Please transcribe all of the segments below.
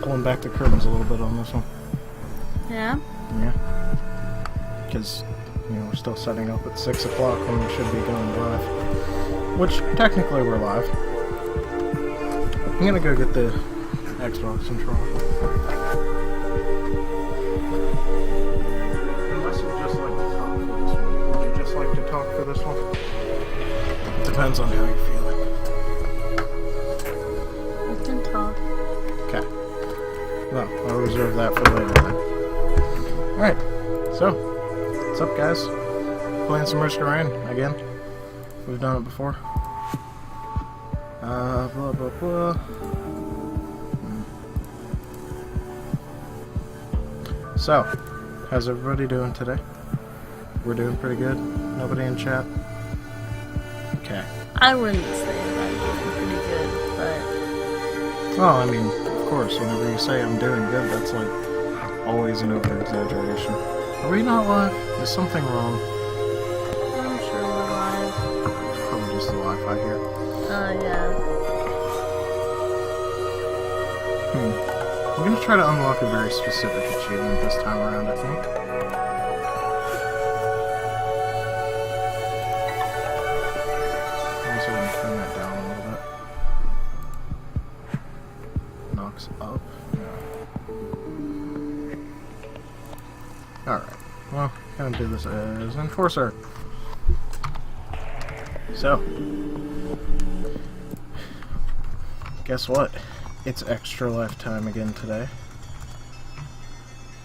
pulling back the curtains a little bit on this one. Yeah? Yeah. Because, you know, we're still setting up at 6 o'clock when we should be going live. Which, technically, we're live. I'm gonna go get the Xbox controller. Unless you'd just like to talk for this one. Would you just like to talk for this one? Depends on how you're feeling. I can talk. Okay. Well, I'll reserve that for later then. Alright, so, what's up guys? Playing some Risk of Rain again. We've done it before. Blah blah blah. So, how's everybody doing today? We're doing pretty good? Nobody in chat? Okay. I wouldn't say that I'm doing pretty good, but... Well, I mean, of course, whenever you say I'm doing good, that's like always an over-exaggeration. Are we not live? Is something wrong? I'm sure we're live. It's probably just the Wi-Fi here. Yeah. I'm gonna try to unlock a very specific achievement this time around, I think. I'm also gonna turn that down a little bit. Knocks up. Yeah. Alright. Well, gonna do this as Enforcer. So. Guess what? It's Extra Life time again today.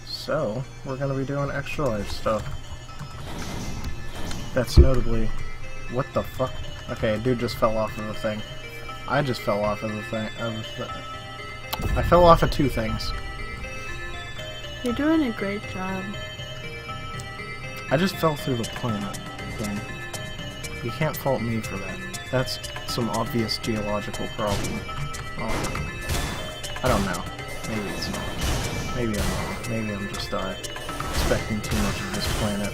So, we're gonna be doing Extra Life stuff. That's notably... What the fuck? Okay, a dude just fell off of the thing. I just fell off of the thing. I fell off of two things. You're doing a great job. I just fell through the planet thing. You can't fault me for that. That's some obvious geological problem. Oh. I don't know. Maybe it's not. Maybe I'm wrong. Maybe I'm just expecting too much of this planet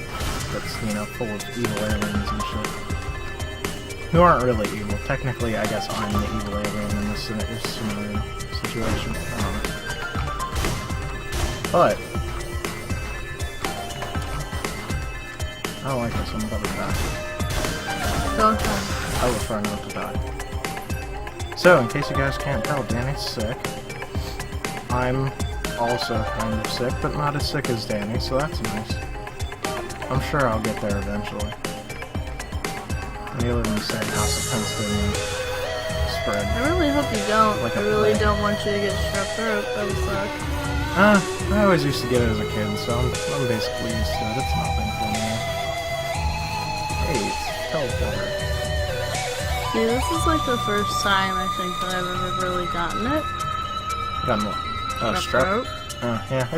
that's, you know, full of evil aliens and shit. Who aren't really evil. Technically, I guess I'm the evil alien in this scenario situation. I don't know. But I don't like this. I'm about to die. Don't try. I was trying not to die. So, in case you guys can't tell, Danny's sick. I'm also kind of sick, but not as sick as Danny, so that's nice. I'm sure I'll get there eventually. And you live in the same house that tends to spread. I really hope you don't. Like I really don't want you to get strep throat. That would suck. I always used to get it as a kid, so I'm basically used to it. It's nothing for me. Hey, it's teleporter. Yeah, this is like the first time I think that I've ever really gotten it. Got more. Strep throat. Yeah,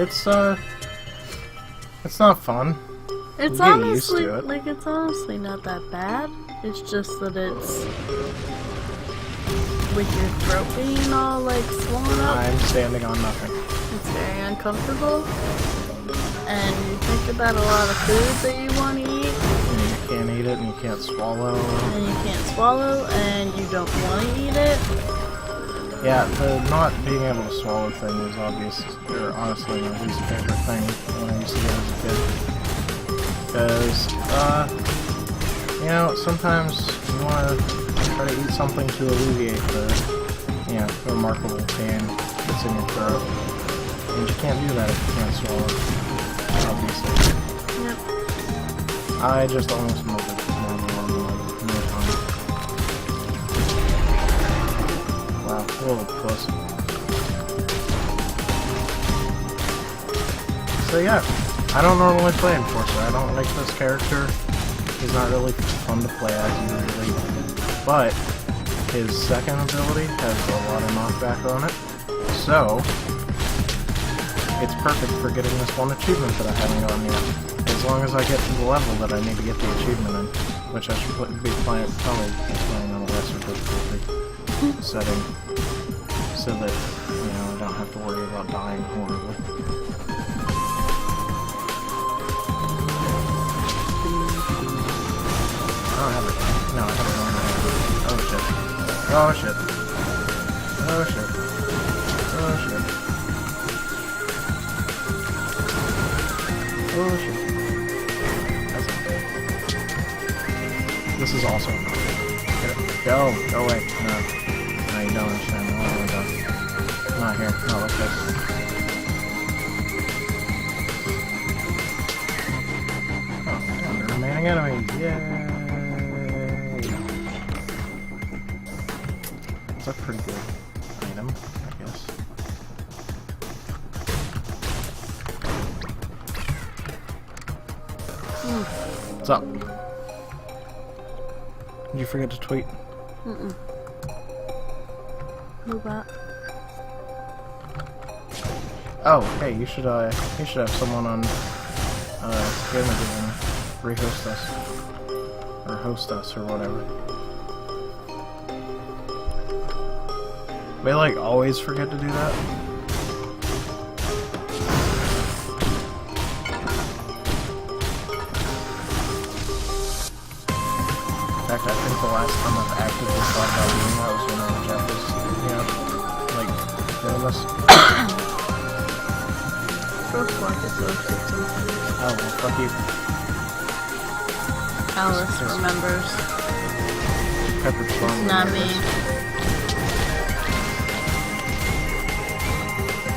it's not fun. It's honestly, like, it's honestly not that bad. It's just that it's with your throat being all, like, swollen up. I'm standing on nothing. It's very uncomfortable. And you think about a lot of food that you want to eat. And you can't eat it, and you can't swallow. And you can't swallow, and you don't want to eat it. Yeah, the not being able to swallow thing was obvious, or honestly my least favorite thing when I used to get as a kid. Because, you know, sometimes you want to try to eat something to alleviate the, you know, remarkable pain that's in your throat. And you can't do that if you can't swallow, obviously. Yep. I just almost melted no time. Wow, whoa, puss. So yeah, I don't normally play Enforcer. I don't like this character. He's not really fun to play as usually. But his second ability has a lot of knockback on it. So it's perfect for getting this one achievement that I haven't gotten yet. As long as I get to the level that I need to get the achievement in, which I should be probably playing on a lesser difficulty setting, so that, you know, I don't have to worry about dying horribly. I don't have it. No, I have it on my hand. Oh shit. Oh shit. Oh shit. Oh shit. Oh shit. That's not good. This is also not good. Go away. No, you don't understand. No, not here. Not like this. Oh, the remaining enemies. Yay! It's a pretty good item, I guess. What's up? Did you forget to tweet? Mm-mm. Move up. Oh, hey, you should have someone on Gamer rehost us. Or host us or whatever. They like always forget to do that. In fact, I think the last time I've actively thought about doing that was when Jeff was, like, doing this. First market roasted something. Oh, well, fuck you. Alice remembers. Peppered Farm. It's not me.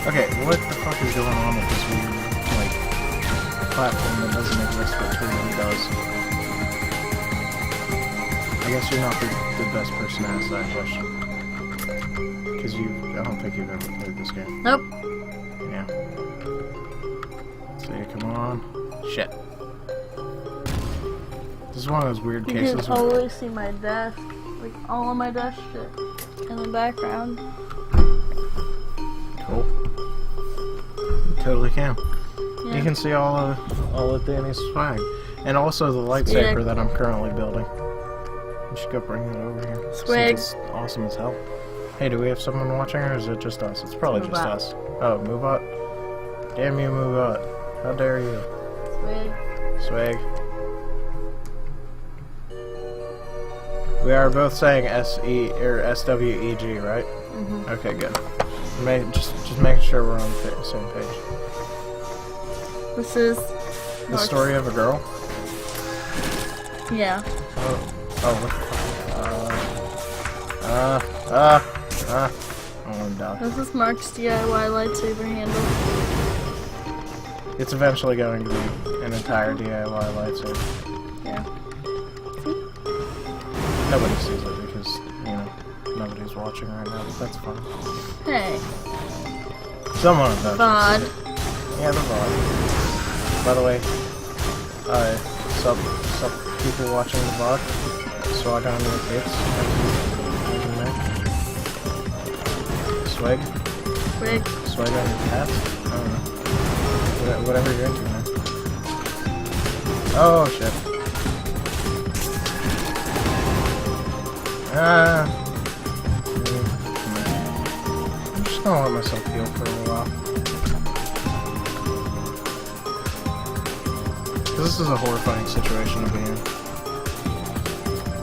Okay, what the fuck is going on with this weird, like, platform that doesn't exist but totally does? I guess you're not the best person to ask that question. Because I don't think you've ever played this game. Nope. Yeah. So, come on. Shit. This is one of those weird You cases can always see my desk. Like, all of my desk shit in the background. Cool. You totally can. Yeah. You can see all of Dani's swag. And also the lightsaber that I'm currently building. You should go bring that over here. Swag. Since it's awesome as hell. Hey, do we have someone watching or is it just us? It's probably just Moobot. us. Oh, Moobot? Damn you, Moobot. How dare you? Swag. Swag. We are both saying S-E or S-W-E-G, right? Mm-hmm. Okay, good. Just making sure we're on the same page. This is The story of a girl? Yeah. Oh, what the fuck? I want to die. This is Mark's DIY lightsaber handle. It's eventually going to be an entire DIY lightsaber. Yeah. Nobody sees it because, nobody's watching right now, but that's fine. Hey. Someone of them. VOD. Yeah, the VOD. By the way, sup people watching the VOD? Swag on your face. Swag? Swag. Swag on your cats? I don't know. Whatever you're into, man. Oh, shit. I'm just gonna let myself heal for a little while. Because this is a horrifying situation to be in.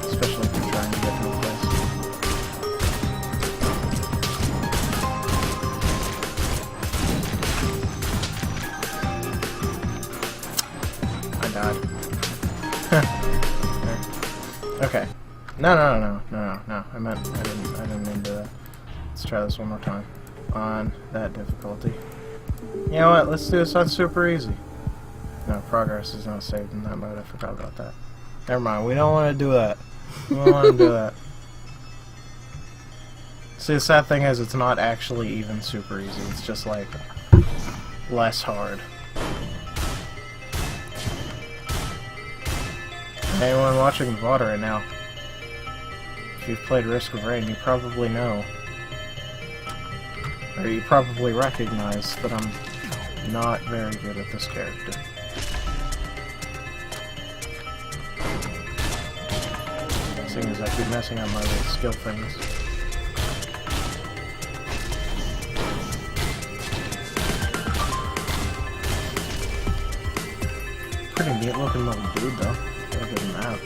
Especially if you're trying to get to a place. I died. Okay. No. I didn't mean to. Let's try this one more time. On that difficulty. You know what? Let's do this on super easy. No, progress is not saved in that mode. I forgot about that. Never mind. We don't want to do that. We don't want to do that. See, the sad thing is, it's not actually even super easy. It's just like less hard. Anyone watching the VOD right now? If you've played Risk of Rain, you probably know. Or you probably recognize that I'm not very good at this character. Seeing as I keep messing up my little skill things. Pretty neat looking little dude though. Gotta give him that.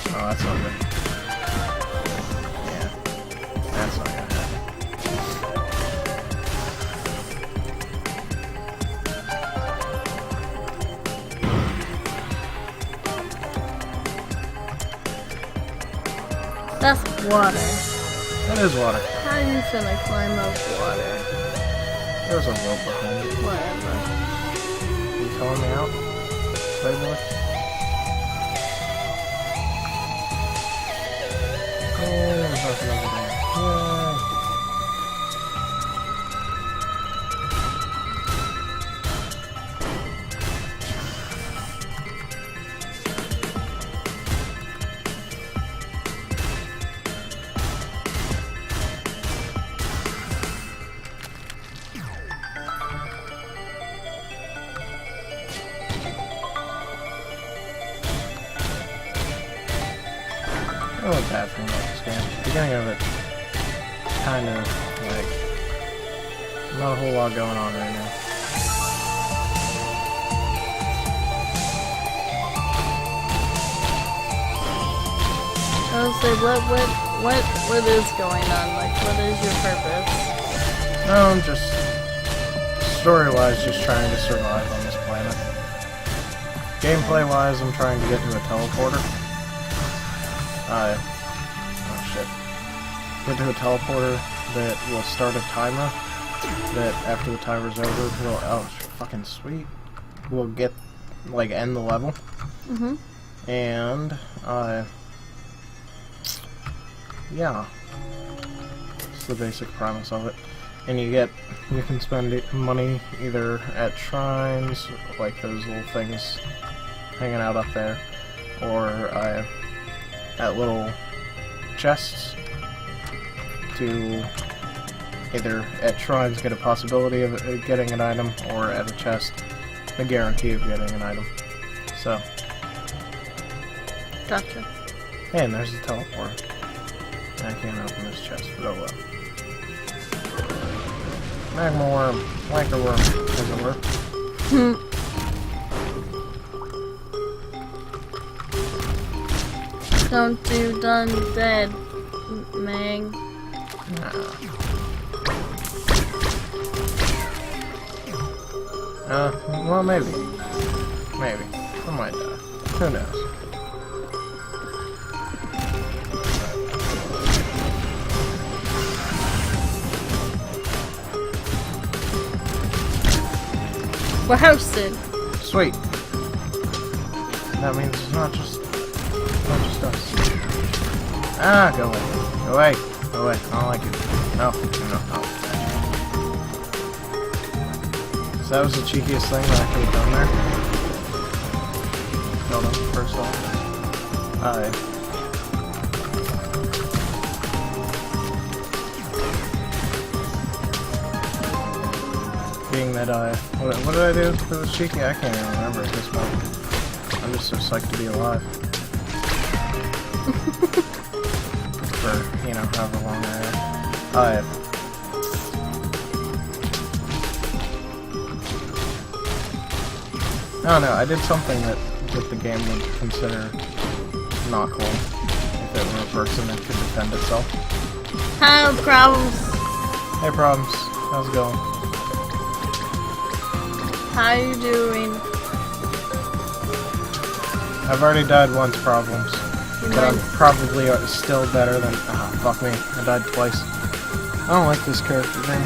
Oh, that's not good. Yeah. Water. That is water. How are you finna climb up water? There's a rope behind it. Whatever. You telling me out? Playboy? Oh, there's nothing over there. Yay! I wasn't bad for this game. The beginning of it, kind of like not a whole lot going on right now. I was say, what is going on? Like, what is your purpose? No, I'm just story-wise just trying to survive on this planet. Gameplay-wise, I'm trying to get to a teleporter. Oh shit. Get to a teleporter that will start a timer. That after the timer's over, will fucking sweet. We'll get like end the level. And yeah, it's the basic premise of it. And you can spend money either at shrines, like those little things hanging out up there, or at little chests to either at shrines get a possibility of getting an item, or at a chest a guarantee of getting an item. So. Gotcha. Hey, and there's the teleporter. I can't open this chest, but oh well. Magma worm, wanker worm, doesn't work. Don't do done dead, Mang. Well, maybe. Maybe. I might die. Who knows? We're hosted. Sweet. That means it's not just us. Ah, go away. Go away. Go away. I don't like it. No. No. So that was the cheekiest thing that I could have done there. Hold on, first off. Being that what did I do that was cheeky? I can't even remember at this point. I'm just so psyched to be alive. For, you know, however long I am. I don't know, I did something that the game would consider not cool. If it were a person that could defend itself. Hello, problems. Hey, problems. How's it going? How you doing? I've already died once, problems. But I'm probably still better than... Ah, fuck me. I died twice. I don't like this character, man.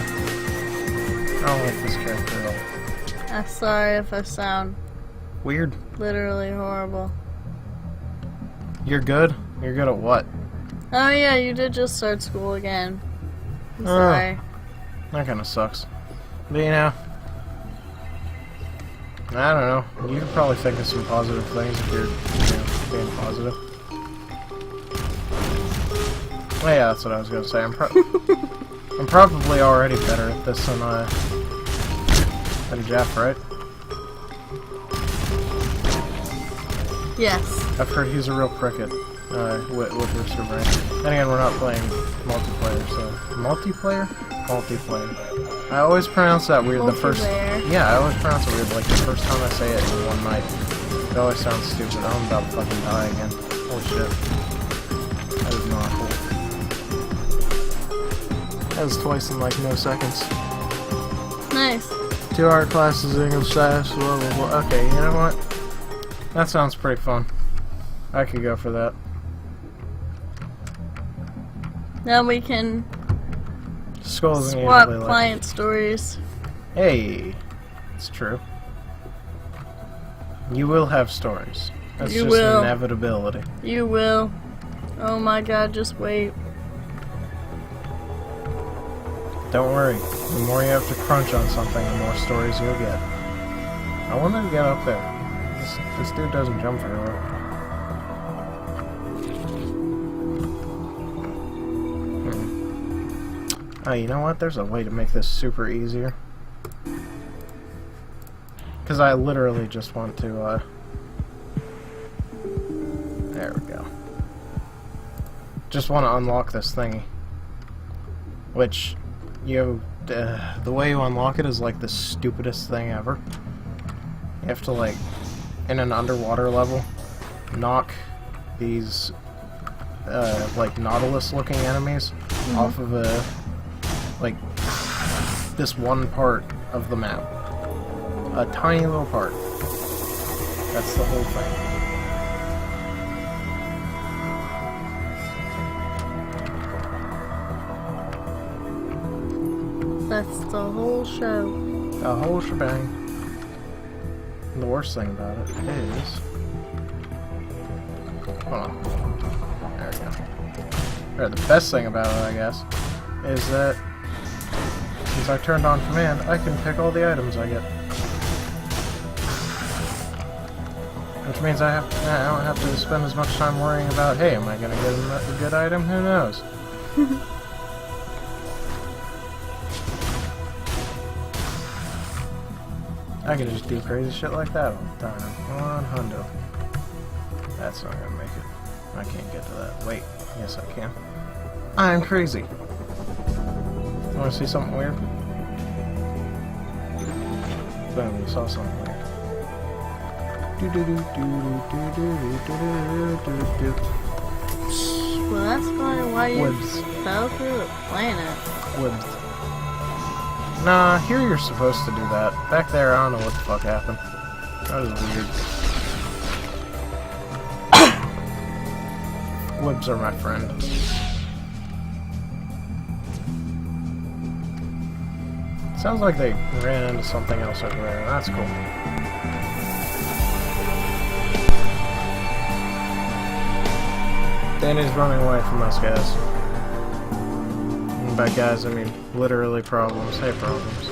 I don't like this character at all. I'm sorry if I sound... Weird. literally horrible. You're good? You're good at what? Oh yeah, you did just start school again. I'm sorry. That kinda sucks. But you know... I don't know. You could probably think of some positive things if you're, being positive. Oh yeah, that's what I was gonna say. I'm probably already better at this than Jeff, right? Yes. I've heard he's a real cricket with Rooster Brain. Then again, we're not playing multiplayer, so... Multiplayer? Multiplayer. I always pronounce that weird the first... Yeah, I always pronounce it weird, like the first time I say it in one night. It always sounds stupid. I'm about to fucking die again. Holy shit. That is not cool. That was twice in like no seconds. Nice. 2 art classes, English class, blah blah blah. Okay, you know what? That sounds pretty fun. I could go for that. Now we can Skulls and swap usually client stories. Hey, it's true. You will have stories. That's You just will. inevitability. You will. Oh my god, just wait. Don't worry. The more you have to crunch on something, the more stories you'll get. I wanted to get up there. This dude doesn't jump very well. Oh, you know what? There's a way to make this super easier. Because I literally just want to, there we go. Just want to unlock this thingy. Which, the way you unlock it is like the stupidest thing ever. You have to, like, in an underwater level, knock these, like, Nautilus-looking enemies off of like, this one part of the map. A tiny little part. That's the whole thing. That's the whole show. The whole shebang. And the worst thing about it is... Hold on. There we go. Or the best thing about it, I guess, is that since I turned on command, I can pick all the items I get. Which means I don't have to spend as much time worrying about, hey, am I going to get a good item? Who knows? I can just do crazy shit like that all the time. 100. That's not gonna make it. I can't get to that. Wait, yes I can. I'm crazy. Wanna see something weird? Boom, you saw something weird. Well, that's probably why you Webs. fell through the planet. Webs. Nah, here you're supposed to do that. Back there, I don't know what the fuck happened. That was weird. Webs are my friend. Sounds like they ran into something else over there. That's cool. Danny's running away from us, guys. And by guys, I mean literally problems. Hey, problems.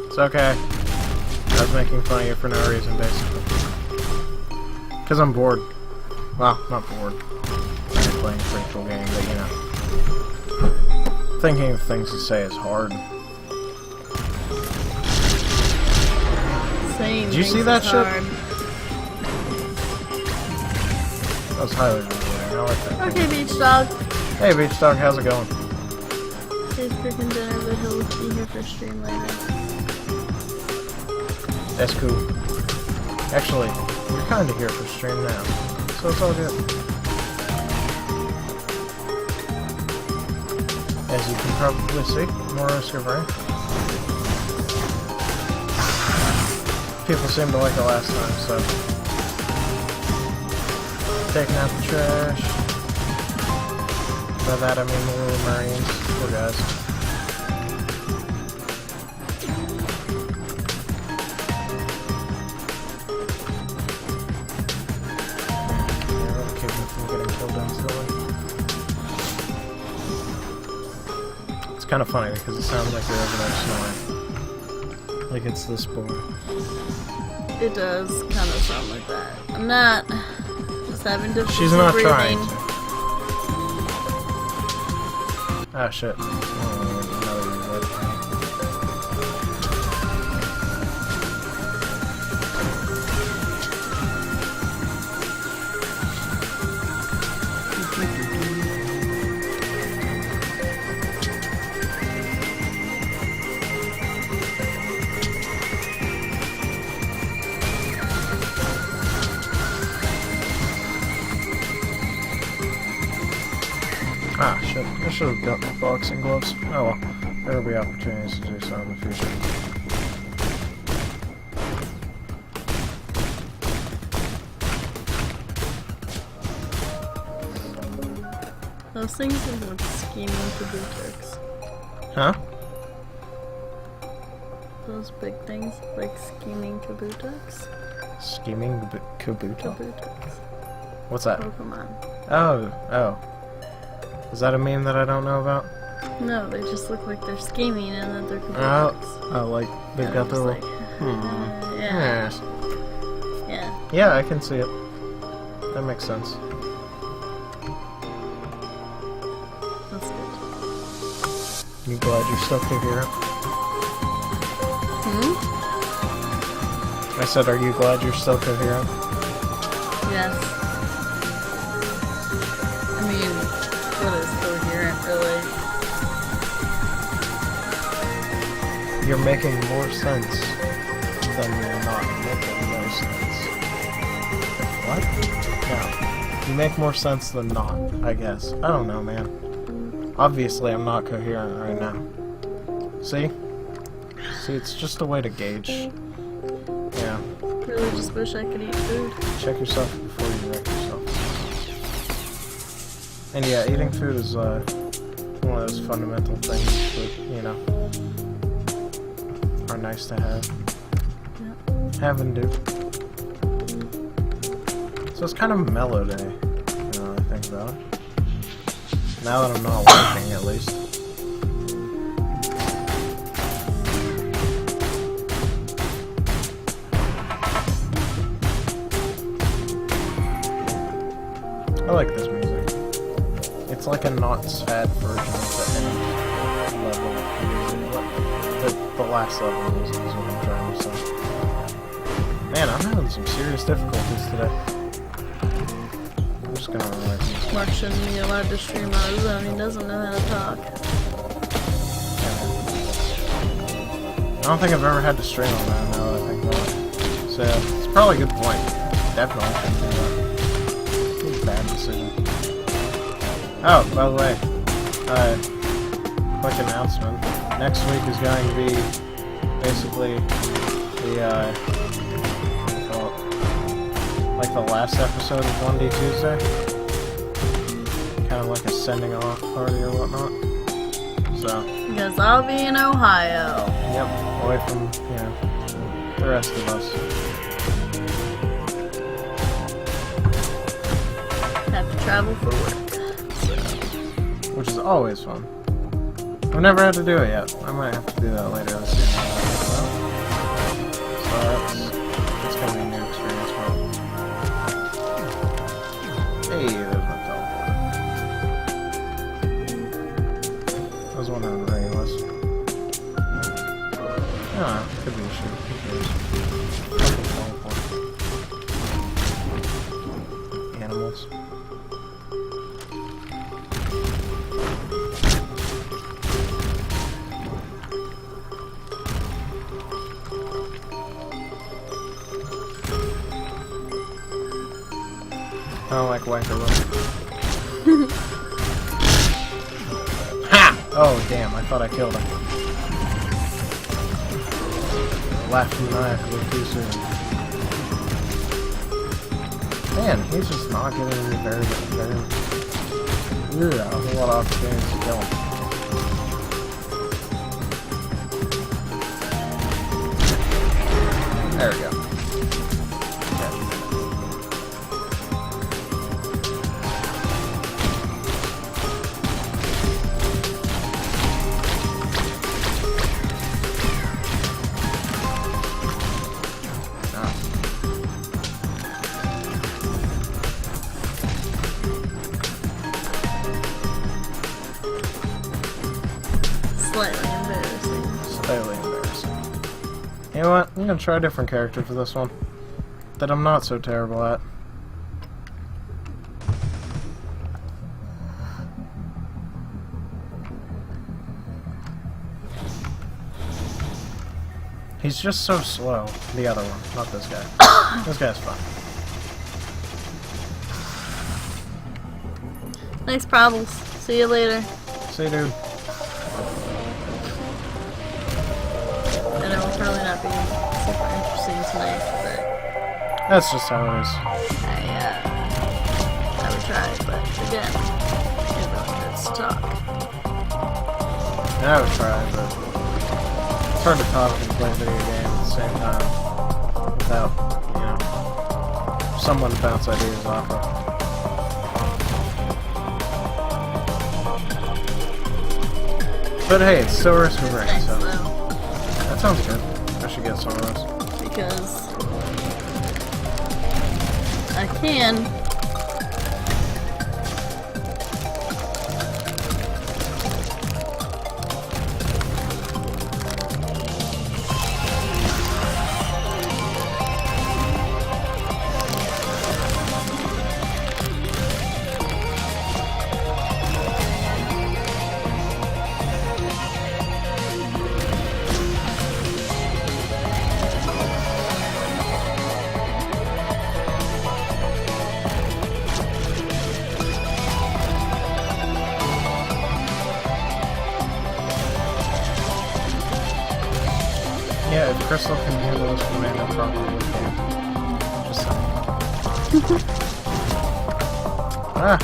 It's okay. I was making fun of you for no reason, basically. Because I'm bored. Well, not bored. I'm playing a virtual game, but you know. Thinking of things to say is hard. Saying Did you see that shit? hard. That was highly rewarding. I like that. Okay, Beach Dog. Hey, Beach Dog, how's it going? He's cooking dinner, but he'll be here for stream later. That's cool. Actually, we're kind of here for stream now, so it's all good. As you can probably see, more discovery. People seem to like it last time, so... Taking out the trash. By that I mean the little Marines. Poor guys. Keep them from getting killed instantly. It's kind of funny because it sounds like you're over there snoring. Like it's this boy. It does kind of sound like that. I'm not. Just having difficulty She's not breathing. trying to. Ah, shit. Oh, another red thing. Ah, shit. I should have got my boxing gloves. Oh well. There will be opportunities to do so in the future. Those things look scheming kabutoks. Huh? Those big things like scheming kabutoks. Scheming Kabuto? Kabutoks. What's that? Pokemon. Oh. Is that a meme that I don't know about? No, they just look like they're scheming and that they're kabutoks. Oh, like they've got their little... Yeah. Yes. Yeah. Yeah, I can see it. That makes sense. That's good. You glad you're still coherent? Hmm? I said, are you glad you're still coherent? Yes. I mean, what is coherent, really? You're making more sense than you're not making no sense. What? No. You make more sense than not, I guess. I don't know, man. Obviously, I'm not coherent right now. See? See, it's just a way to gauge. Yeah. Really just wish I could eat food. Check yourself before you wreck yourself. And yeah, eating food is one of those fundamental things that, you know, are nice to have. Yeah. Have and do. So it's kind of a mellow day, you know, I think about it. Now that I'm not working, at least. I like this music. It's like a not sad version of the end level music. The last level music is what I'm trying to say. Man, I'm having some serious difficulties today. I'm just gonna run away from this. Mark shouldn't be allowed to stream on his own. He doesn't know how to talk. I don't think I've ever had to stream on that now that I think about it. So, it's probably a good point. Definitely shouldn't do that. Bad decision. Oh, by the way, quick announcement. Next week is going to be basically the, what do you call it? Like the last episode of 1D Tuesday. Kind of like a sending off party or whatnot. So. Because I'll be in Ohio. Yep, away from, you know, the rest of us. Have to travel for work. Which is always fun. I've never had to do it yet. I might have to do that later this year. So it's gonna be a new experience for me. Hey, there's my teleport. I was wondering where he was. Ah, could be a shoot. Who cares? Animals. I don't like Wankeroo. Ha! Oh, damn, I thought I killed him. Laughed maniacally a little too soon. Man, he's just not giving me very, a whole lot of opportunities to kill him. There we go. Slightly embarrassing. Slightly embarrassing. You know what? I'm gonna try a different character for this one. That I'm not so terrible at. He's just so slow. The other one, not this guy. This guy's fun. Nice problems. See you later. See, dude. And it will probably not be super interesting tonight, but That's just how it is. I would try, but again, it really talk. I would try, but it's hard to talk and play a video game at the same time without, you know, someone to bounce ideas off of. But hey, it's still risk of rain, Thanks, so though. that sounds good. I should get some of those. Because I can. Yeah, if Crystal can handle this command, I probably can. Just saying. Ah!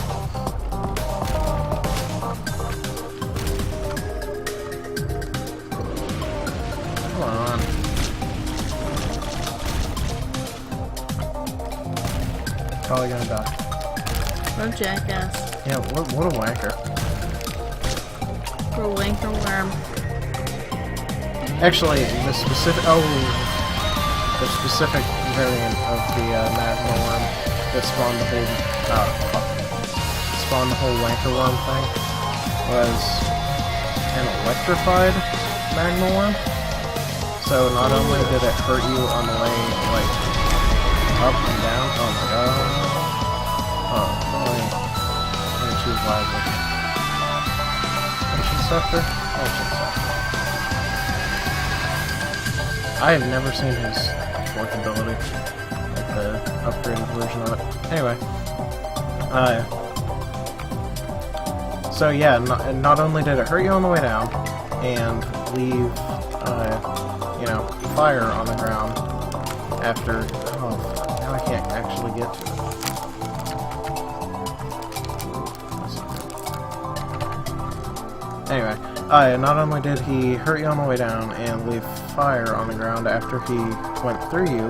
Come on. Probably gonna die. What a jackass. Yeah, what a wanker. Or wanker worm. Actually, the specific variant of the magma worm that spawned the whole wanker worm thing was an electrified magma worm. So not only did it hurt you on the way like up and down. Oh my god. Oh, let me choose wisely. Ancient Scepter? Ancient Scepter. I have never seen his fourth ability, like the upgraded version of it. Anyway, so yeah, not only did it hurt you on the way down, and leave, you know, fire on the ground after, oh, now I can't actually get to it. Anyway, not only did he hurt you on the way down and leave fire on the ground after he went through you,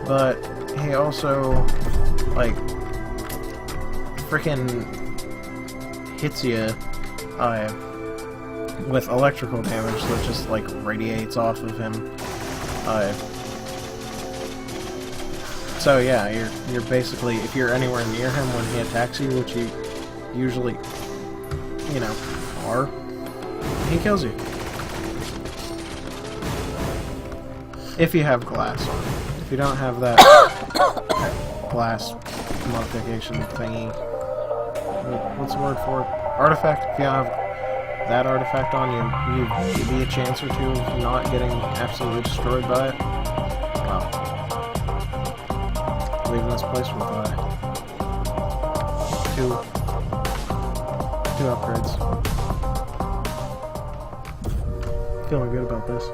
but he also, like, freaking hits you with electrical damage that just, like, radiates off of him. So yeah, you're basically, if you're anywhere near him when he attacks you, which you usually, you know, are, he kills you. If you have glass on. If you don't have that glass modification thingy, what's the word for it? Artifact? If you have that artifact on you, you'd be a chance or two of not getting absolutely destroyed by it. Wow. Leaving this place with two upgrades. Feeling good about this.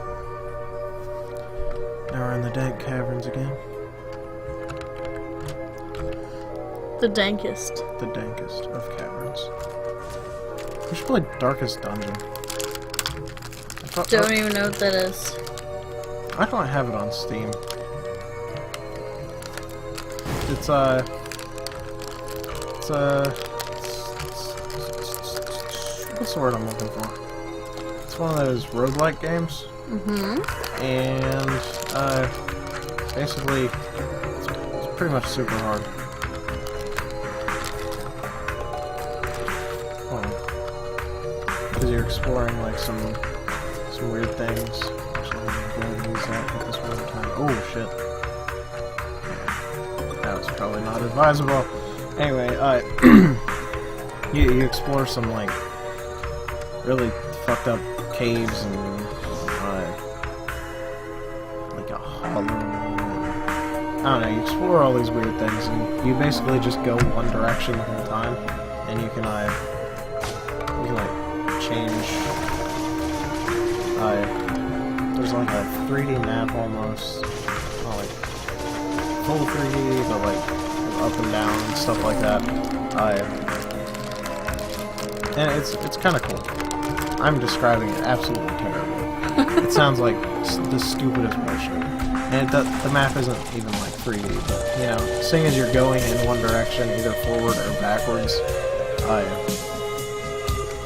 Now we're in the dank caverns again. The dankest. The dankest of caverns. We should play Darkest Dungeon. Don't even know what that is. I don't have it on Steam. It's what's the word I'm looking for? It's one of those roguelike games. Mm-hmm. And, basically, it's pretty much super hard. Because you're exploring, like, some weird things. Actually, I'm going to use that at this one time. Oh, shit. That was probably not advisable. Anyway, you explore some, like, really fucked up caves and, like a hollow. I don't know, you explore all these weird things, and you basically just go one direction the whole time, and you can like, change, there's like a 3D map almost, like, full 3D, but like, up and down and stuff like that, And it's kind of cool. I'm describing it absolutely terribly. It sounds like the stupidest bullshit. And the map isn't even like 3D, but, you know, seeing as you're going in one direction, either forward or backwards,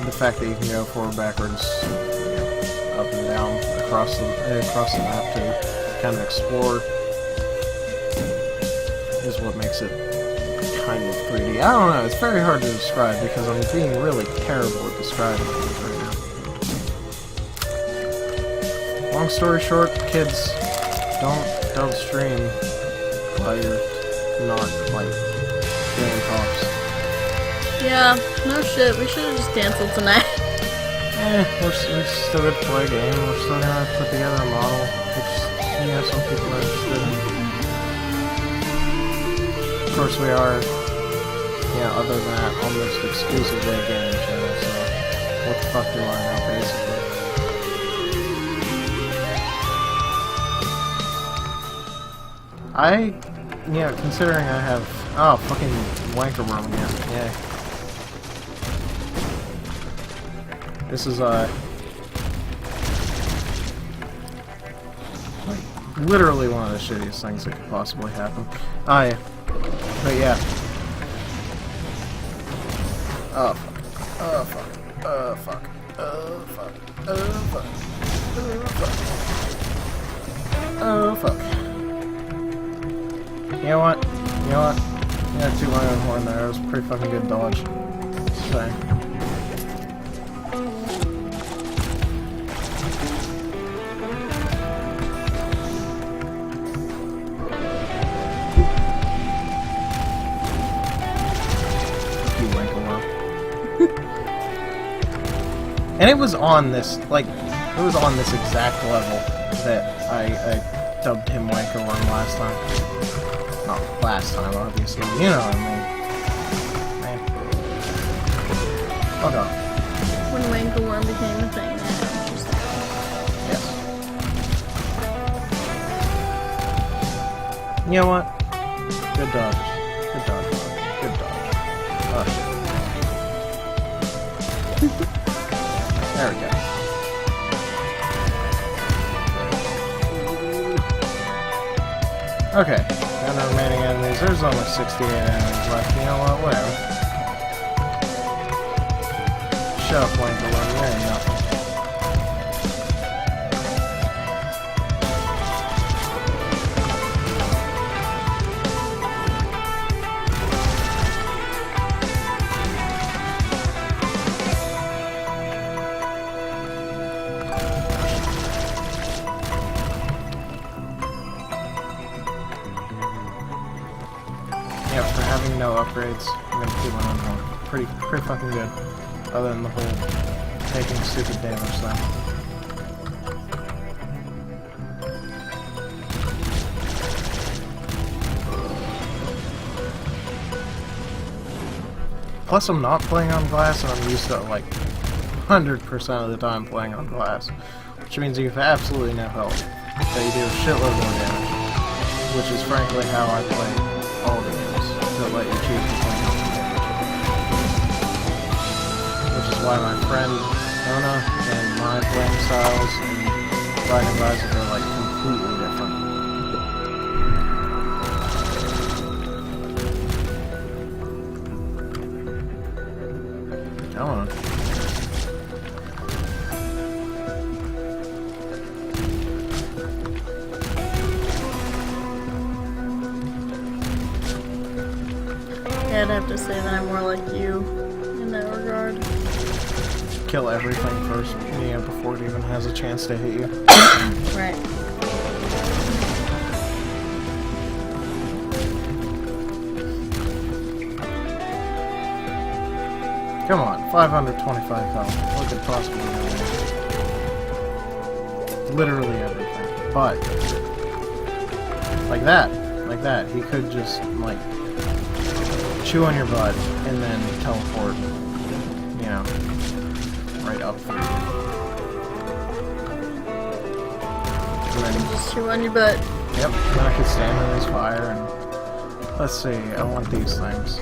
the fact that you can go forward, backwards, you know, up and down across the map to kind of explore is what makes it kind of 3D. I don't know, it's very hard to describe because I'm being really terrible at describing things right now. Long story short, kids, don't stream while you're not, like, doing tops. Yeah, no shit, we should've just canceled tonight. We're still gonna play a game, we're still gonna put together a model, which, you know, some people are interested in. Of course we are, yeah, other than that, almost exclusively a gaming channel, so what the fuck do I know, basically. Yeah, considering I have, oh, fucking wanker room here, yay. This is, like, literally one of the shittiest things that could possibly happen. But yeah. Oh, fuck. Oh, fuck. Oh, fuck. Oh, fuck. Oh, fuck. Oh, fuck. You know what? You know what? Yeah, 2 iron horn there. It was a pretty fucking good dodge. Just saying. And it was on this, like, it was on this exact level that I dubbed him Wanker Worm last time. Not last time, obviously. You know what I mean. Man. Fuck off. When Wanker Worm became a thing, Yes. You know what? Good dodge. Good dodge. Good dodge. Oh, shit. There we go. Okay, and the remaining enemies, there's only 68 enemies left, you know what, whatever. Shut up, Wanker Worm, you ain't nothing. Yeah, for having no upgrades, I'm gonna keep my own home. Pretty fucking good. Other than the whole taking stupid damage thing. Plus I'm not playing on glass and I'm used to like 100% of the time playing on glass. Which means you have absolutely no health. But you do a shitload more damage. Which is frankly how I play all the games that let you choose between health and damage. Which is why my friend Ona and my playing styles and Binding of Isaac are like completely different. Come on. Yeah, I'd have to say that I'm more like you in that regard. Kill everything first, yeah, before it even has a chance to hit you. Right. Come on, 525 health. What could possibly go wrong? Literally everything. But, like that, he could just, like, chew on your butt and then teleport, you know, right up through. And then, Just chew on your butt. yep, then I could stand in his fire and, let's see, I want these things.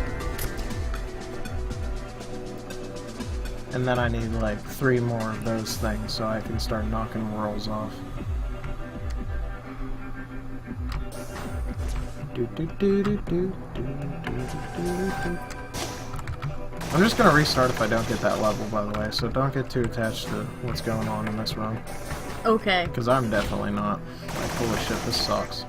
And then I need like 3 more of those things so I can start knocking worlds off. I'm just gonna restart if I don't get that level, by the way, so don't get too attached to what's going on in this run. Okay. Because I'm definitely not. Like, holy shit, this sucks.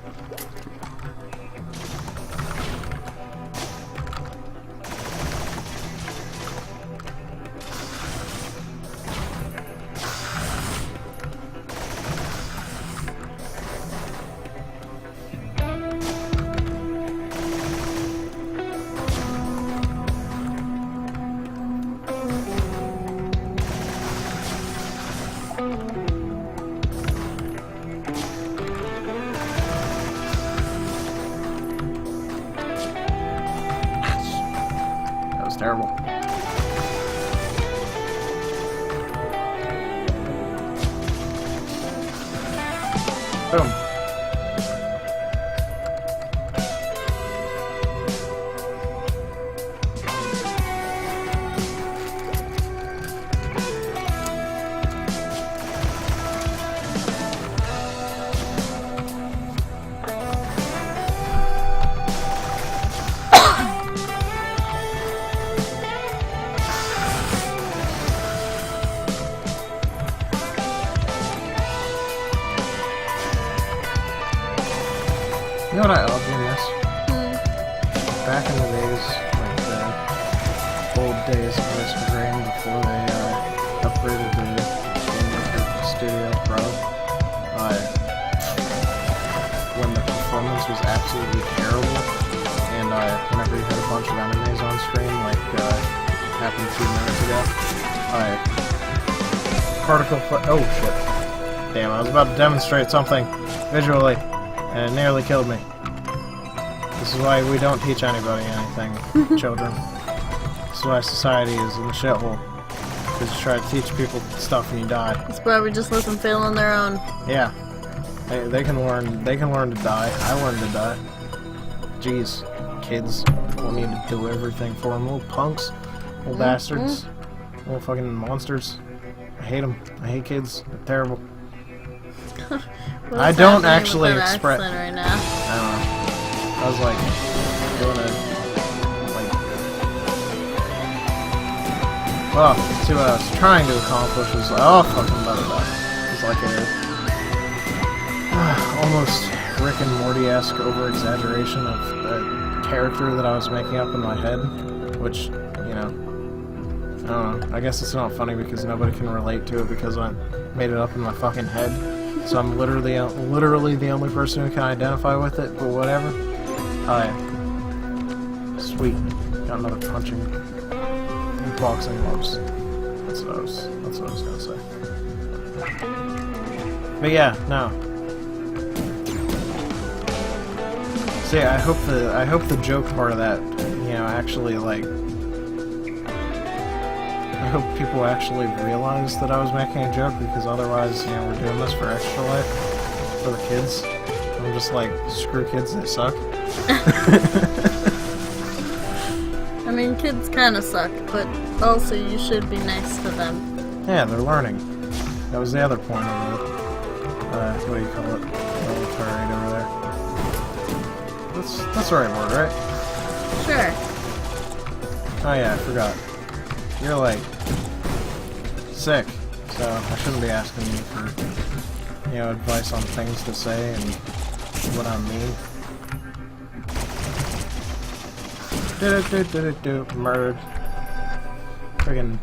Terrible. Boom. You know what I love in this? Back in the days, like the old days of Mr. Green before they upgraded the Game Maker Studio Pro, when the performance was absolutely terrible, and whenever you had a bunch of enemies on screen, like happened 2 minutes ago, oh shit. Damn, I was about to demonstrate something visually. And it nearly killed me. This is why we don't teach anybody anything, children. This is why society is in the shithole. Because you try to teach people stuff and you die. That's why we just let them fail on their own. Yeah. They can learn to die. I learned to die. Jeez. Kids don't need to do everything for them. Little punks. Little bastards. Little fucking monsters. I hate them. I hate kids. They're terrible. I don't actually express. Right now? I don't know. I was like doing well, see what I was trying to accomplish was fucking blah. It's like a almost Rick and Morty-esque over-exaggeration of a character that I was making up in my head, which, you know, I don't know. I guess it's not funny because nobody can relate to it because I made it up in my fucking head. So I'm literally the only person who can identify with it, but whatever. Sweet. Got another punching and boxing moves. That's what I was gonna say. But yeah, no. See, I hope the joke part of that, you know, actually like I hope people actually realize that I was making a joke, because otherwise, you know, we're doing this for Extra Life, for the kids. I'm just like, screw kids, they suck. I mean, kids kind of suck, but also you should be nice to them. Yeah, they're learning. That was the other point of it. What do you call it? Level right over there. That's the right word, right? Sure. Oh yeah, I forgot. You're like sick, so I shouldn't be asking you for, you know, advice on things to say and what I mean. Murdered. Friggin'.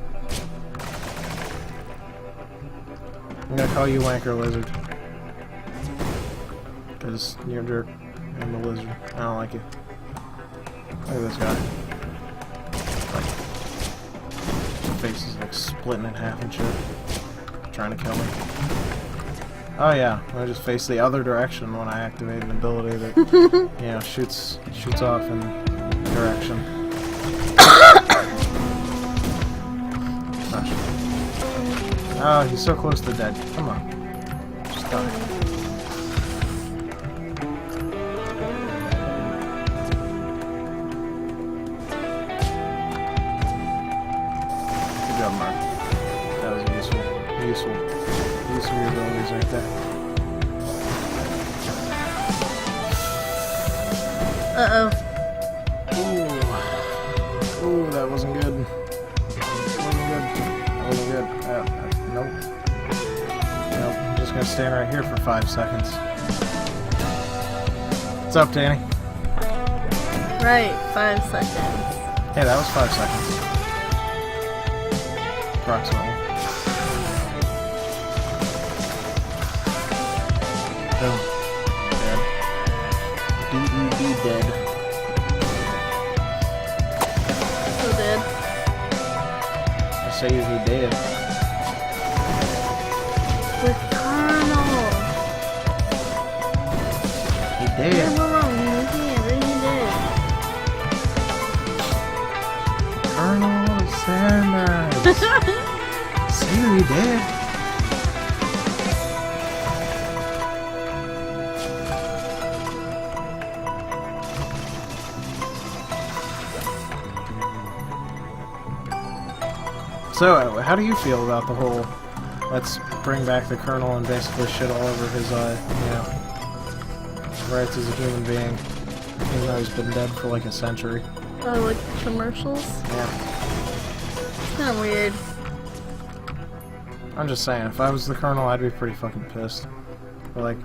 I'm gonna call you Wanker Lizard. Because you're a jerk. I'm a lizard. I don't like you. Look at this guy. Like, face is like splitting in half and shit. Trying to kill me. Oh yeah, I just face the other direction when I activate an ability that, you know, shoots off in direction. Oh, he's so close to dead. Come on. Just die. Good job, Mark. useful. Use of your abilities right there. Uh-oh. Ooh, that wasn't good. That wasn't good. Nope. Nope. I'm just gonna stand right here for 5 seconds. What's up, Dani? Right, 5 seconds. Hey, that was 5 seconds. Approximately. Boom. Dead. DED dead. So dead. I say he did. The Colonel. He did. Yeah, we're wrong. He did. Colonel Sanders. See what he did? So, how do you feel about the whole let's bring back the Colonel and basically shit all over his, rights as a human being, even though he's been dead for like a century? Oh, like commercials? Yeah. It's kind of weird. I'm just saying, if I was the Colonel, I'd be pretty fucking pissed. But like,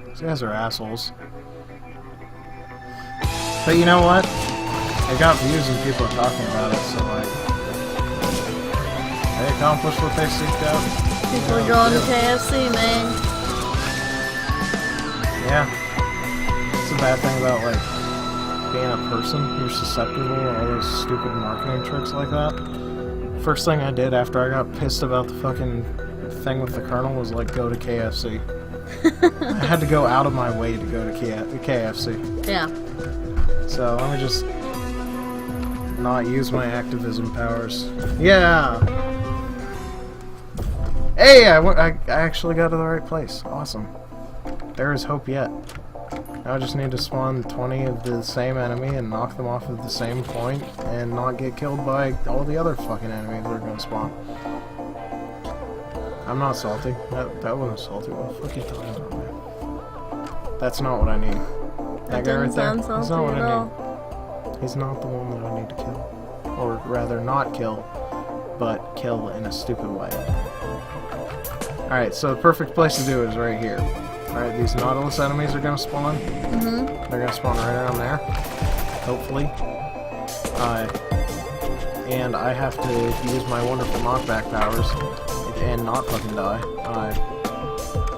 these guys are assholes. But you know what? They got views and people are talking about it, so like, they accomplished what they seeked out. People are going to KFC, man. Yeah. It's a bad thing about like being a person. You're susceptible to all those stupid marketing tricks like that. First thing I did after I got pissed about the fucking thing with the Colonel was like go to KFC. I had to go out of my way to go to KFC. Yeah. So let me just not use my activism powers. Yeah! Hey! I actually got to the right place. Awesome. There is hope yet. Now I just need to spawn 20 of the same enemy and knock them off at the same point and not get killed by all the other fucking enemies that are gonna spawn. I'm not salty. That wasn't salty. What the fuck are you talking about, man? That's not what I need. That guy right there, he's not what I need. He's not the one that I need to kill. Or rather, not kill, but kill in a stupid way. Alright, so the perfect place to do it is right here. Alright, these Nautilus enemies are gonna spawn. Mm-hmm. They're gonna spawn right around there. Hopefully. And I have to use my wonderful knockback powers and not fucking die.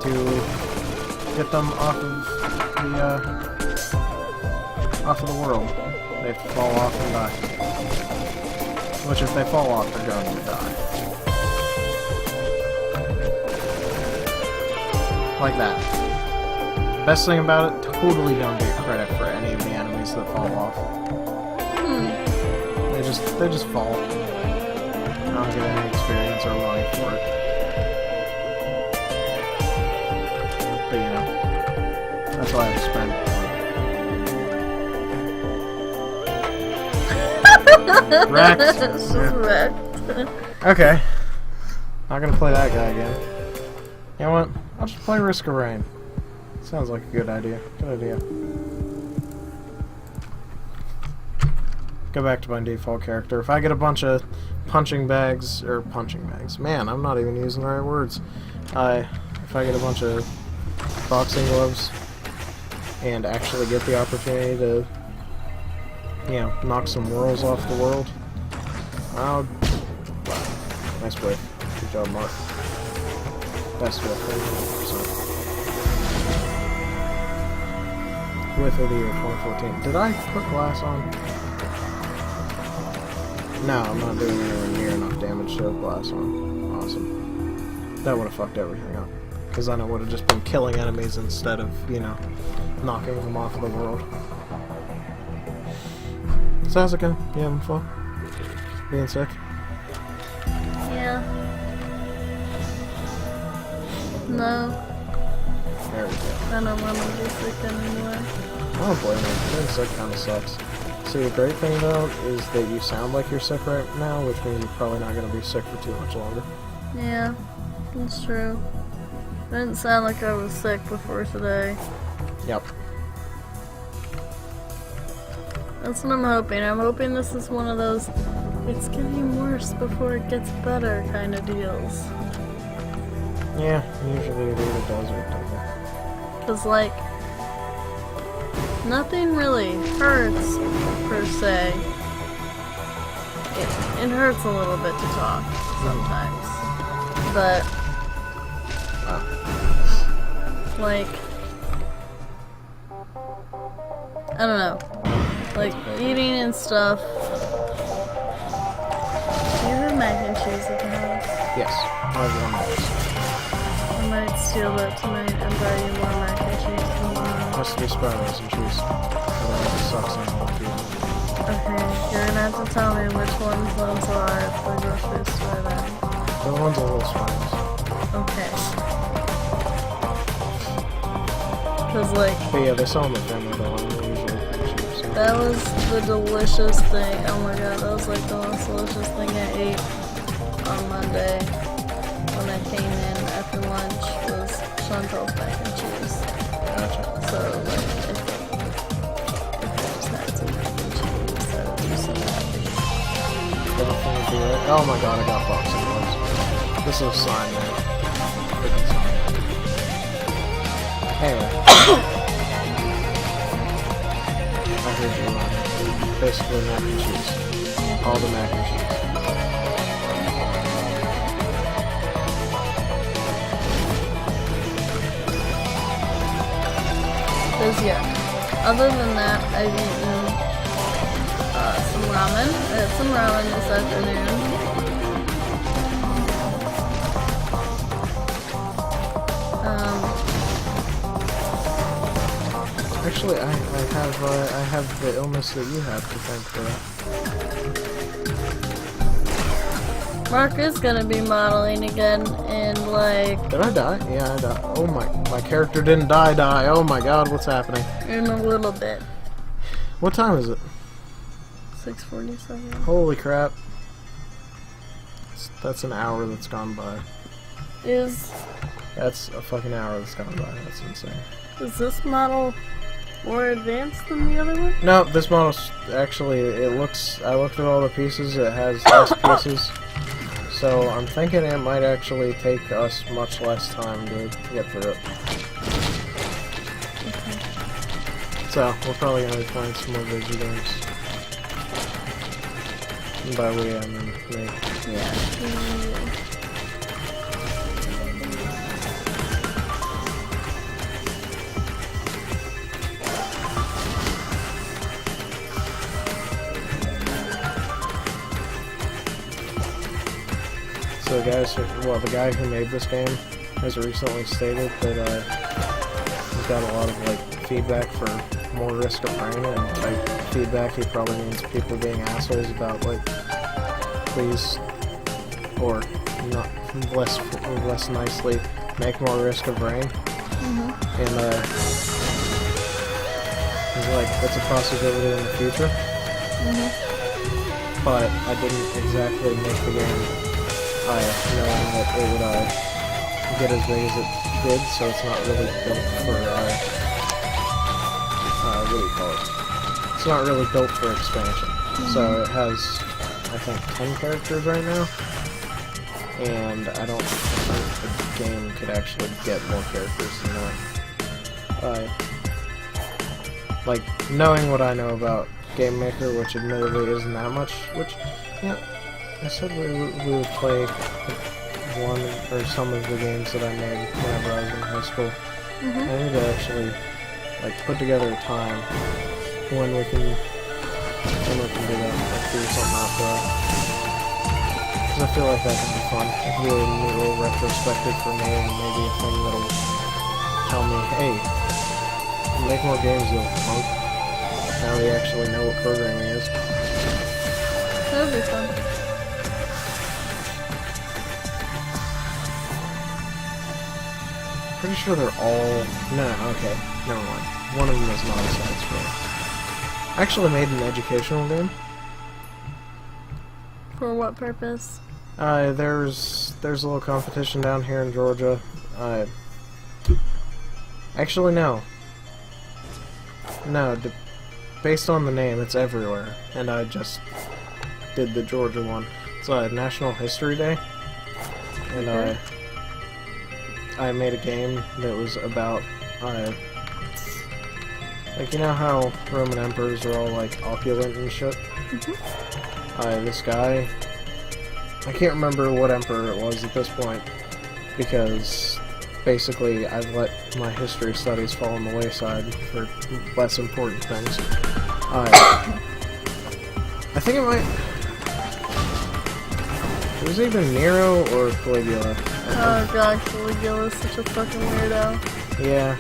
To get them off of the world. They have to fall off and die. Which if they fall off, they're going to die. Like that. Best thing about it, totally don't get credit for any of the enemies that fall off. They just fall. I don't get any experience or money for it. But you know, that's why I spent. Wrecked. Wrecked. Okay. Not gonna play that guy again. You know what? I'll just play Risk of Rain. Sounds like a good idea. Good idea. Go back to my default character. If I get a bunch of punching bags, man, I'm not even using the right words. If I get a bunch of boxing gloves and actually get the opportunity to, you know, knock some whirls off the world, wow, nice whip. Good job, Mark. Best whip. Whip of the year 2014. Did I put glass on? No, I'm not doing anywhere near enough damage to have glass on. Awesome. That would have fucked everything up. Because then I would have just been killing enemies instead of, you know, knocking them off of the world. So how's it going? You having fun? Being sick? Yeah. No. There we go. I don't want to be sick anymore. I don't blame you. Being sick kind of sucks. See, the great thing though is that you sound like you're sick right now, which means you're probably not going to be sick for too much longer. Yeah. It's true. It didn't sound like I was sick before today. Yep. That's what I'm hoping. I'm hoping this is one of those it's getting worse before it gets better kind of deals. Yeah, usually it either does or it doesn't. Because, like, nothing really hurts, per se. It hurts a little bit to talk sometimes. But, like, I don't know. Like, eating and stuff. Do you have mac and cheese at the house? Yes, I have one box. I might steal that tonight and buy you more mac and cheese tomorrow. Has to be sparrows and cheese. Otherwise it sucks on all of you. Okay, you're gonna have to tell me which ones those are at the grocery store then. The ones are little sparrows. Okay. Cause like, But yeah, they sell them at Family Dollar and they're usually pretty cheap, so. that was the delicious thing. Oh my god, that was like the most delicious thing I ate on Monday when I came in after lunch was Chantal's mac and cheese. Gotcha. So like, if I just had some mac and cheese, I would be so happy. Everything would be right. Oh my god, I got boxing gloves. This is a sign, man. Freaking sign. Anyway. I heard you, man. Basically mac and cheese. All the mac and cheese. Cause yeah, other than that, I've eaten some ramen. I had some ramen this afternoon. Actually, I have the illness that you have to thank for that. Mark is gonna be modeling again, and like Did I die? Yeah, I died. Oh my character didn't die. Oh my god, what's happening? in a little bit. What time is it? 6:47. Holy crap. That's an hour that's gone by. That's a fucking hour that's gone by. That's insane. Is this model more advanced than the other one? No, this model's actually, it looks, I looked at all the pieces, it has less pieces. So I'm thinking it might actually take us much less time to get through it. Okay. So we're probably going to be playing some more video games. And by we, I mean me. Yeah. So the guy who made this game has recently stated that he's got a lot of like feedback for more Risk of Rain, and by feedback he probably means people being assholes about like please or not less nicely make more Risk of Rain. And he's like that's a possibility in the future. But I didn't exactly make the game knowing that it would get as big as it did, so it's not really built for what do you call it? It's not really built for expansion. So it has, I think, 10 characters right now, and I don't think the game could actually get more characters than that. Like, knowing what I know about Game Maker, which admittedly isn't that much, which, yeah, I said we would play one or some of the games that I made whenever I was in high school. I need to actually like put together a time when we can do that, like do something after that. Because I feel like that could be fun. It could be a neat little retrospective for me, and maybe a thing that'll tell me, hey, make more games, you punk. Now we actually know what programming is. That would be fun. Pretty sure they're all... No, okay. Never mind. One of them is not a side-scroller. I actually made an educational game. For what purpose? There's a little competition down here in Georgia. Actually, no. No, based on the name, it's everywhere. And I just did the Georgia one. It's National History Day. And I made a game that was about, like, you know how Roman emperors are all, like, opulent and shit? This guy, I can't remember what emperor it was at this point, because basically I've let my history studies fall on the wayside for less important things. I think it might... It was either Nero or Caligula. Oh god, Caligula is such a fucking weirdo. Yeah,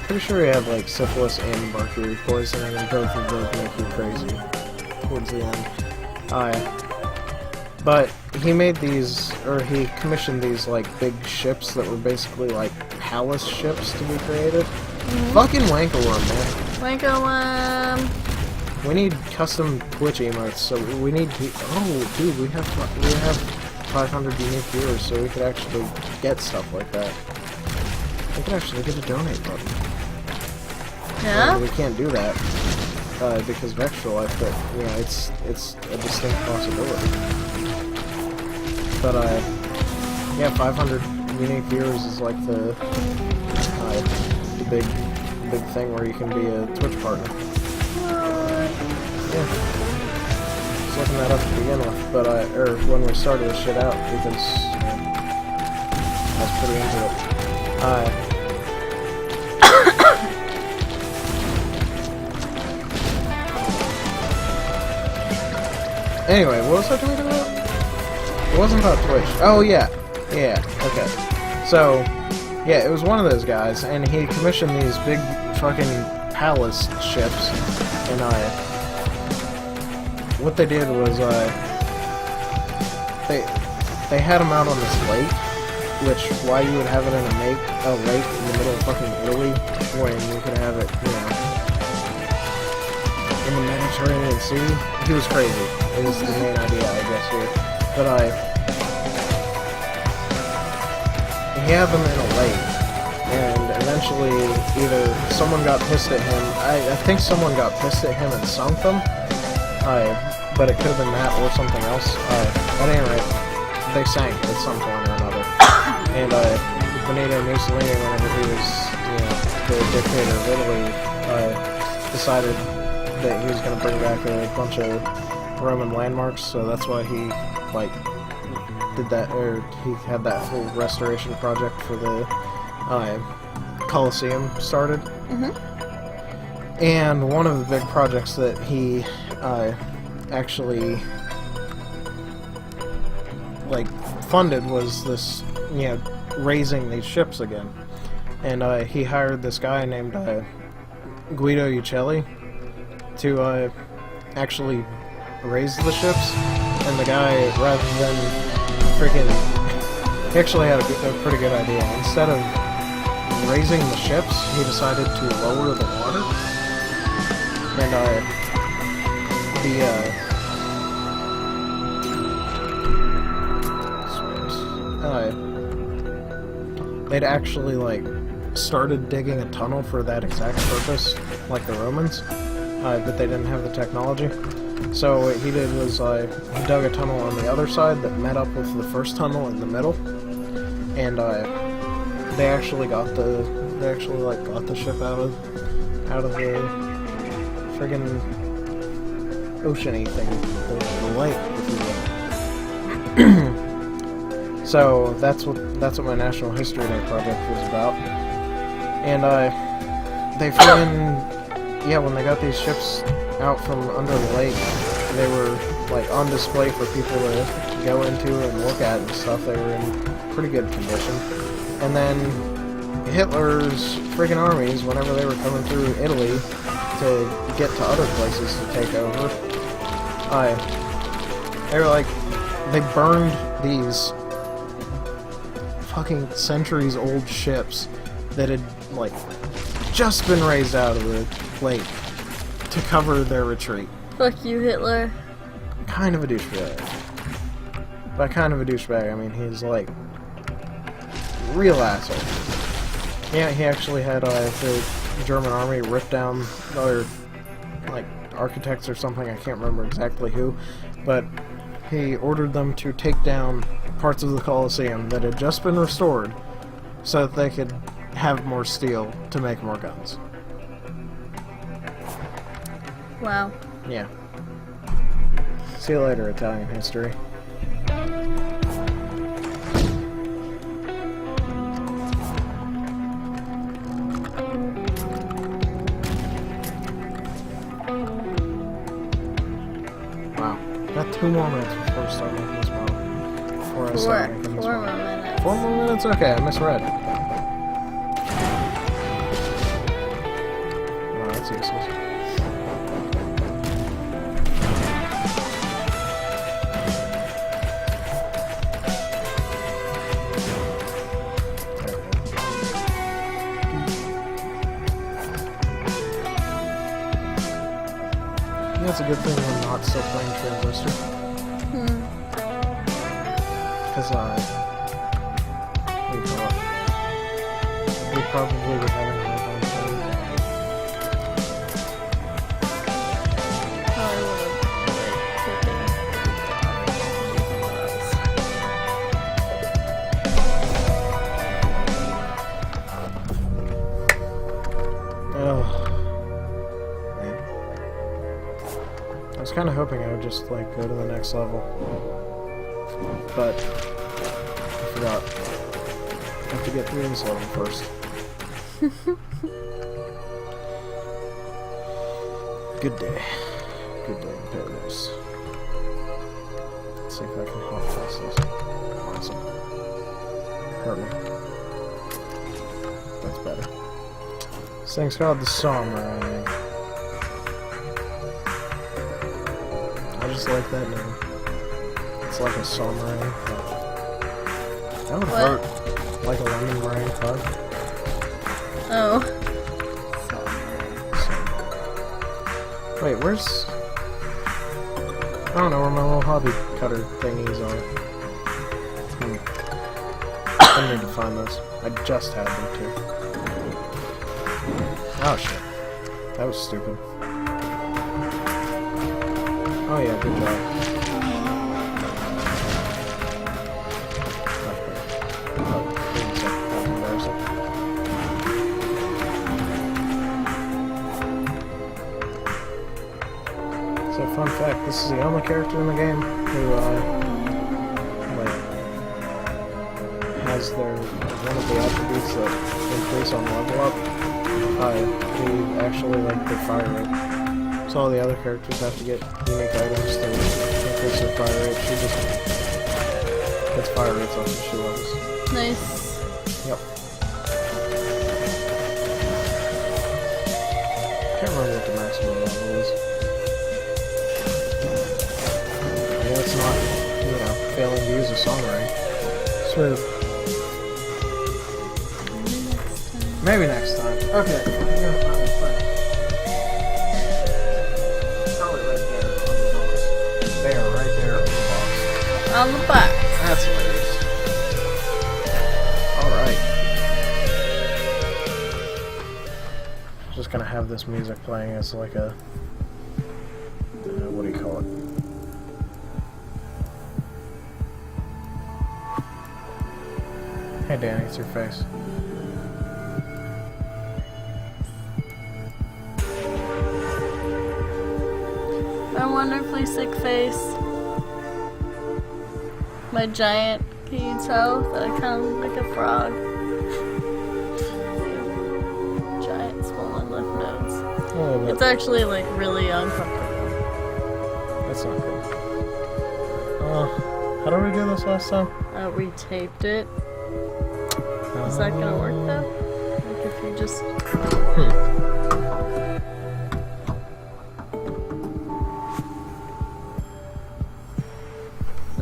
pretty sure he had, like, syphilis and mercury poisoning, and both of those make you crazy towards the end. But he made these, or he commissioned these, like, big ships that were basically, like, palace ships to be created. Fucking Wankaworm, man. Wankaworm! We need custom Twitch emotes, so we need to... Oh, dude, we have 500 unique viewers, so we could actually get stuff like that. We could actually get a donate button. Yeah? We can't do that because of Extra Life, but you know, it's a distinct possibility. But yeah, 500 unique viewers is like the big thing where you can be a Twitch partner. Yeah, just looking that up to begin with, but or when we started this shit out, because I was pretty into it. Anyway, what was I talking about? It wasn't about Twitch. Oh, yeah. Yeah, okay. So, yeah, it was one of those guys, and he commissioned these big fucking palace ships, and what they did was, they had them out on this lake, which, why you would have it in a lake in the middle of fucking Italy, when you could have it, you know, in the Mediterranean Sea. He was crazy. It was the main idea, I guess, here. But he had them in a lake, and eventually either someone got pissed at him, I think someone got pissed at him and sunk them, but it could have been that or something else. At any rate, they sank at some point or another. And Benito Mussolini, whenever he was, you know, the dictator of Italy, decided that he was going to bring back a bunch of Roman landmarks, so that's why he, like, did that, or he had that whole restoration project for the Colosseum started. And one of the big projects that he actually, like, funded was this, you know, raising these ships again. And he hired this guy named Guido Uccelli to actually raise the ships, and the guy, rather than freaking, he actually had a pretty good idea. Instead of raising the ships, he decided to lower the water, and they'd actually, like, started digging a tunnel for that exact purpose, like the Romans, but they didn't have the technology. So what he did was he dug a tunnel on the other side that met up with the first tunnel in the middle, and they actually got the ship out of the friggin' oceany thing, the lake, if you will. So that's what my National History Day project was about. And they friggin', yeah, when they got these ships out from under the lake, they were, like, on display for people to go into and look at and stuff. They were in pretty good condition. And then Hitler's friggin' armies, whenever they were coming through Italy to get to other places to take over, they were like, they burned these fucking centuries-old ships that had, like, just been raised out of the lake to cover their retreat. Fuck you, Hitler. Kind of a douchebag. But kind of a douchebag. I mean, he's like real asshole. Yeah, he actually had the German army rip down other like architects or something. I can't remember exactly who, but he ordered them to take down parts of the Colosseum that had just been restored so that they could have more steel to make more guns. Wow. Yeah. See you later, Italian history. Wow. Got 2 more minutes before we start making this model. Before I start making this 4 model. more minutes. 4 more minutes? Okay, I misread. Oh, that's useless. That's a good thing we're not still playing Transistor. Because, we probably would have another time playing. Probably would have taken Oh. Man. I was kind of hoping I would just, like, go to the next level. But I forgot. I have to get through this level first. Good day. Good day in paradise. Let's see if I can hop past this. Awesome. Hurt me. That's better. This thing's called the Songwriting. I just like that name. It's like a songwriting club. That would hurt. Like a lemon meringue club. Oh. Wait, where's... I don't know where my little hobby cutter thingies are. I need to find those. I just had them too. Oh shit. That was stupid. Oh yeah, good job. So fun fact, this is the only character in the game who, like, has their, one of the attributes that increase on level up, who actually, like, their fire rate. So all the other characters have to get unique items to increase their fire rate. She just gets fire rates off of she levels. Nice. Yep. Can't remember what the maximum level is. Yeah, it's not, you know, failing to use a songwriting. Smooth. Maybe next time. Okay. I'm gonna find this thing. Probably right there on the box. There, right there on the box. On the box. That's what it is. Alright. Just gonna have this music playing as like a... what do you call it? Hey Danny, it's your face. My wonderfully sick face. My giant, can you tell that I kind of look like a frog? Giant swollen lymph nodes. A little bit. It's actually like really uncomfortable. That's not good. How did we do this last time? We taped it. Is that gonna work though? Like if you just...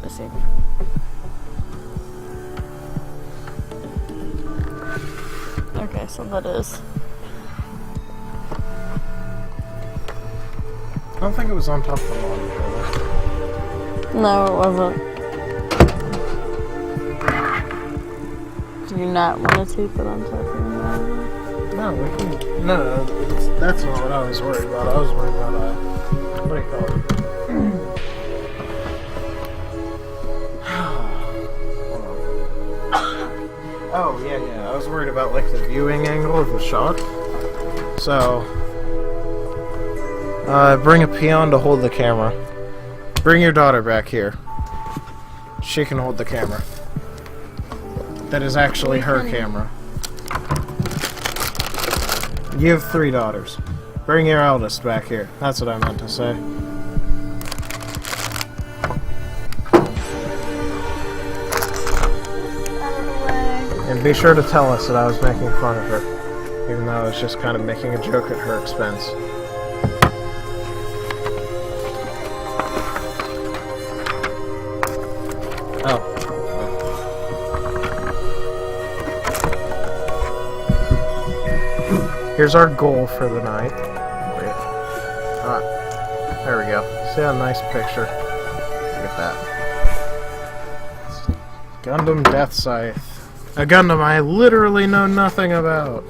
Let's see. Okay, so that is... I don't think it was on top of the monitor. No, it wasn't. Do you not want to tape it on top of your monitor? No, we can. No, that's not what I was worried about. I was worried about, what do you call it? Oh, yeah. I was worried about, like, the viewing angle of the shot. So, bring a peon to hold the camera. Bring your daughter back here. She can hold the camera. That is actually her camera. You have 3 daughters. Bring your eldest back here. That's what I meant to say. And be sure to tell us that I was making fun of her, even though I was just kind of making a joke at her expense. Oh. Here's our goal for the night. Wait. There we go. See a nice picture. Look at that. Gundam Death Scythe. A Gundam I literally know nothing about.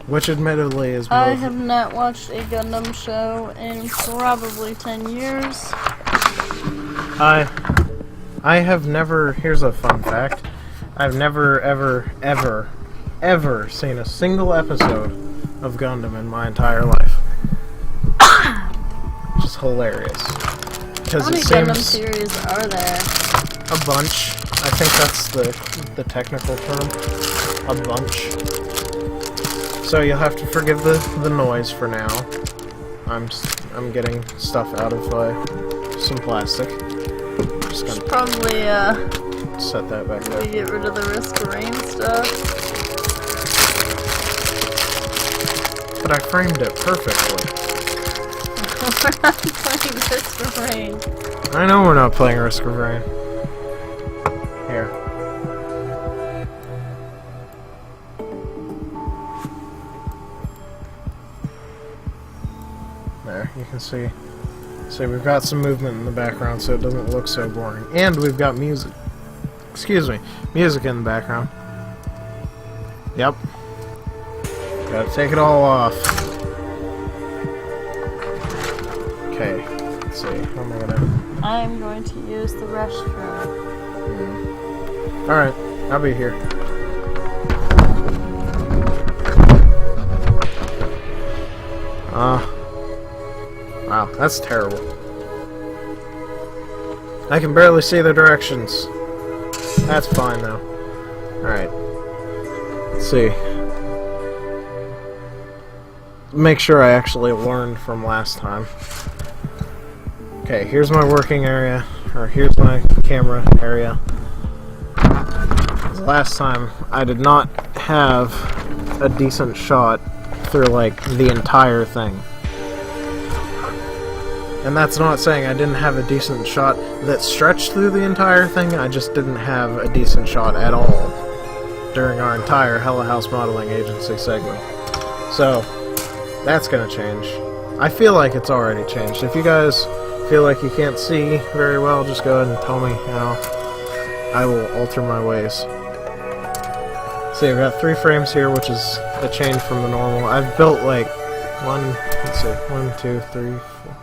Which admittedly is I have not watched a Gundam show in probably 10 years. I have never, here's a fun fact, I've never, ever seen a single episode of Gundam in my entire life. Which is hilarious. How many Gundam series are there? A bunch. I think that's the technical term. A bunch. So you'll have to forgive the noise for now. I'm getting stuff out of some plastic. Just gonna probably set that back there. Get rid of the Risk of Rain stuff. But I framed it perfectly. We're not playing Risk of Rain. I know we're not playing Risk of Rain. Here. There, you can see. So we've got some movement in the background so it doesn't look so boring. And we've got music. Excuse me. Music in the background. Yep. Gotta take it all off. Okay. Let's see. What am I gonna... I'm going to use the restroom. Alright. I'll be here. Wow, that's terrible. I can barely see the directions. That's fine, though. Alright. Let's see. Make sure I actually learned from last time. Okay, here's my working area. Or here's my camera area. Last time, I did not have a decent shot through, like, the entire thing. And that's not saying I didn't have a decent shot that stretched through the entire thing, I just didn't have a decent shot at all during our entire Hella House Modeling Agency segment. So, that's gonna change. I feel like it's already changed. If you guys feel like you can't see very well, just go ahead and tell me how I will alter my ways. See, I've got 3 frames here, which is a change from the normal. I've built like 1, 2, 3, 4,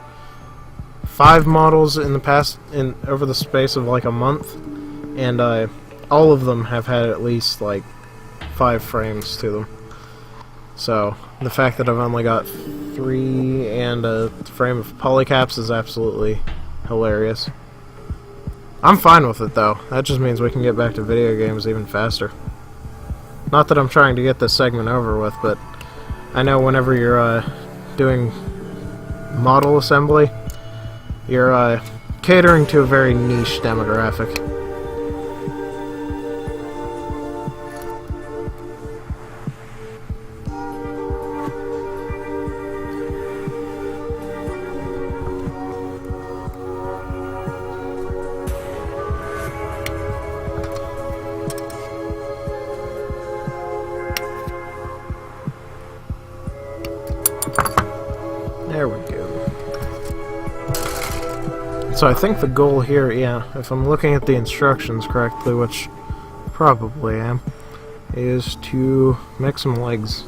5 models in the past, over the space of like a month, and all of them have had at least like 5 frames to them. So the fact that I've only got 3 and a frame of polycaps is absolutely hilarious. I'm fine with it though. That just means we can get back to video games even faster. Not that I'm trying to get this segment over with, but I know whenever you're doing model assembly, you're catering to a very niche demographic. There we go. So I think the goal here, yeah, if I'm looking at the instructions correctly, which probably am, is to make some legs.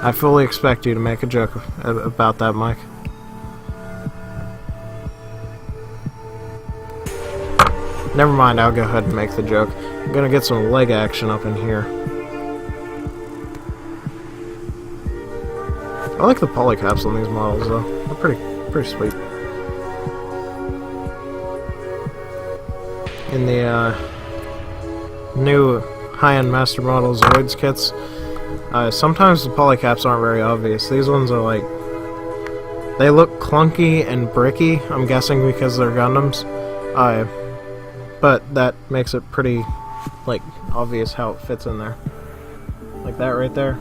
I fully expect you to make a joke about that, Mike. Never mind, I'll go ahead and make the joke. I'm gonna get some leg action up in here. I like the polycaps on these models, though. They're pretty sweet. In the new high-end Master Model Zoids kits, sometimes the polycaps aren't very obvious. These ones are like... they look clunky and bricky, I'm guessing because they're Gundams. But that makes it pretty, like, obvious how it fits in there. Like that right there,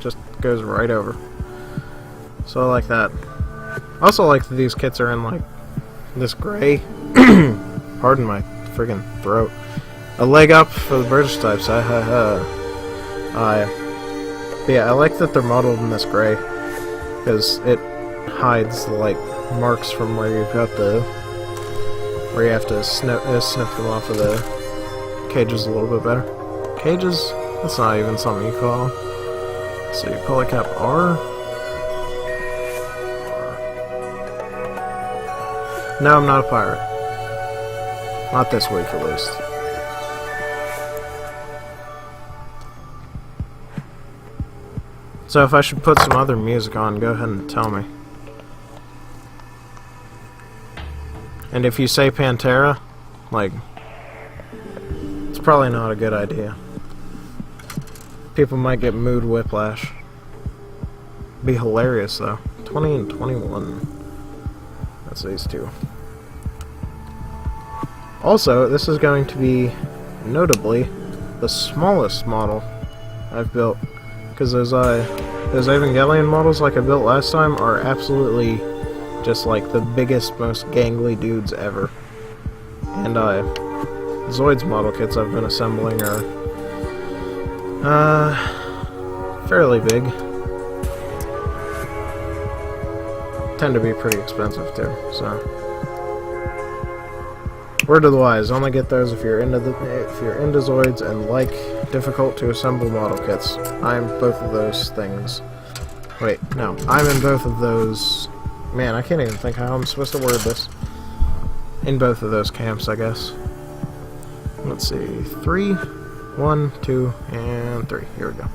just goes right over. So I like that. I also like that these kits are in, like, this gray. Pardon my friggin' throat. A leg up for the British types. But yeah, I like that they're modeled in this gray, because it hides the, like, marks from where you've got the... where you have to snip them off of the cages a little bit better. Cages? That's not even something you call them. So you polycap R. No, I'm not a pirate. Not this week, at least. So if I should put some other music on, go ahead and tell me. And if you say Pantera, like, it's probably not a good idea. People might get mood whiplash. Be hilarious, though. 20 and 21. That's these two. Also, this is going to be, notably, the smallest model I've built. Because those Evangelion models like I built last time are absolutely just like the biggest, most gangly dudes ever. And Zoids model kits I've been assembling are fairly big. Tend to be pretty expensive too, so. Word of the wise, only get those if you're into Zoids and like difficult to assemble model kits. I'm both of those things. Wait, no, I'm in both of those. Man, I can't even think how I'm supposed to word this. In both of those camps, I guess. Let's see, 3, 1, 2, and 3. Here we go.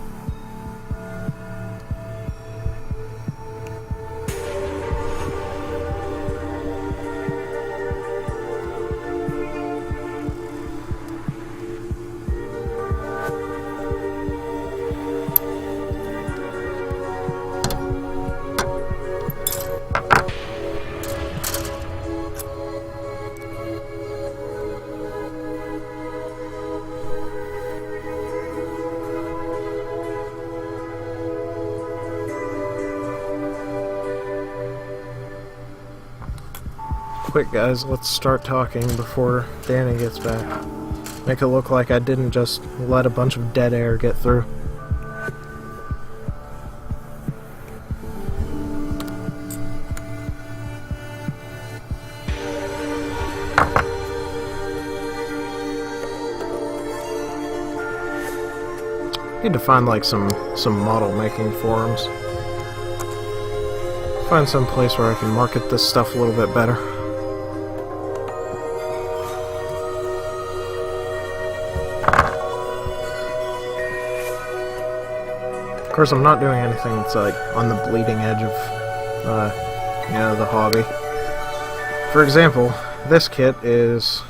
Quick guys, let's start talking before Danny gets back. Make it look like I didn't just let a bunch of dead air get through. Need to find like some model making forums. Find some place where I can market this stuff a little bit better. Of course, I'm not doing anything that's like on the bleeding edge of, you know, the hobby. For example, this kit is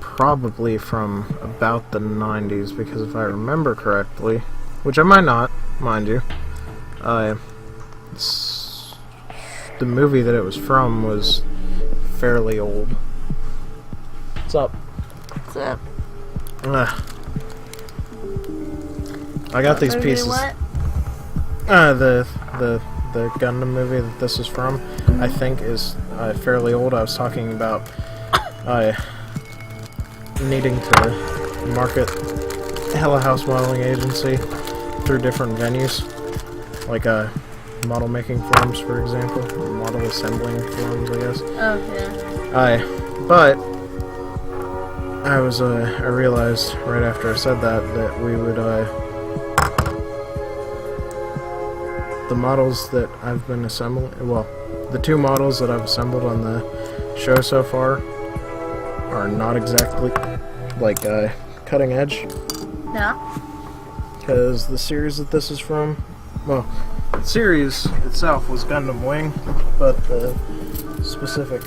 probably from about the 90s, because if I remember correctly, which I might not, mind you, the movie that it was from was fairly old. What's up? What's up? I got these pieces. What? The Gundam movie that this is from, I think, is fairly old. I was talking about needing to market Hella House Modeling Agency through different venues, like model making forums, for example, or model assembling forums, I guess. Oh yeah. But I realized right after I said that we would, the models that I've been assembling, well, the 2 models that I've assembled on the show so far are not exactly, like, cutting edge. Yeah. Because the series that this is from, well, the series itself was Gundam Wing, but the specific,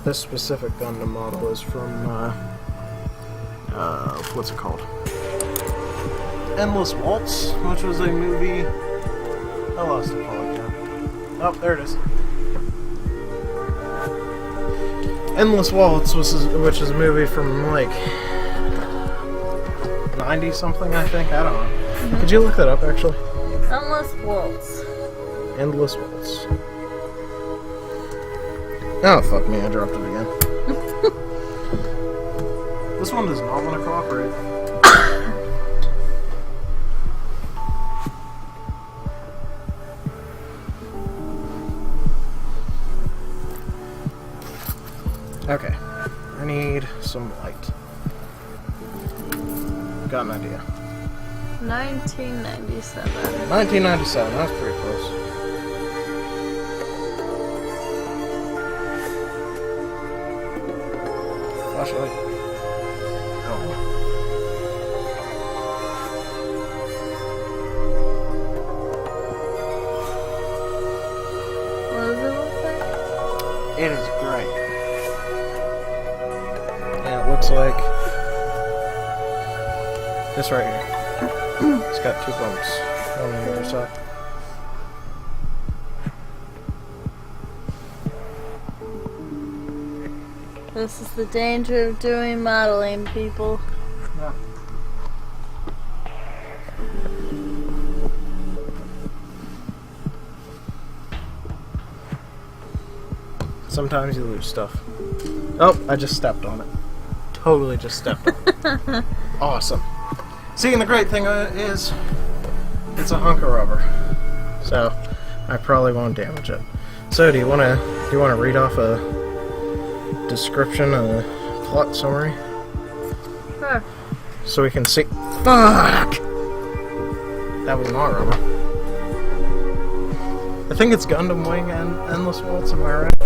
this specific Gundam model is from, what's it called? Endless Waltz, which was a movie. I lost the call again. Oh, there it is. Endless Waltz, which is a movie from like 90 something, I think. I don't know. Mm-hmm. Could you look that up actually? Endless Waltz. Endless Waltz. Oh, fuck me, I dropped it again. This one does not want to cooperate. Okay, I need some light. Got an idea. 1997. 1997, that's pretty close. Flashlight. Oh. What does it look like? It is great. And it looks like this right here. It's got 2 bumps on the other side. This is the danger of doing modeling, people. Yeah. Sometimes you lose stuff. Oh, I just stepped on it. Totally just stepped on it. Awesome. See, and the great thing is, it's a hunk of rubber, so I probably won't damage it. So, do you want to read off a description, a plot summary, Sure. so we can see? Fuck! That was not rubber. I think it's Gundam Wing and Endless Waltz. Am I right?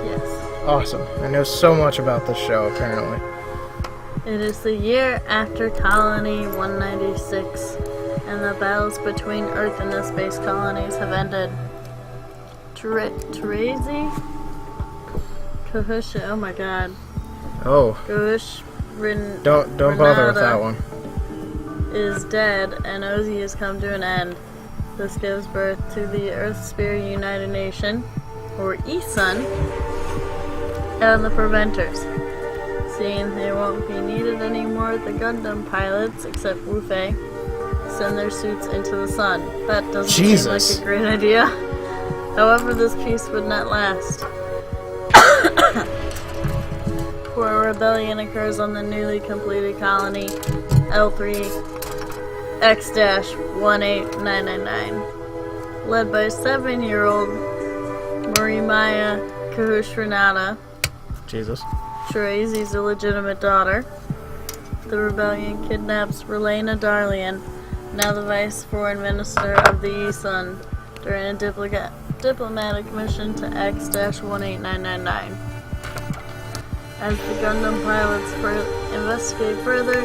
Yes. Awesome. I know so much about this show, apparently. It is the year after Colony 196, and the battles between Earth and the space colonies have ended. Terezi? Kahush, oh my god. Oh. Kahush Don't bother with that one. Is dead, and Ozi has come to an end. This gives birth to the Earth Sphere United Nation, or ESUN, and the Preventers. Seeing they won't be needed anymore, the Gundam pilots, except Wufei, send their suits into the sun. That doesn't seem like a great idea. However, this peace would not last. For a rebellion occurs on the newly completed colony L3X-18999, led by 7-year-old Marimaya Kahush Renata. Jesus. Terezi's illegitimate daughter. The rebellion kidnaps Relena Darlian, now the Vice Foreign Minister of the ESUN, during a diplomatic mission to X-18999. As the Gundam pilots investigate further,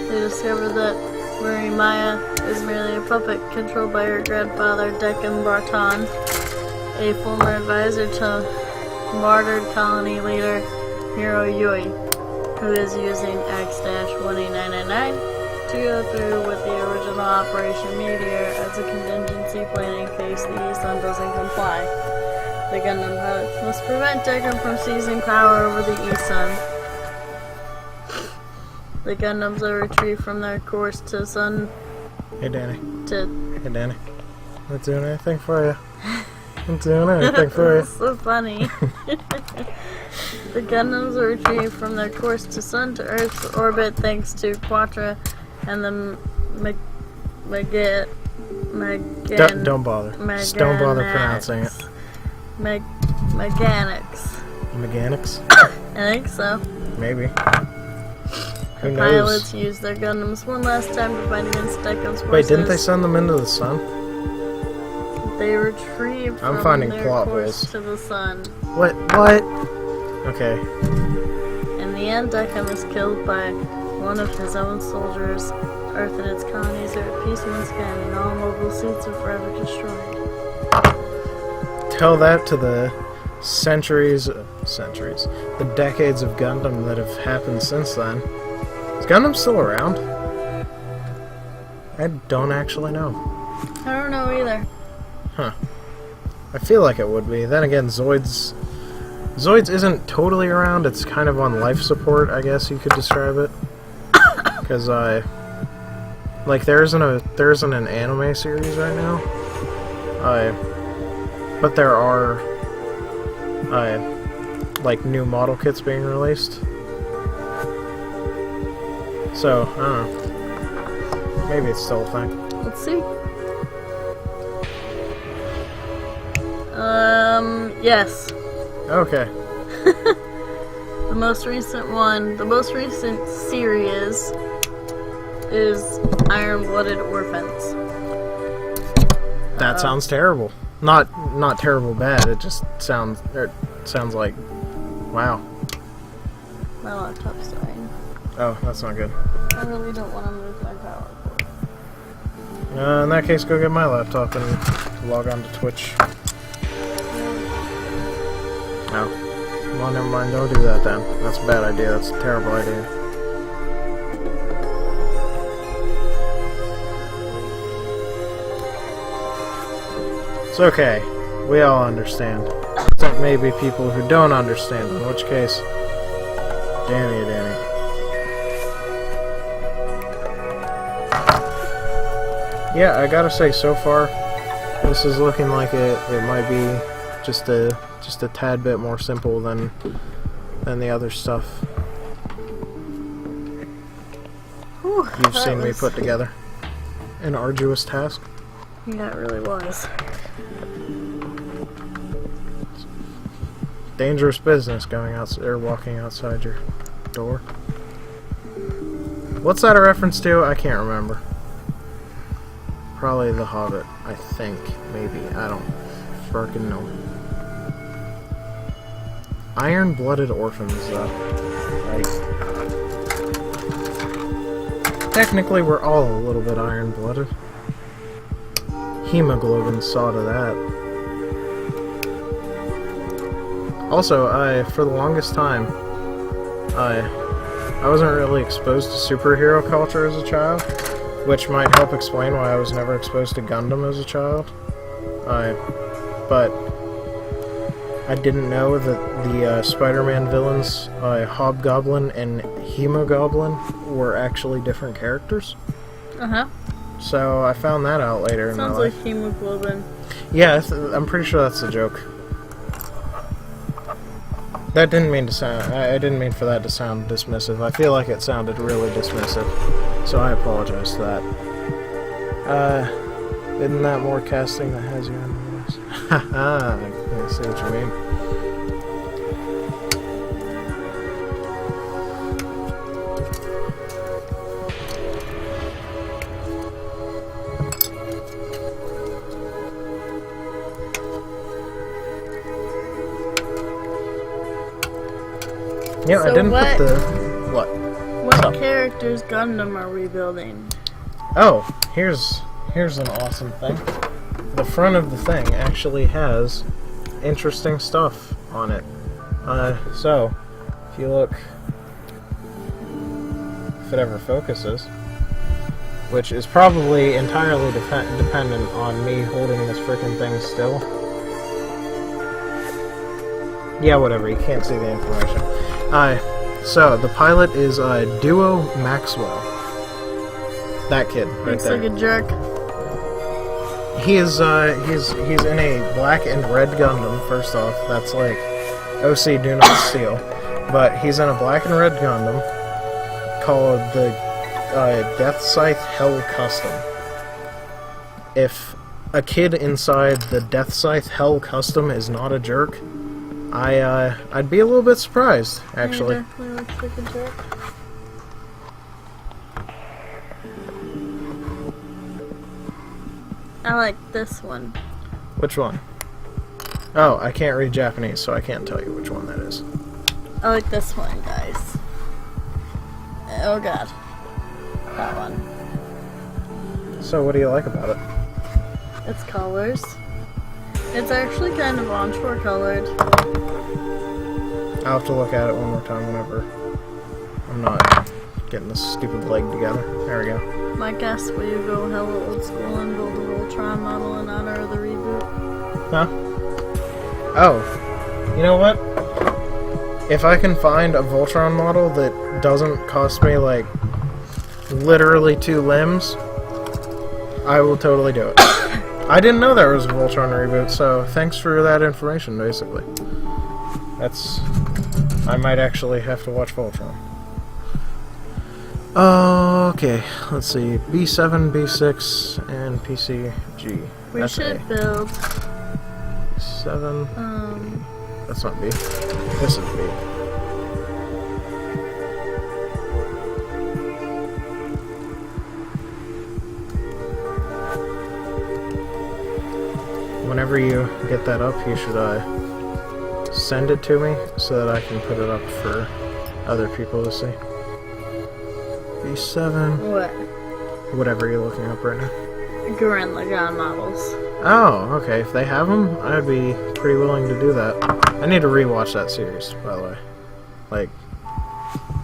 they discover that Marimaya is merely a puppet controlled by her grandfather Dekan Barton, a former advisor to martyred colony leader Hiro Yui, who is using X-18999 to go through with the original Operation Meteor as a contingency plan in case the ESUN doesn't comply. The Gundam pilots must prevent Dekan from seizing power over the ESUN. The Gundams are retrieved from their course to Sun... Hey, Danny. Hey, Danny. Not doing anything for you. Not doing anything for you. That's so funny. The Gundams are retrieved from their course to Sun to Earth's orbit thanks to Quattro and the Don't bother. Just don't bother pronouncing it. Mechanics. Mechanics? I think so. Maybe. Who knows? Pilots use their Gundams one last time to fight against Deckham's forces. Wait, didn't they send them into the sun? They retrieved I'm from finding their plot course holes. to the sun. What? Okay. In the end, Deckham is killed by one of his own soldiers. Earth and its colonies are at peace once again, and all mobile suits are forever destroyed. Tell that to the the decades of Gundam that have happened since then. Is Gundam still around? I don't actually know. I don't know either. Huh. I feel like it would be. Then again, Zoids isn't totally around. It's kind of on life support, I guess you could describe it. Because there isn't an anime series right now. But there are new model kits being released. So I don't know. Maybe it's still a thing. Let's see. Yes. Okay. The most recent series is Iron-Blooded Orphans. That sounds terrible. Not terrible bad. It just sounds like, wow. My laptop's dying. Oh, that's not good. I really don't want to move my power cord. In that case, go get my laptop and log on to Twitch. No. Well, never mind. Don't do that then. That's a bad idea. That's a terrible idea. It's okay. We all understand. Except maybe people who don't understand, in which case, Danny. Yeah, I gotta say, so far, this is looking like it might be just a tad bit more simple than the other stuff Whew, you've seen me put together. An arduous task. Yeah, it really was. Dangerous business going out or walking outside your door. What's that a reference to? I can't remember. Probably The Hobbit, I think. Maybe. I don't frickin' know. Iron-blooded orphans, though. Like, technically, we're all a little bit iron-blooded. Hemoglobin saw to that. Also, for the longest time, I wasn't really exposed to superhero culture as a child, which might help explain why I was never exposed to Gundam as a child. But I didn't know that the Spider-Man villains, Hobgoblin and Hemogoblin, were actually different characters. Uh-huh. So I found that out later in my life. Sounds like hemoglobin. Yeah, I'm pretty sure that's a joke. That didn't mean to sound... I didn't mean for that to sound dismissive. I feel like it sounded really dismissive. So I apologize for that. Isn't that more casting that has you on the voice? Haha, I see what you mean. Yeah, So I didn't what- put the... What? What So- characters Gundam are we building? Oh, here's an awesome thing. The front of the thing actually has interesting stuff on it. So, if you look... If it ever focuses, which is probably entirely dependent on me holding this frickin' thing still. Yeah, whatever, you can't see the information. So, the pilot is Duo Maxwell. That kid, right Looks there. like a jerk. He's in a black and red Gundam, first off. That's like, OC do not steal. But he's in a black and red Gundam called the Death Scythe Hell Custom. If a kid inside the Death Scythe Hell Custom is not a jerk, I'd be a little bit surprised, actually. Yeah, definitely looks like a jerk. I like this one. Which one? Oh, I can't read Japanese, so I can't tell you which one that is. I like this one, guys. Oh god. That one. So what do you like about it? It's colors. It's actually kind of onshore colored. I'll have to look at it one more time whenever I'm not getting this stupid leg together. There we go. My guess, will you go hella old school and build a Voltron model in honor of the reboot? Huh? Oh. You know what? If I can find a Voltron model that doesn't cost me, like, literally 2 limbs, I will totally do it. I didn't know there was a Voltron reboot, so thanks for that information, basically. I might actually have to watch Voltron. Okay, let's see. B7, B6, and PCG. We That's should A. build, 7. That's not B. This is B. Whenever you get that up, you should send it to me so that I can put it up for other people to see. B7. what? Whatever you're looking up right now. Gurren Lagann models. Oh, okay. If they have them, I'd be pretty willing to do that. I need to rewatch that series, by the way. Like,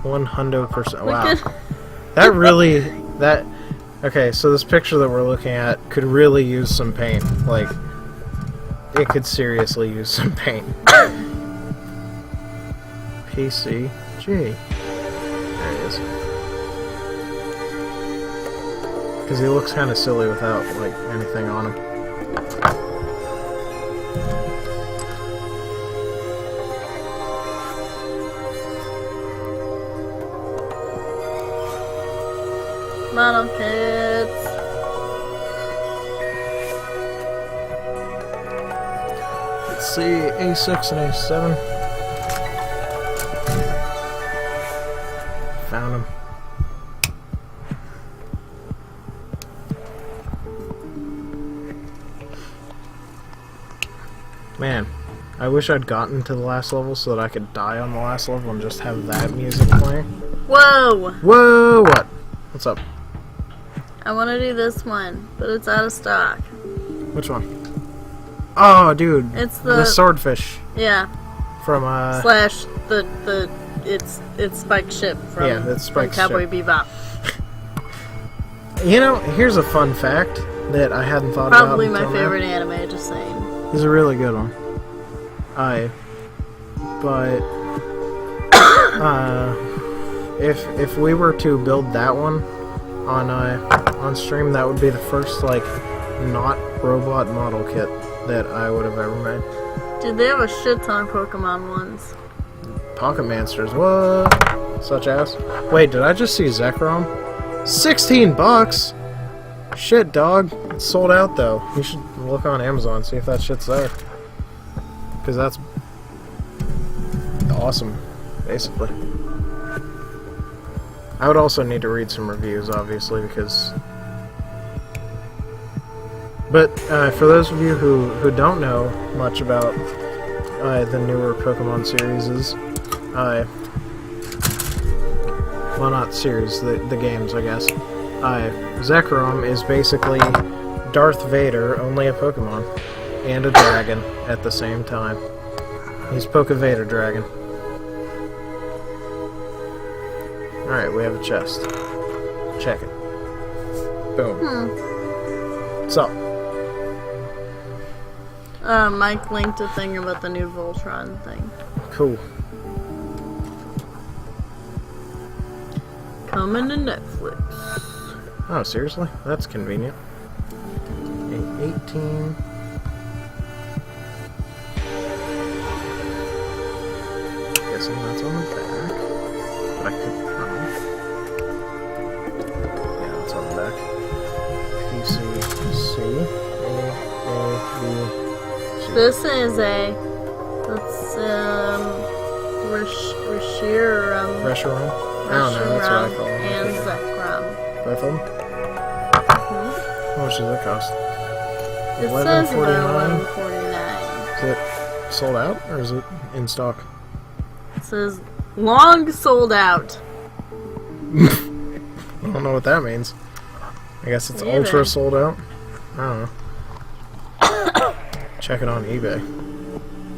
100%. Wow. That really... Okay, so this picture that we're looking at could really use some paint. Like, it could seriously use some paint. PCG. There he is. Because he looks kind of silly without, like, anything on him. Model kits. Let's see, A6 and A7. Found him. Man, I wish I'd gotten to the last level so that I could die on the last level and just have that music playing. Whoa! Whoa, what? What's up? I want to do this one, but it's out of stock. Which one? Oh, dude. It's the swordfish Yeah. from, Slash it's Spike's ship from, yeah, that's Spike's Cowboy ship. Bebop. You know, here's a fun fact that I hadn't thought Probably about my until now. favorite anime, just saying. It's a really good one. But if we were to build that one on stream, that would be the first like not robot model kit that I would have ever made. Dude, they have a shit ton of Pokemon ones. Pocket Monsters, what? Such as? Wait, did I just see Zekrom? $16! Shit, dog. It's sold out though. You should look on Amazon, see if that shit's there. Because that's awesome, basically. I would also need to read some reviews, obviously, because... But for those of you who don't know much about the newer Pokemon series, well, not series, the games, I guess. Zekrom is basically Darth Vader, only a Pokemon, and a dragon at the same time. He's Poke-Vader Dragon. Alright, we have a chest. Check it. Boom. What's up? Mike linked a thing about the new Voltron thing. Cool. Coming to Netflix. Oh, seriously? That's convenient. 18. Guessing that's on the back. But I could promise. Yeah, that's on the back. PCC. A, B, C. This is a... Let's Reshiram. Reshiram? I don't know, that's what I call them. And Zekrom. Both of them? How much does it cost? It says about $11.49. Is it sold out, or is it in stock? It says long sold out. I don't know what that means. I guess it's ultra sold out? I don't know. Check it on eBay.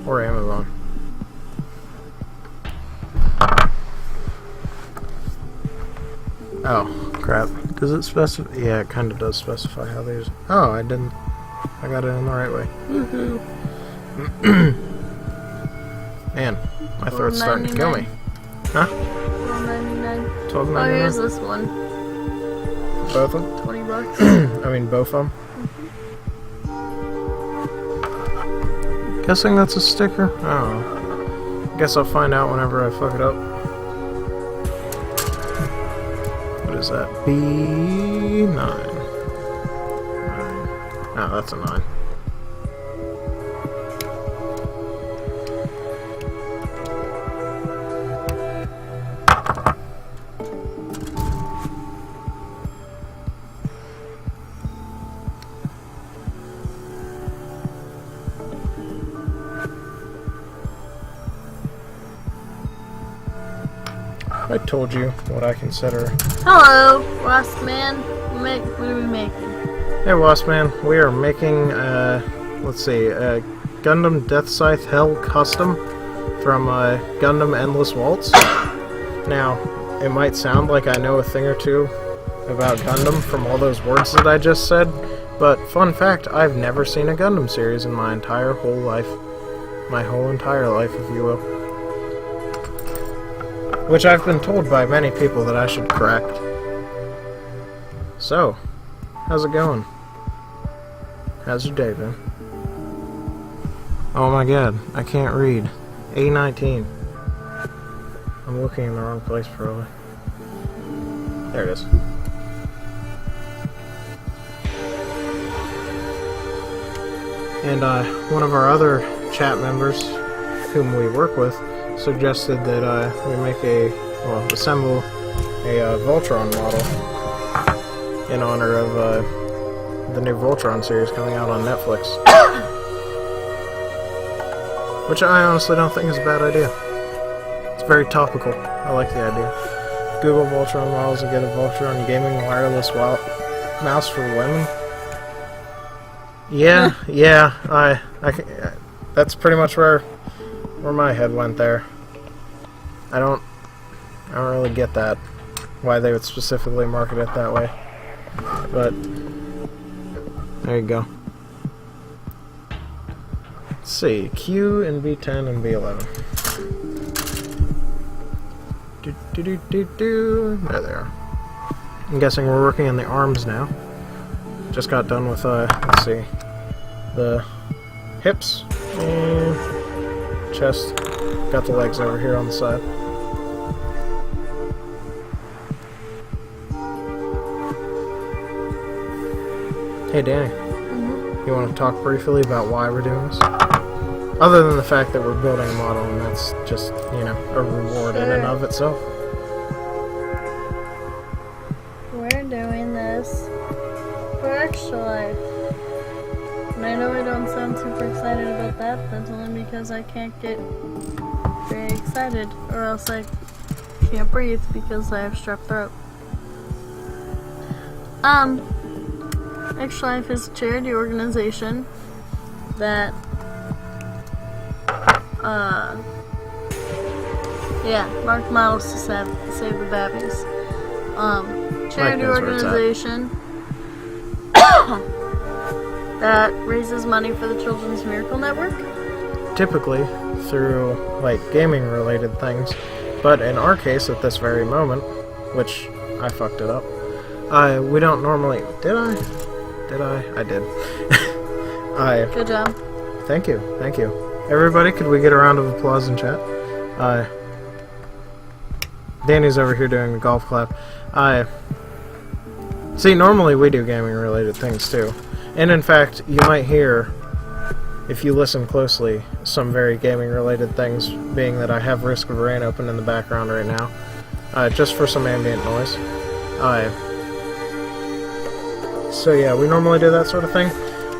Or Amazon. Oh, crap. Does it specify? Yeah, it kind of does specify how these... Oh, I didn't... I got it in the right way. Woohoo. Man, my throat's starting to kill me. Huh? $12.99. $12.99? Oh, here's this one. Both of them? $20. I mean, both of them? Guessing that's a sticker? I don't know. Guess I'll find out whenever I fuck it up. What is that? B9. Oh, that's a 9. I told you what I consider. Hello, Wasp Man. What are we making? Hey, Wasp Man. We are making, let's see, a Gundam Death Scythe Hell Custom from Gundam Endless Waltz. Now, it might sound like I know a thing or two about Gundam from all those words that I just said, but fun fact, I've never seen a Gundam series in my entire whole life. My whole entire life, if you will. Which I've been told by many people that I should correct. So, how's it going? How's your day been? Oh my god, I can't read. A19. I'm looking in the wrong place probably. There it is. And one of our other chat members, whom we work with, suggested that we make assemble a Voltron model in honor of the new Voltron series coming out on Netflix. Which I honestly don't think is a bad idea. It's very topical. I like the idea. Google Voltron models and get a Voltron gaming wireless mouse for women. Yeah, that's pretty much where my head went there. I don't really get that, why they would specifically market it that way. But there you go. Let's see, Q and B10 and B11. There they are. I'm guessing we're working on the arms now. Just got done with let's see, the hips and chest. Got the legs over here on the side. Hey Danny, you want to talk briefly about why we're doing this? Other than the fact that we're building a model, and that's just, you know, a reward in and of itself. We're doing this for Extra Life. And I know I don't sound super excited about that, that's only because I can't get very excited, or else I can't breathe because I have strep throat. Extra Life is a charity organization that, Mark Miles to save the babbies. Charity organization that raises money for the Children's Miracle Network. Typically through, like, gaming-related things, but in our case, at this very moment, which I fucked it up, we don't normally... Did I? I did. Good job. Thank you. Everybody, could we get a round of applause in chat? Danny's over here doing the golf clap. See, normally we do gaming-related things, too. And in fact, you might hear if you listen closely, some very gaming-related things, being that I have Risk of Rain open in the background right now, just for some ambient noise. So yeah, we normally do that sort of thing,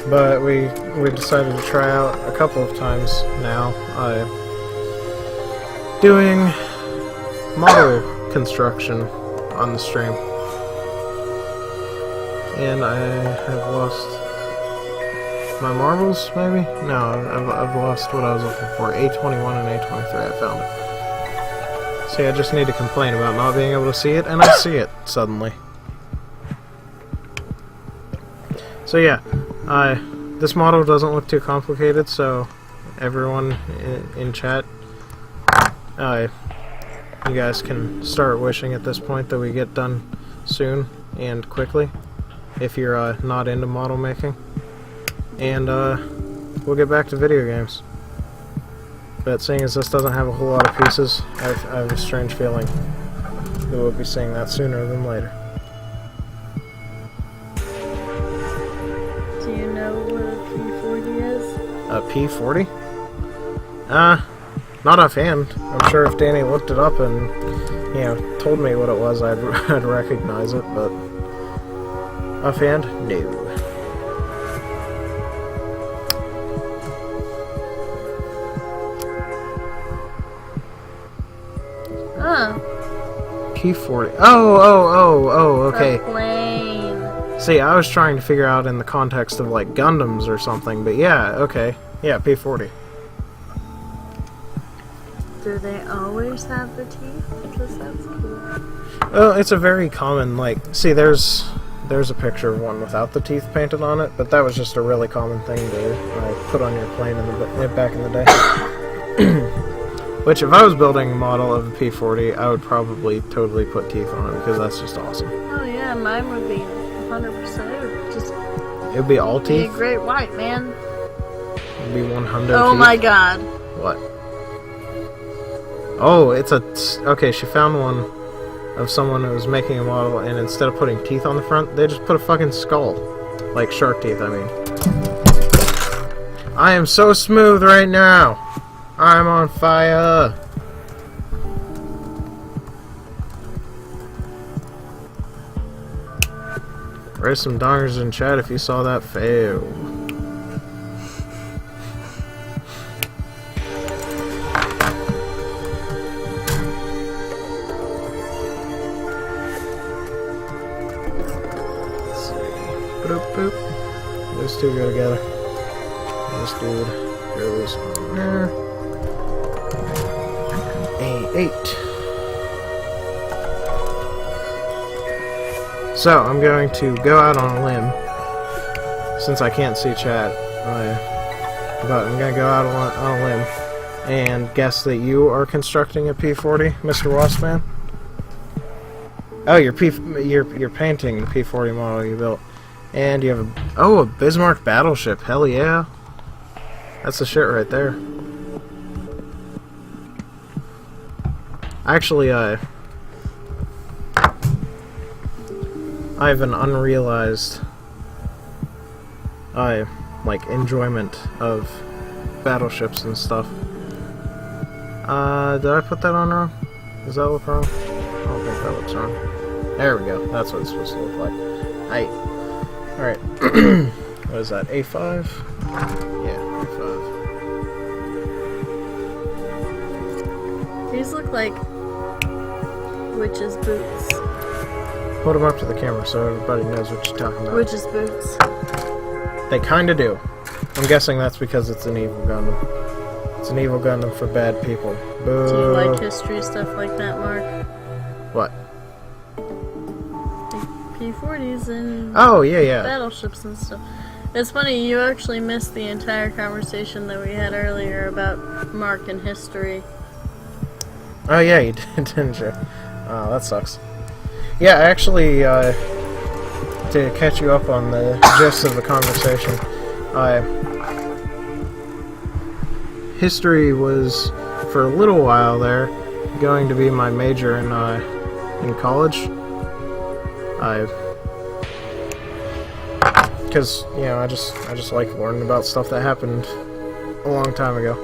but we decided to try out a couple of times now, doing model construction on the stream. And I have lost my marbles, maybe? No, I've lost what I was looking for. A21 and A23, I found it. So yeah, I just need to complain about not being able to see it, and I see it, suddenly. So yeah, this model doesn't look too complicated, so everyone in chat, you guys can start wishing at this point that we get done soon and quickly, if you're not into model making. And we'll get back to video games. But seeing as this doesn't have a whole lot of pieces, I have a strange feeling that we'll be seeing that sooner than later. Do you know what a P40 is? A P40? Not offhand. I'm sure if Danny looked it up and, you know, told me what it was, I'd recognize it, but offhand, no. P40. Oh, okay. A plane. See, I was trying to figure out in the context of, like, Gundams or something, but yeah, okay. Yeah, P40. Do they always have the teeth? Because that's cool. Well, it's a very common, like, see, there's a picture of one without the teeth painted on it, but that was just a really common thing to put on your plane back in the day. Which, if I was building a model of a P40, I would probably totally put teeth on it, because that's just awesome. Oh yeah, mine would be 100%. It would be all teeth? Be a great white, man. It would be 100 Oh teeth? my god. What? Oh, it's okay, she found one of someone who was making a model, and instead of putting teeth on the front, they just put a fucking skull. Like shark teeth, I mean. I am so smooth right now! I'm on fire! Raise some dongers in chat if you saw that fail. Let's see. Boop, boop. Those two go together. This dude goes on there. A8. So, I'm going to go out on a limb, since I can't see chat, but I'm going to go out on a limb and guess that you are constructing a P40, Mr. Waspman. Oh, you're painting the P40 model you built. And you have a Bismarck battleship, hell yeah. That's the shit right there. Actually, I have an unrealized, enjoyment of battleships and stuff. Did I put that on wrong? Does that look wrong? I don't think that looks wrong. There we go. That's what it's supposed to look like. Alright. What is that? A5? Yeah, A5. These look like witches' boots. Hold them up to the camera so everybody knows what you're talking about. Witches' boots. They kinda do. I'm guessing that's because it's an evil Gundam. It's an evil Gundam for bad people. Boo. Do you like history stuff like that, Mark? What? Like P40s and yeah. battleships and stuff. It's funny, you actually missed the entire conversation that we had earlier about Mark and history. Oh yeah, you did, didn't you? Oh, that sucks. Yeah, actually, to catch you up on the gist of the conversation, history was, for a little while there, going to be my major in college. Because, you know, I just like learning about stuff that happened a long time ago.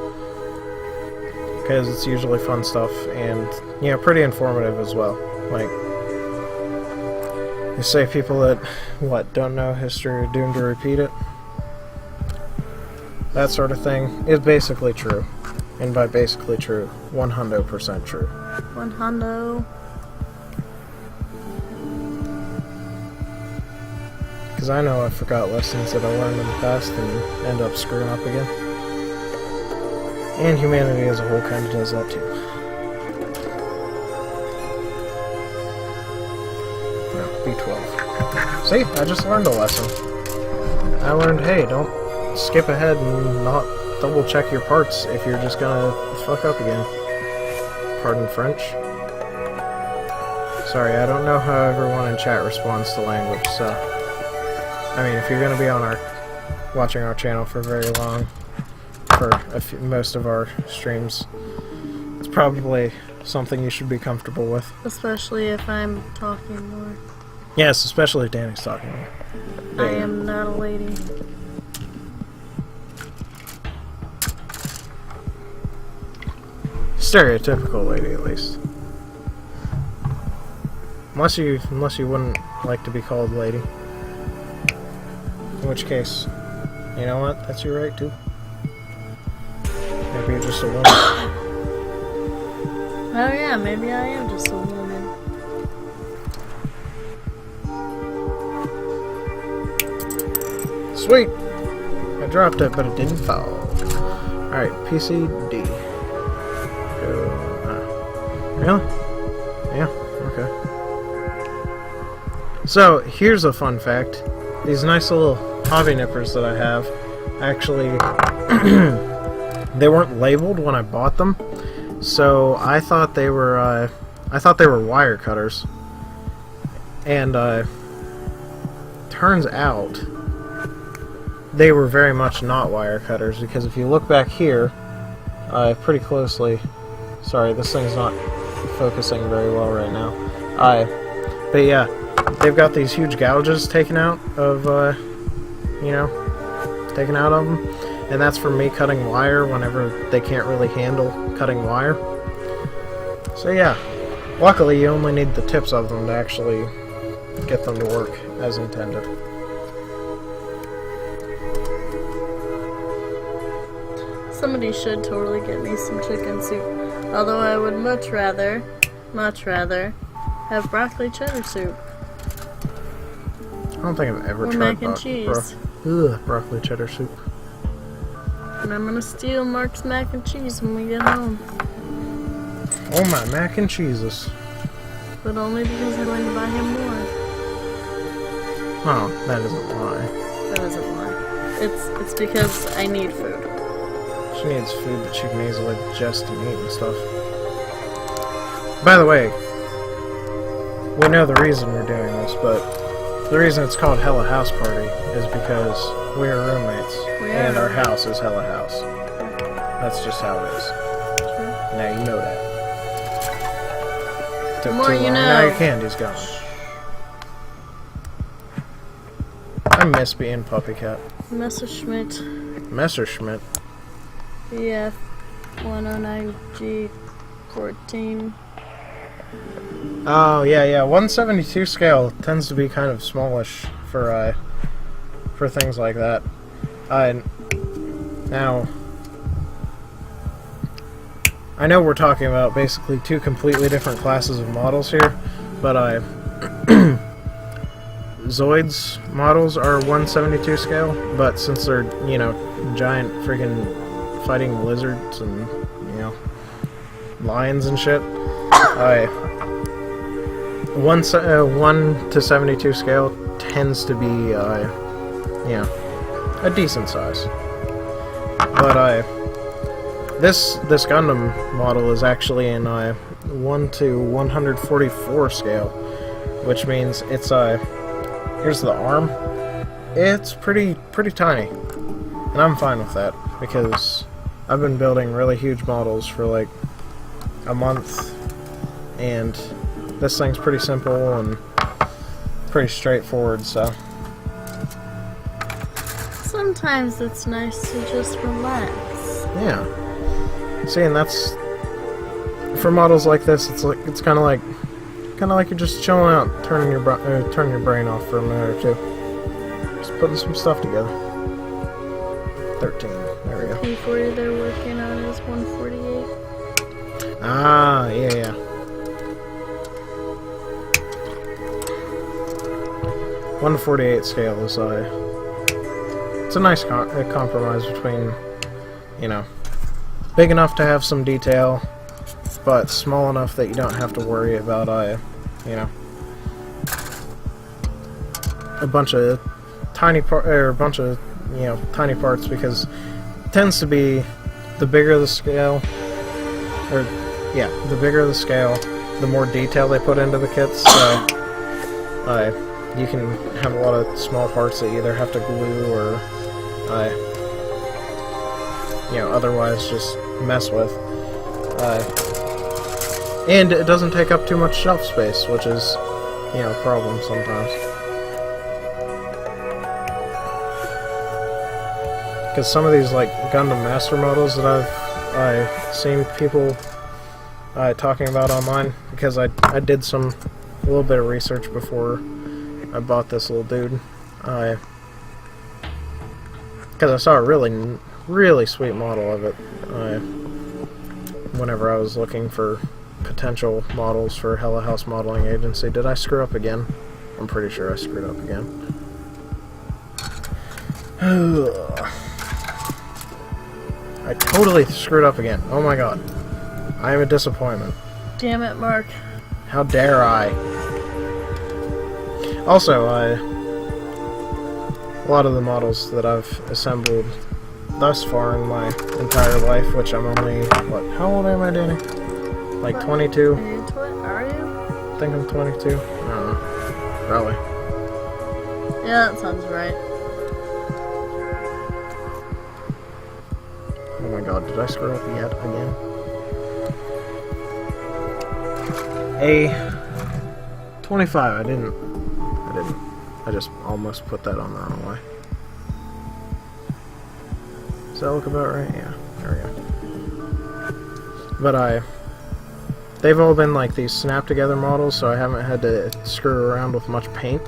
Because it's usually fun stuff and, you know, pretty informative as well. Like, you say people that, what, don't know history are doomed to repeat it? That sort of thing is basically true. And by basically true, 100% true. 100. Because I know I forgot lessons that I learned in the past and end up screwing up again. And humanity as a whole kind of does that too. No, B12. See? I just learned a lesson. I learned, hey, don't skip ahead and not double check your parts if you're just gonna fuck up again. Pardon French. Sorry, I don't know how everyone in chat responds to language, so... I mean, if you're gonna be on watching our channel for very long, for most of our streams, it's probably something you should be comfortable with. Especially if I'm talking more. Yes, especially if Danny's talking more. I am not a lady. Stereotypical lady, at least. Unless you wouldn't like to be called lady. In which case, you know what? That's your right too. Maybe you're just a woman. Oh yeah, maybe I am just a woman. Sweet! I dropped it, but it didn't fall. Alright, PCD. Really? Yeah, okay. So, here's a fun fact. These nice little hobby nippers that I have, actually, they weren't labeled when I bought them, so I thought they were wire cutters. And, turns out, they were very much not wire cutters, because if you look back here, pretty closely, sorry, this thing's not focusing very well right now. But yeah, they've got these huge gouges taken out of, taken out of them, and that's for me cutting wire whenever they can't really handle cutting wire. So yeah, luckily you only need the tips of them to actually get them to work as intended. Somebody should totally get me some chicken soup. Although I would much rather have broccoli cheddar soup. I don't think I've ever or tried mac and cheese. Broccoli cheddar soup. And I'm gonna steal Mark's mac and cheese when we get home. Oh my mac and cheeses. But only because I'm going to buy him more. Oh, that isn't why. That isn't why. It's because I need food. She needs food that she can easily digest and eat and stuff. By the way, we know the reason we're doing this, but the reason it's called Hella House Party is because we are roommates, and our house is Hella House. That's just how it is. Sure. Now you know that. The Took more too you long. know. Now your candy's gone. I miss being Puppy Cat. Messerschmitt. Messerschmitt. BF 109G14. Oh yeah. 172 scale tends to be kind of smallish for things like that. Now, I know we're talking about basically two completely different classes of models here, but Zoid's models are 172 scale, but since they're, giant freaking fighting lizards and, lions and shit, 1 to 72 scale tends to be, a decent size. But, this Gundam model is actually in, 1 to 144 scale, which means it's, here's the arm. It's pretty tiny. And I'm fine with that, because I've been building really huge models for like a month, and this thing's pretty simple and pretty straightforward, so. Sometimes it's nice to just relax. Yeah. See, and that's for models like this. It's kind of like you're just chilling out, turning your brain off for a minute or two, just putting some stuff together. 13. There we go. P40 they're working on is 148. Ah, yeah. 1/48 scale is it's a nice compromise between, you know, big enough to have some detail, but small enough that you don't have to worry about you know, a bunch of tiny tiny parts, because it tends to be the bigger the scale, the bigger the scale, the more detail they put into the kits. So you can have a lot of small parts that you either have to glue or you know, otherwise just mess with. And it doesn't take up too much shelf space, which is, you know, a problem sometimes. Because some of these, like, Gundam Master models that I've seen people talking about online, because I did a little bit of research before I bought this little dude. Because I saw a really sweet model of it whenever I was looking for potential models for Hella House Modeling Agency. Did I screw up again? I'm pretty sure I screwed up again. I totally screwed up again. Oh my god. I am a disappointment. Damn it, Mark. How dare I? Also, a lot of the models that I've assembled thus far in my entire life, which I'm only, what, how old am I, Danny? Like 22? Are you? I think I'm 22. I don't know. Probably. Yeah, that sounds right. Oh my god, did I screw up yet again? A 25, I didn't. I just almost put that on the wrong way. Does that look about right? Yeah, there we go. But they've all been like these snap together models, so I haven't had to screw around with much paint,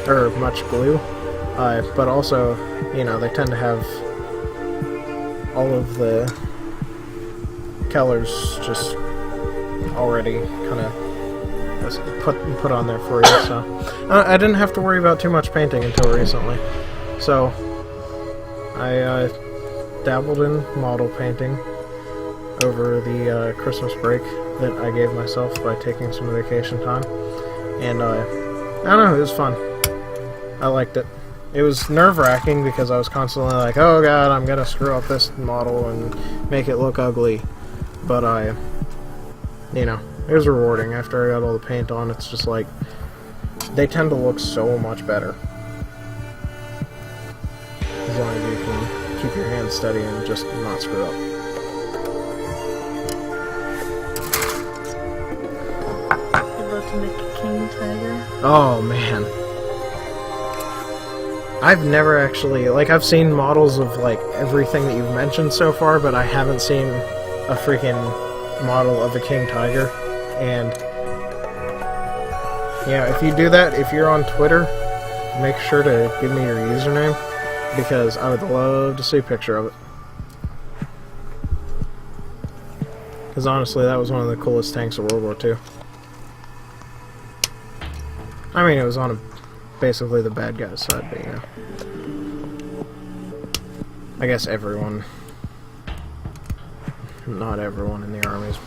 or much glue. But also, you know, they tend to have all of the colors just already kind of put on there for you, so I didn't have to worry about too much painting until recently. So I dabbled in model painting over the Christmas break that I gave myself by taking some vacation time, and I don't know, it was fun. I liked it. It was nerve-wracking because I was constantly like, oh god, I'm gonna screw up this model and make it look ugly, but you know, it was rewarding. After I got all the paint on, it's just like, they tend to look so much better. As long as you can keep your hands steady and just not screw up. You're about to make a king tiger? Oh, man. I've never actually, like, I've seen models of, like, everything that you've mentioned so far, but I haven't seen a freaking model of a king tiger. And yeah, if you do that, if you're on Twitter, make sure to give me your username, because I would love to see a picture of it. Because honestly, that was one of the coolest tanks of World War II. I mean, it was on basically the bad guy's side, but you know, I guess everyone, not everyone in the army's,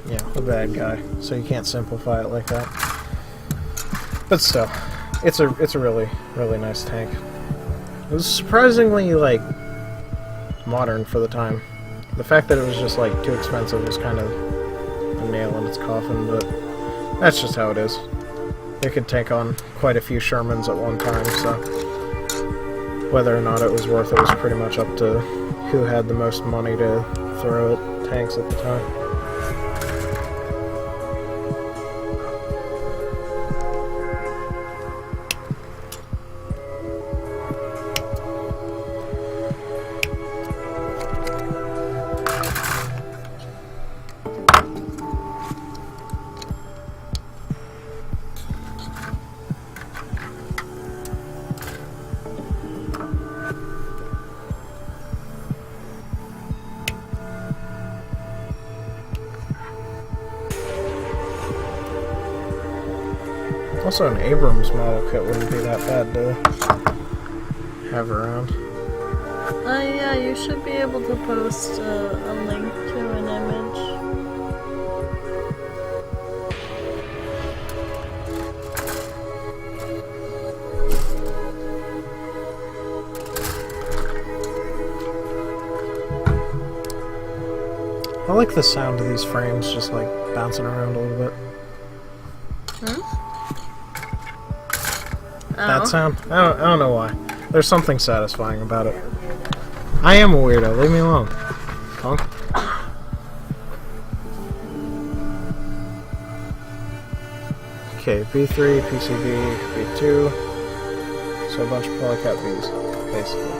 yeah, a bad guy, so you can't simplify it like that. But still, it's a really nice tank. It was surprisingly, like, modern for the time. The fact that it was just, like, too expensive was kind of a nail in its coffin, but that's just how it is. It could take on quite a few Shermans at one time, so whether or not it was worth it was pretty much up to who had the most money to throw at tanks at the time. Also, an Abrams model kit wouldn't be that bad to have around. Yeah, you should be able to post a link to an image. I like the sound of these frames just like bouncing around a little bit. That sound? I don't know why. There's something satisfying about it. I am a weirdo. Leave me alone, punk. Okay, B3, PCB, B2. So a bunch of polycat Bs, basically.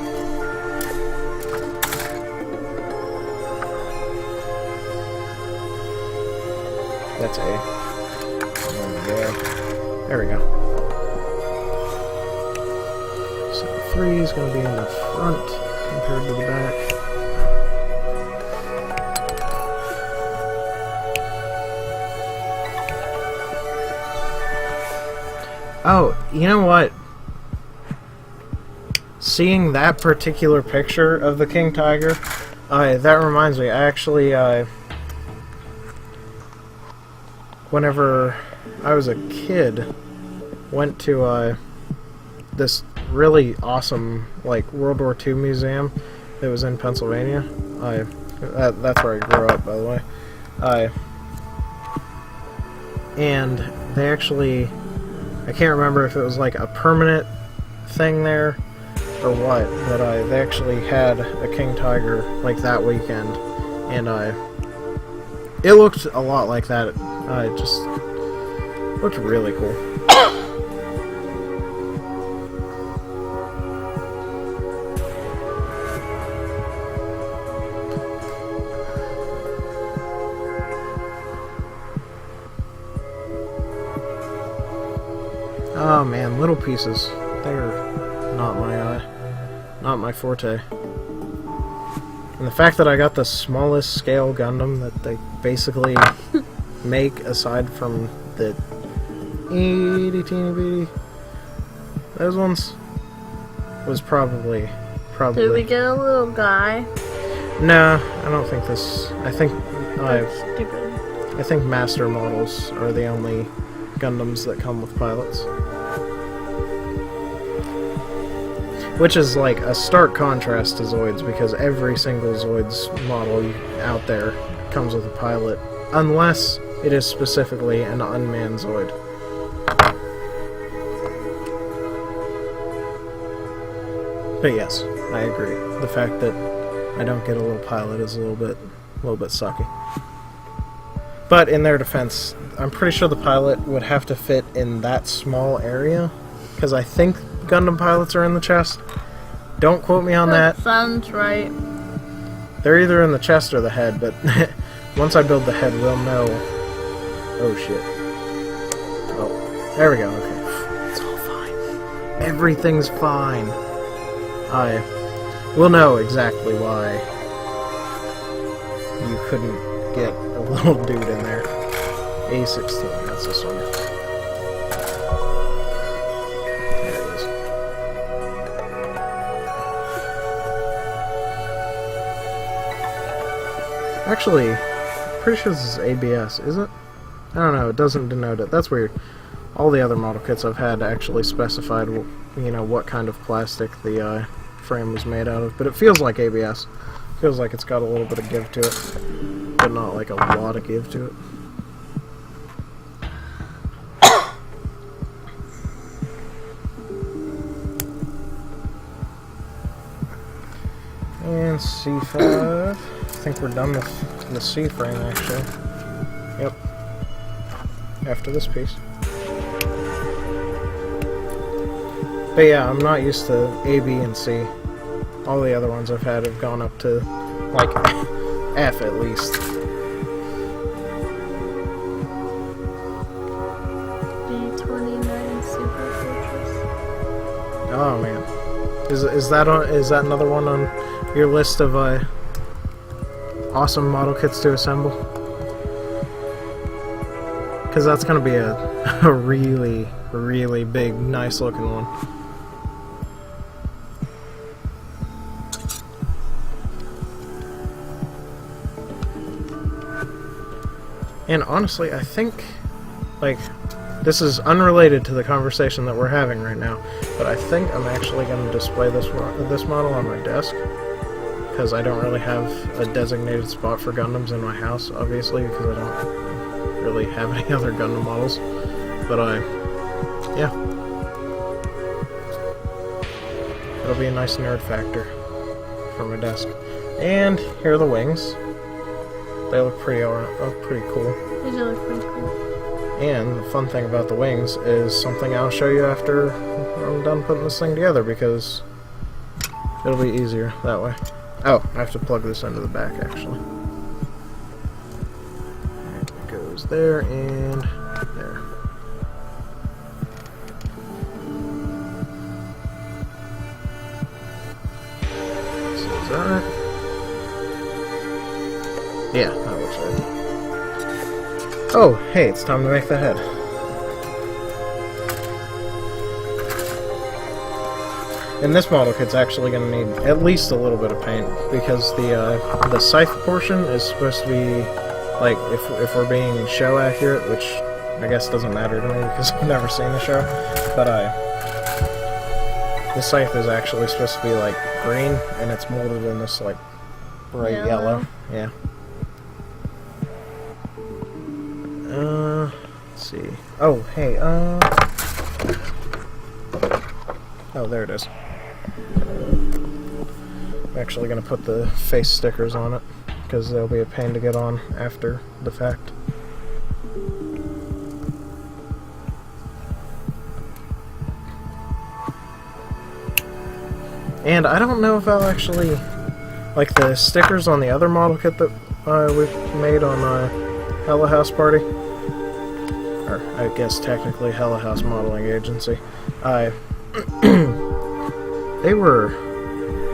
That's A. There we go. So 3 is going to be in the front compared to the back. Oh, you know what? Seeing that particular picture of the King Tiger, that reminds me, I actually, whenever I was a kid, went to, this really awesome, like, World War II museum that was in Pennsylvania. That's where I grew up, by the way. And they actually, I can't remember if it was like a permanent thing there or what, but they actually had a King Tiger like that weekend, and it looked a lot like that. It just looked really cool. Oh man, little pieces. They're not my forte. And the fact that I got the smallest scale Gundam that they basically make, aside from the itty teeny bitty, those ones, was probably. Did we get a little guy? No, I don't think this. That's stupid. I think master models are the only Gundams that come with pilots. Which is like a stark contrast to Zoids, because every single Zoids model out there comes with a pilot, unless it is specifically an unmanned Zoid. But yes, I agree. The fact that I don't get a little pilot is a little bit sucky. But in their defense, I'm pretty sure the pilot would have to fit in that small area, because I think Gundam pilots are in the chest. Don't quote me on that. Sounds right. They're either in the chest or the head, but once I build the head, we'll know. Oh shit. Oh, there we go. Okay. It's all fine. Everything's fine. We'll know exactly why you couldn't get a little dude in there. A16, that's this one. Actually, pretty sure this is ABS, is it? I don't know, it doesn't denote it. That's weird. All the other model kits I've had actually specified, you know, what kind of plastic the frame was made out of. But it feels like ABS. Feels like it's got a little bit of give to it, but not like a lot of give to it. And C5. I think we're done with the C frame, actually. Yep. After this piece. But yeah, I'm not used to A, B, and C. All the other ones I've had have gone up to, like, F at least. B29 Super Fortress. Oh man. Is that another one on your list of awesome model kits to assemble? Because that's going to be a really, really big, nice looking one. And honestly, I think, like, this is unrelated to the conversation that we're having right now, but I think I'm actually going to display this model on my desk, because I don't really have a designated spot for Gundams in my house, obviously, because I don't really have any other Gundam models, but yeah. It'll be a nice nerd factor for my desk. And here are the wings. They look pretty cool. They do look pretty cool. And the fun thing about the wings is something I'll show you after I'm done putting this thing together, because it'll be easier that way. Oh, I have to plug this into the back, actually. Alright, it goes there and there. So is that right? Yeah, that looks right. Oh, hey, it's time to make the head. And this model kit's actually going to need at least a little bit of paint, because the scythe portion is supposed to be, like, if we're being show accurate, which I guess doesn't matter to me because I've never seen the show, but the scythe is actually supposed to be, like, green, and it's molded in this, like, bright yellow. Yeah. Let's see. Oh, hey, oh, there it is. I'm actually going to put the face stickers on it, because they'll be a pain to get on after the fact. And I don't know if I'll actually, like, the stickers on the other model kit that we've made on Hella House Party, or I guess technically Hella House Modeling Agency, they were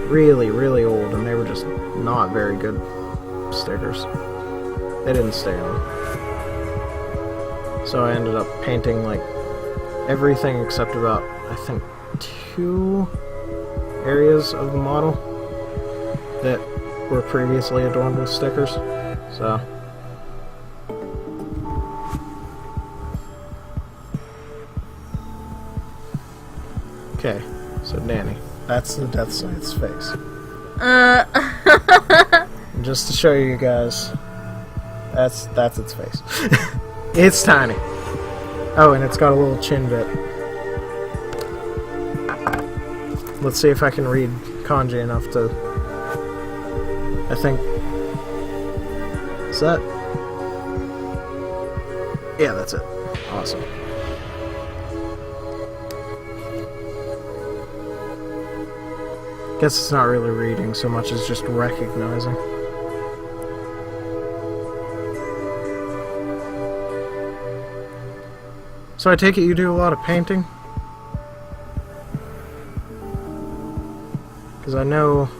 really, really old, and they were just not very good stickers. They didn't stay on. So I ended up painting, like, everything except about, I think, 2 areas of the model that were previously adorned with stickers. So okay, so Dani, that's the Death Scythe's face. And just to show you guys, that's its face. It's tiny. Oh, and it's got a little chin bit. Let's see if I can read kanji enough to, I think, is that? Yeah, that's it. Awesome. Guess it's not really reading so much as just recognizing. So I take it you do a lot of painting? Because I know,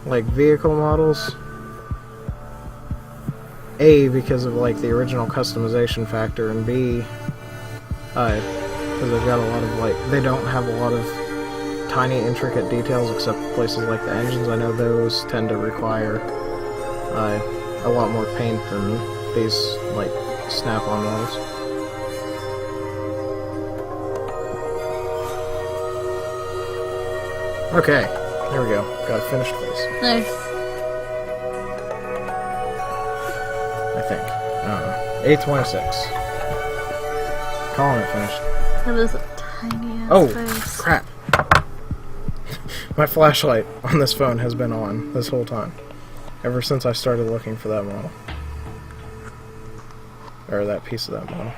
like, vehicle models, A, because of, like, the original customization factor, and B, because they've got a lot of, like, they don't have a lot of tiny, intricate details except places like the engines. I know those tend to require a lot more paint than these, like, snap-on models. Okay, there we go. Got a finished face. Nice. I think. I don't know. 826. Calling it finished. That is a tiny ass Oh, face. crap. My flashlight on this phone has been on this whole time. Ever since I started looking for that model. Or that piece of that model.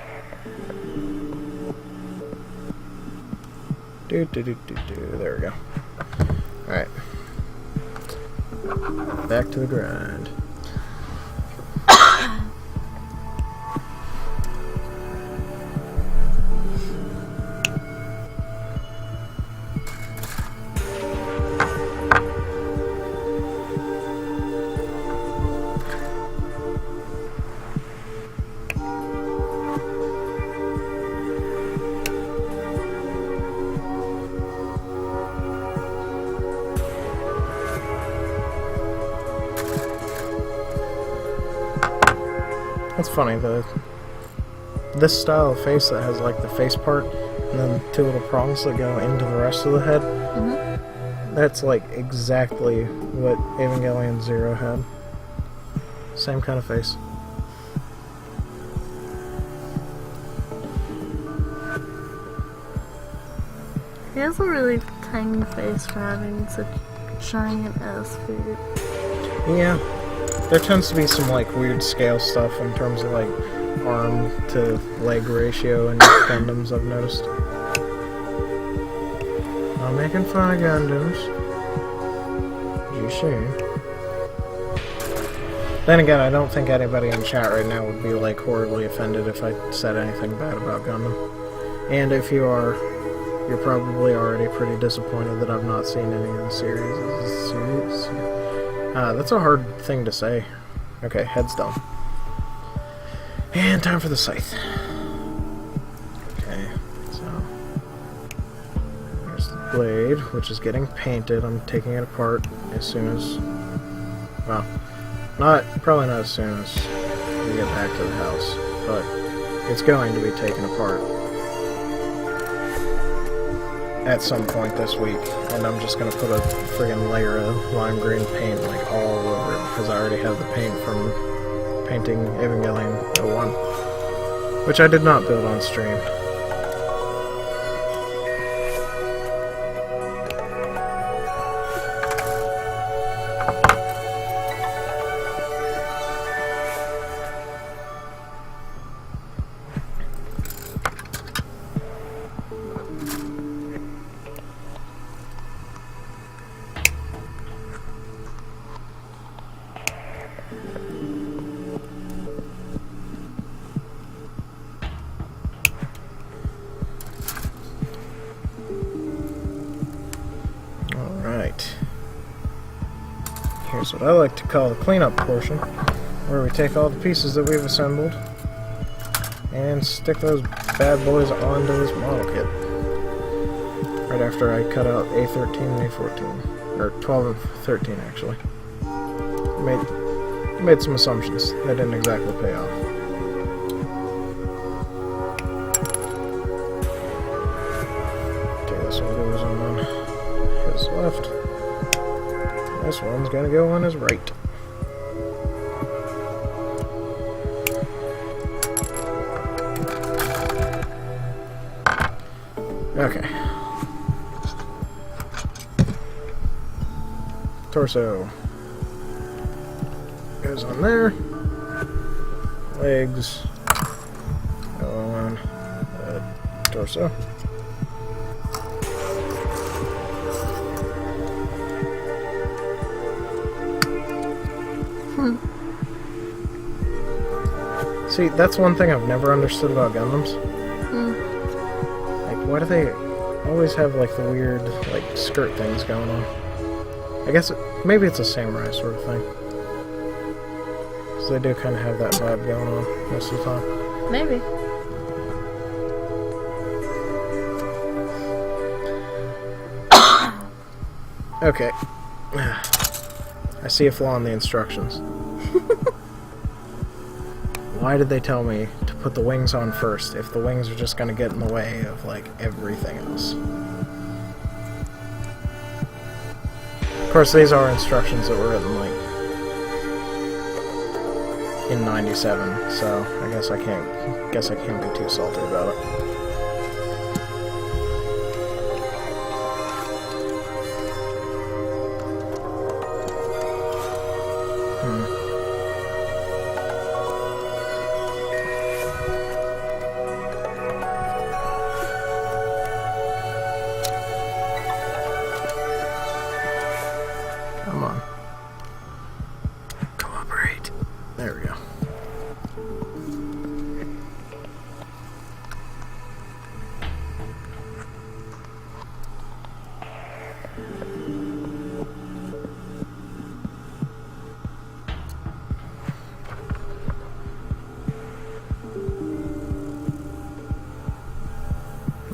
There we go. Alright. Back to the grind. funny, this style of face that has like the face part and then 2 little prongs that go into the rest of the head, that's like exactly what Evangelion Zero had. Same kind of face. He has a really tiny face for having such giant ass feet. Yeah. There tends to be some like weird scale stuff in terms of like arm to leg ratio in Gundams, I've noticed. I'm making fun of Gundams. You should. Then again, I don't think anybody in chat right now would be like horribly offended if I said anything bad about Gundam. And if you are, you're probably already pretty disappointed that I've not seen any of the series. That's a hard thing to say. Okay, head's done. And time for the scythe. Okay, so here's the blade, which is getting painted. I'm taking it apart as soon as, well, probably not as soon as we get back to the house, but it's going to be taken apart at some point this week, and I'm just gonna put a friggin' layer of lime green paint like all over it because I already have the paint from painting Evangelion 01, which I did not build on stream. Here's what I like to call the cleanup portion, where we take all the pieces that we've assembled and stick those bad boys onto this model kit. Right after I cut out A13 and A14, or 12 and 13 actually. Made some assumptions that didn't exactly pay off. Okay, this one goes on his left. This one's gonna go on his right. Okay. Torso goes on there. Legs go on torso. See, that's one thing I've never understood about Gundams. Like, why do they always have, like, the weird, like, skirt things going on? I guess, maybe it's a samurai sort of thing. Because they do kind of have that vibe going on most of the time. Maybe. Okay. I see a flaw in the instructions. Why did they tell me to put the wings on first if the wings are just going to get in the way of, like, everything else? Of course, these are instructions that were written, like, in 97, so I guess I can't be too salty about it. Come on. Cooperate. There we go.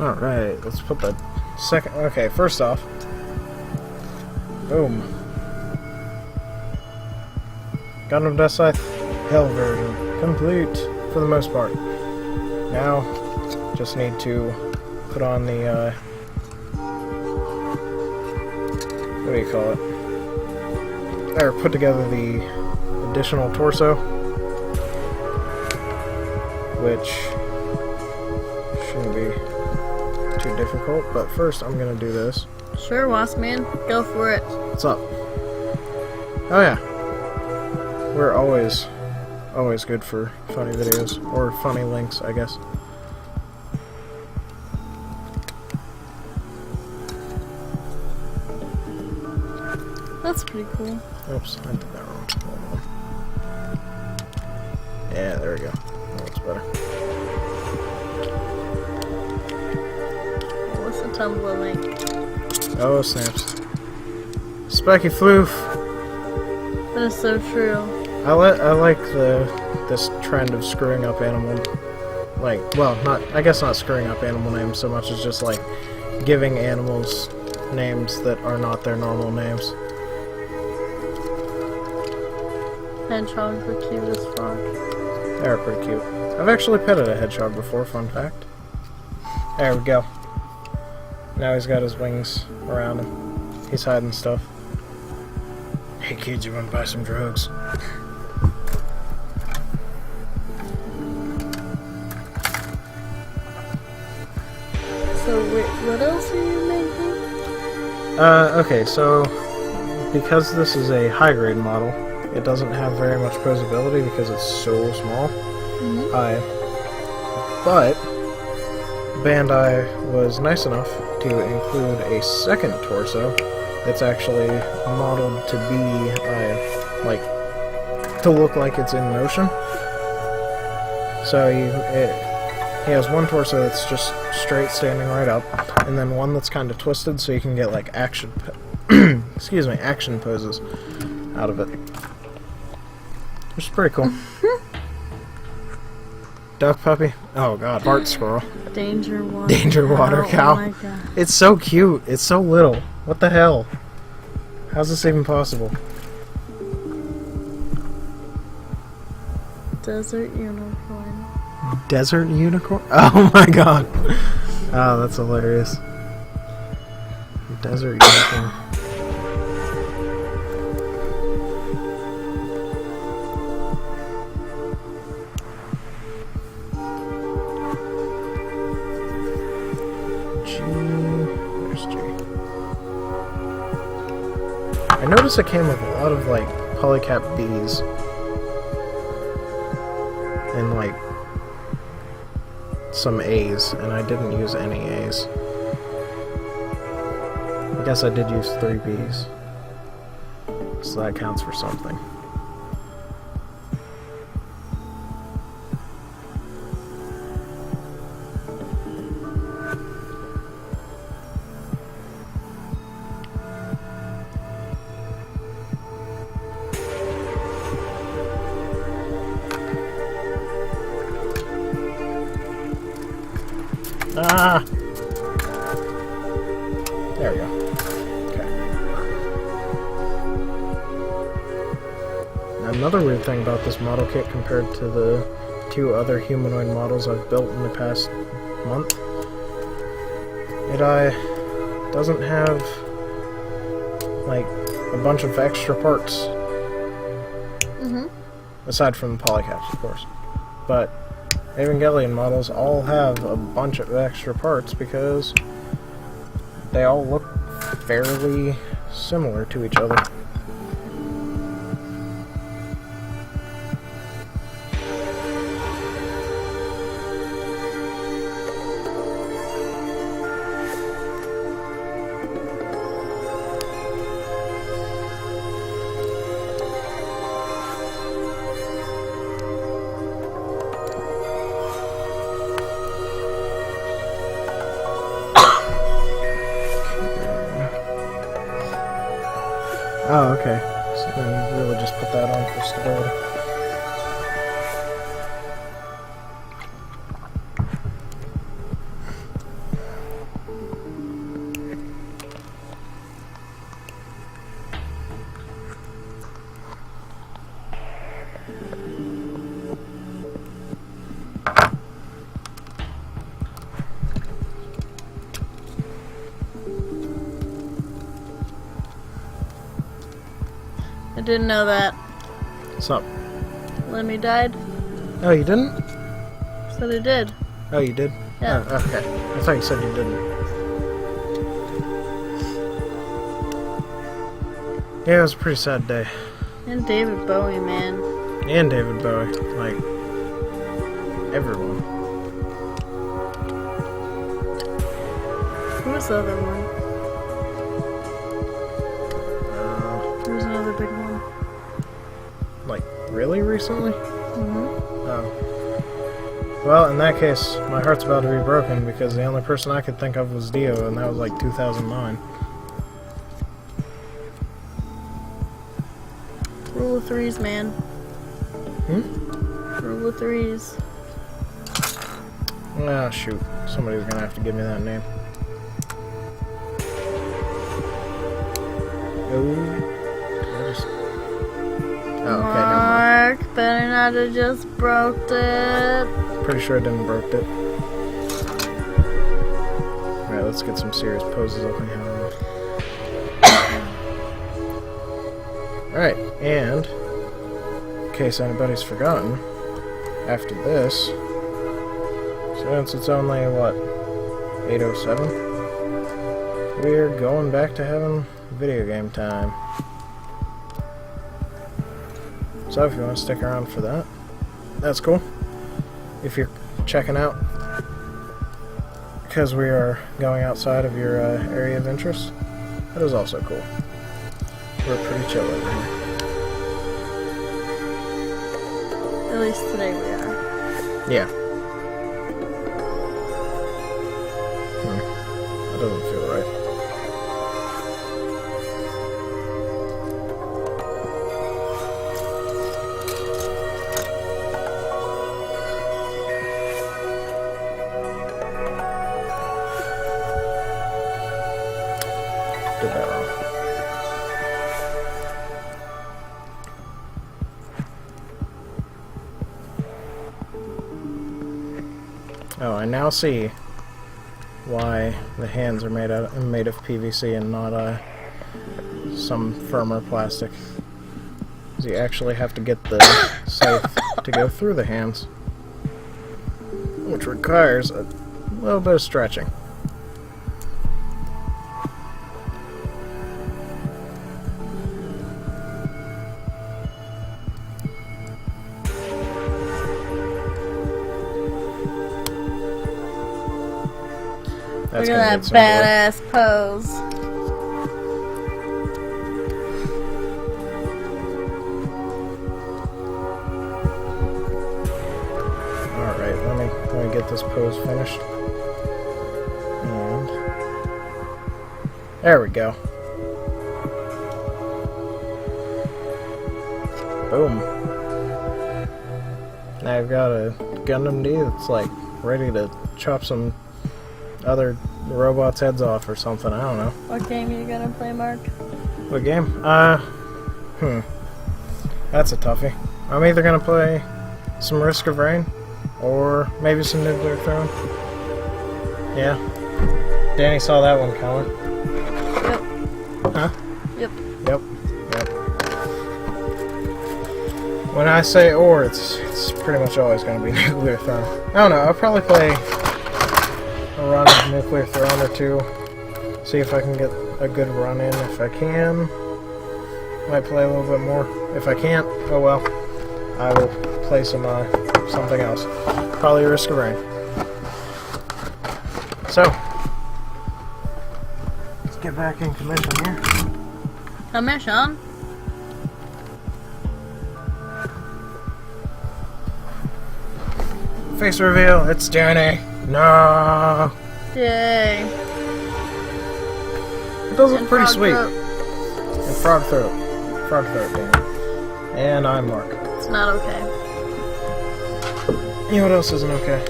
Alright, let's put the second... Okay, first off. Boom. Gundam Death Scythe, Hell version. complete for the most part. Now, just need to put on the, what do you call it? Or put together the additional torso, which shouldn't be too difficult, but first I'm gonna do this. Sure, Wasp-Man. Go for it. What's up? Oh yeah. We're always good for funny videos, or funny links, I guess. That's pretty cool. Oops, I did that wrong. Hold on. Yeah, there we go. That's better. What's the Tumblr link? Oh, snaps. Spiky floof! That is so true. I like this trend of screwing up animal, like, well, I guess not screwing up animal names so much as just like giving animals names that are not their normal names. Hedgehogs are cute as fuck. They're pretty cute. I've actually petted a hedgehog before, fun fact. There we go. Now he's got his wings around him. He's hiding stuff. Hey kids, you wanna buy some drugs? So, what else are you making? Okay, so because this is a high grade model, it doesn't have very much posability because it's so small. But Bandai was nice enough to include a second torso that's actually modeled to be like to look like it's in motion. So he has one torso that's just straight standing right up, and then one that's kind of twisted so you can get like action action poses out of it. Which is pretty cool. Duck puppy. Oh god, fart squirrel. Danger water. Danger water cow. Oh my god. It's so cute. It's so little. What the hell? How's this even possible? Desert unicorn. Desert unicorn? Oh my god. Oh, that's hilarious. Desert unicorn. Where's G? I noticed it came with a lot of like polycap B's and like some A's, and I didn't use any A's. I guess I did use 3 B's, so that counts for something. Ah! There we go. Okay. Another weird thing about this model kit compared to the 2 other humanoid models I've built in the past month, it doesn't have like a bunch of extra parts. Aside from the polycaps, of course. But Evangelion models all have a bunch of extra parts because they all look fairly similar to each other. Oh, okay. So then you really just put that on for stability. didn't know that. What's up? Lemmy died. Oh, you didn't? Said he did. Oh, you did? Yeah. Oh, okay. I thought you said you didn't. Yeah, it was a pretty sad day. And David Bowie, man. And David Bowie. Like, everyone. Who was the other one? There was another big one. Like, really recently? Mm-hmm. Oh. Well, in that case, my heart's about to be broken because the only person I could think of was Dio, and that was like 2009. Rule of threes, man. Hmm? Rule of threes. Ah, shoot. Somebody's gonna have to give me that name. Oh, okay, never mind. Mark, better not have just broke it. Pretty sure I didn't broke it. Alright, let's get some serious poses up in here. Alright, and in case anybody's forgotten, after this, since it's only, what, 8:07, we're going back to having video game time. So if you want to stick around for that, that's cool. If you're checking out, because we are going outside of your area of interest, that is also cool. We're pretty chill over here. At least today we are. Yeah. That doesn't feel right. Did that wrong. Oh, I now see why the hands are made of PVC and not some firmer plastic. 'Cause you actually have to get the scythe to go through the hands, which requires a little bit of stretching. That's Look gonna at get that some badass pose. Alright, let me get this pose finished. And there we go. Boom. Now I've got a Gundam D that's like ready to chop some other robots' heads off or something. I don't know. What game are you gonna play, Mark? What game? That's a toughie. I'm either gonna play some Risk of Rain or maybe some Nuclear Throne. Yeah. Danny saw that one coming. Yep. Huh? Yep. Yep. Yep. When I say or, it's pretty much always gonna be Nuclear Throne. I don't know. I'll probably play a run of Nuclear Throne or two. See if I can get a good run in. If I can, might play a little bit more. If I can't, oh well. I will play some something else. Probably Risk of Rain. So, let's get back in commission here. Commission? Face reveal. It's Danny. No. Yay. It does look And pretty frog sweet. throat. And Frog Throat. Frog Throat, Danny. And I'm Mark. It's not okay. You know what else isn't okay?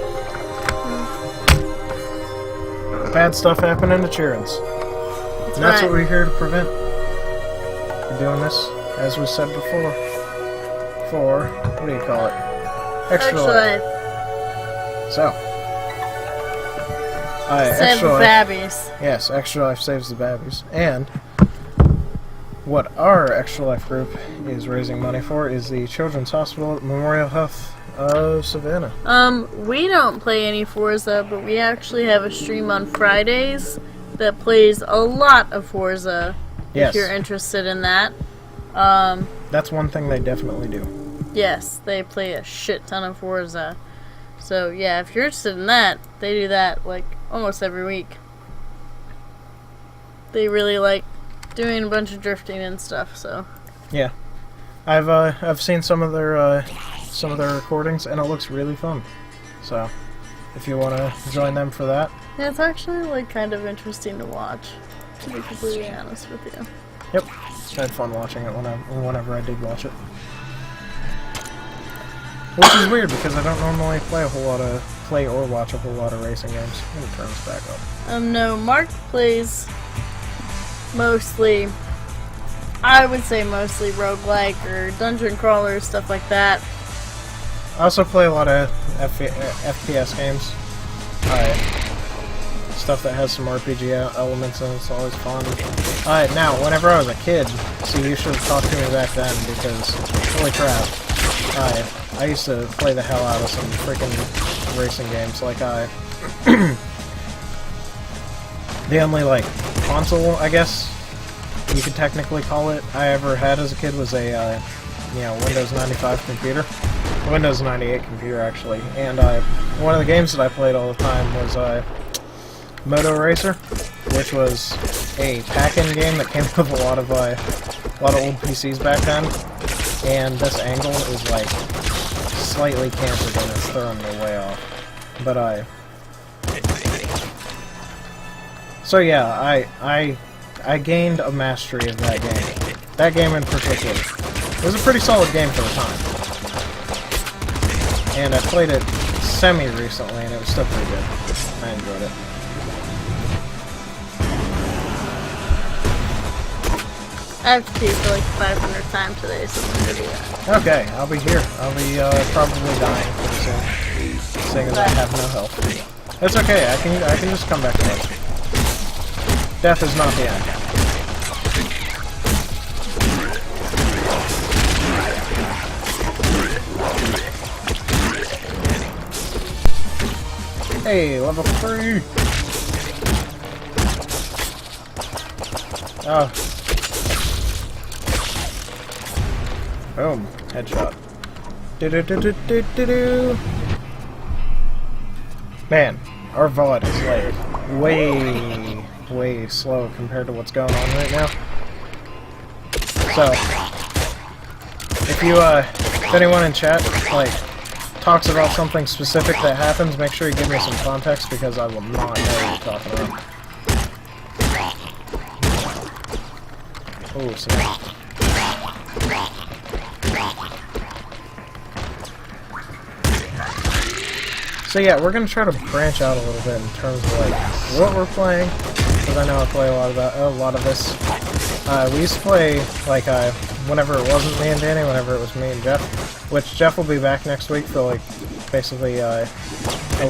Bad stuff happening to Cheerins. And that's right. what we're here to prevent. We're doing this, as we said before, for, what do you call it? Extra life. So. Save Extra the life. babbies. Yes, Extra Life saves the babbies. And what our Extra Life group is raising money for is the Children's Hospital at Memorial Health of Savannah. We don't play any Forza, but we actually have a stream on Fridays that plays a lot of Forza. Yes. If you're interested in that. That's one thing they definitely do. Yes, they play a shit ton of Forza. So, yeah, if you're interested in that, they do that, like, almost every week. They really like doing a bunch of drifting and stuff, so. Yeah. I've seen some of their recordings, and it looks really fun. So, if you want to join them for that. Yeah, it's actually, like, kind of interesting to watch, to be completely honest with you. Yep. I had fun watching it whenever I did watch it. Which is weird, because I don't normally play or watch a whole lot of racing games. Let me turn this back up. No, Mark plays mostly, I would say mostly roguelike or dungeon crawlers, stuff like that. I also play a lot of FPS games. Stuff that has some RPG elements in it, it's always fun. Now, whenever I was a kid, see, you should have talked to me back then, because, holy crap, I used to play the hell out of some freaking racing games, like, the only, like, console, I guess, you could technically call it, I ever had as a kid was a, Windows 95 computer. Windows 98 computer, actually. And, one of the games that I played all the time was, Moto Racer, which was a pack-in game that came with a lot of old PCs back then. And this angle is, like, slightly canted and it's throwing me way off. But, so yeah, I gained a mastery of that game. That game in particular. It was a pretty solid game for the time. And I played it semi-recently and it was still pretty good. I enjoyed it. I have to pee for like 500th time today, so I'm gonna do that. Okay, I'll be here. I'll be probably dying pretty soon, seeing as I have no health. It's okay. I can just come back to life. Death is not the end. Hey, level 3. Oh. Boom. Headshot. Do-do-do-do-do-do-do. Man, our VOD is like way slow compared to what's going on right now. So, if anyone in chat, like, talks about something specific that happens, make sure you give me some context because I will not know what you're talking about. Oh, snap. So yeah, we're gonna try to branch out a little bit in terms of like what we're playing, because I know I play a lot of this. We used to play like whenever it wasn't me and Danny, whenever it was me and Jeff, which Jeff will be back next week for like basically the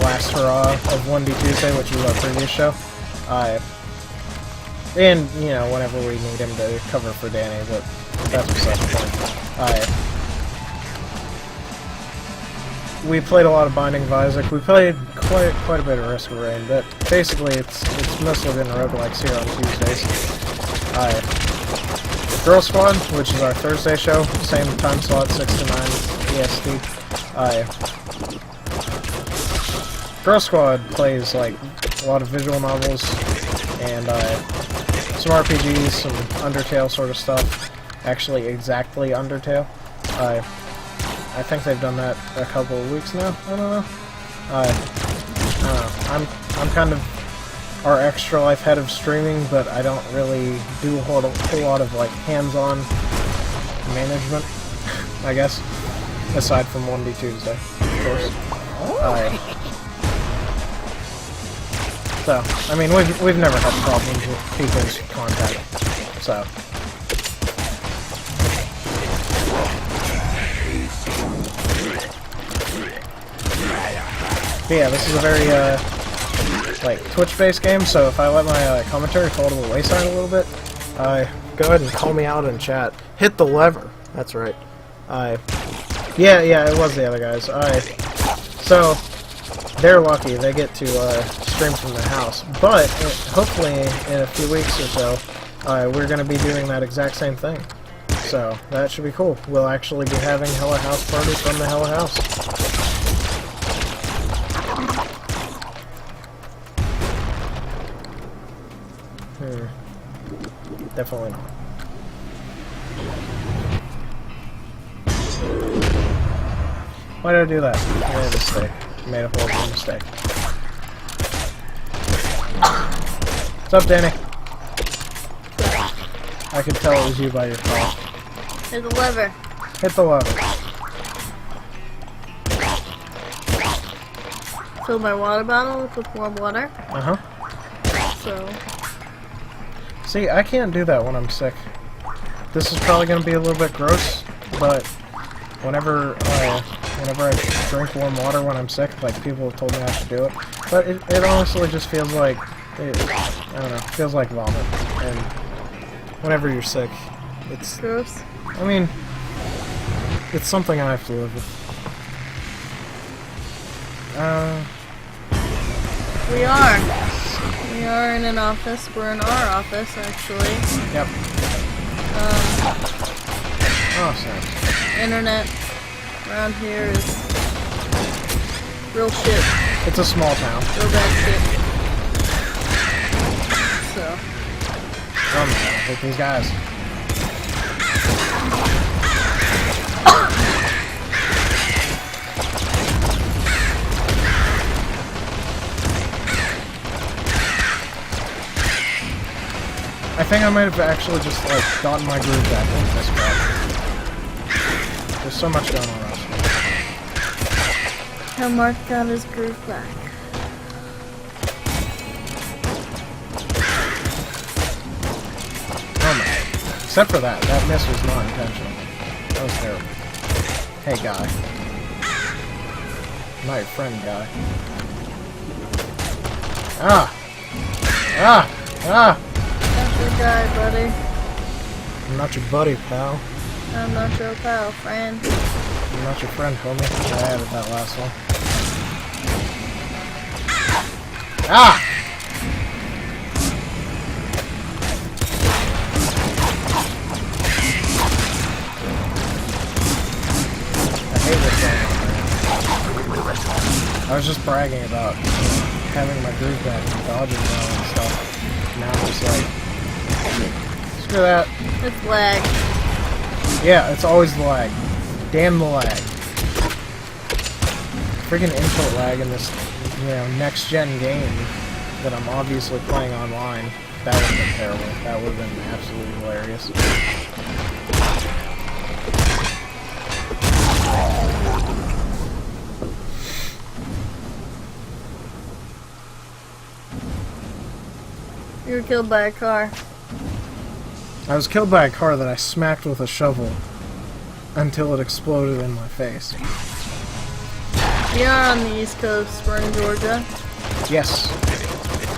last hurrah of 1D Tuesday, which was our previous show. And you know, whenever we need him to cover for Danny, but that's besides the point. We played a lot of Binding of Isaac. We played quite a bit of Risk of Rain, but basically it's mostly been roguelikes here on Tuesdays. Girl Squad, which is our Thursday show, same time slot, 6 to 9 EST. Girl Squad plays like a lot of visual novels and some RPGs, some Undertale sort of stuff. Actually, exactly Undertale. I think they've done that a couple of weeks now. I don't know. I don't know. I'm kind of our Extra Life head of streaming, but I don't really do a whole lot of like hands-on management, I guess, aside from 1D Tuesday, of course. So, I mean, we've never had problems with people's contact. So. But yeah, this is a very, like, Twitch-based game, so if I let my commentary fall to the wayside a little bit, go go ahead and call me out in chat. Hit the lever. That's right. Yeah, it was the other guys. So, they're lucky. They get to stream from their house. But, hopefully, in a few weeks or so, we're going to be doing that exact same thing. So, that should be cool. We'll actually be having Hella House parties from the Hella House. Definitely not. Why did I do that? I made a mistake. I made a horrible mistake. What's up, Danny? I could tell it was you by your call. Hit the lever. Hit the lever. Fill my water bottle with warm water. So. See, I can't do that when I'm sick. This is probably going to be a little bit gross, but whenever I drink warm water when I'm sick, like, people have told me I should do it. But it honestly just feels like, I don't know, it feels like vomit. And whenever you're sick, it's gross. I mean, it's something I have to live with. We are in an office. We're in our office, actually. Yep. Awesome. Internet around here is real shit. It's a small town. Real bad shit. So. Oh man, hit these guys. I think I might have actually just, like, gotten my groove back in this part. There's so much going on. How Mark got his groove back. Oh man. Except for that. That miss was not intentional. That was terrible. Hey, guy. Not your friend, guy. That's your guy, buddy. I'm not your buddy, pal. I'm not your pal, friend. I'm not your friend, homie. I added that last one. I hate this game. I was just bragging about having my groove back and dodging well and stuff. Now I'm just like, screw that. It's lag. Yeah, it's always the lag. Damn the lag. Freaking input lag in this, next-gen game that I'm obviously playing online. That would have been terrible. That would have been absolutely hilarious. You were killed by a car. I was killed by a car that I smacked with a shovel until it exploded in my face. We are on the East Coast. We're in Georgia. Yes.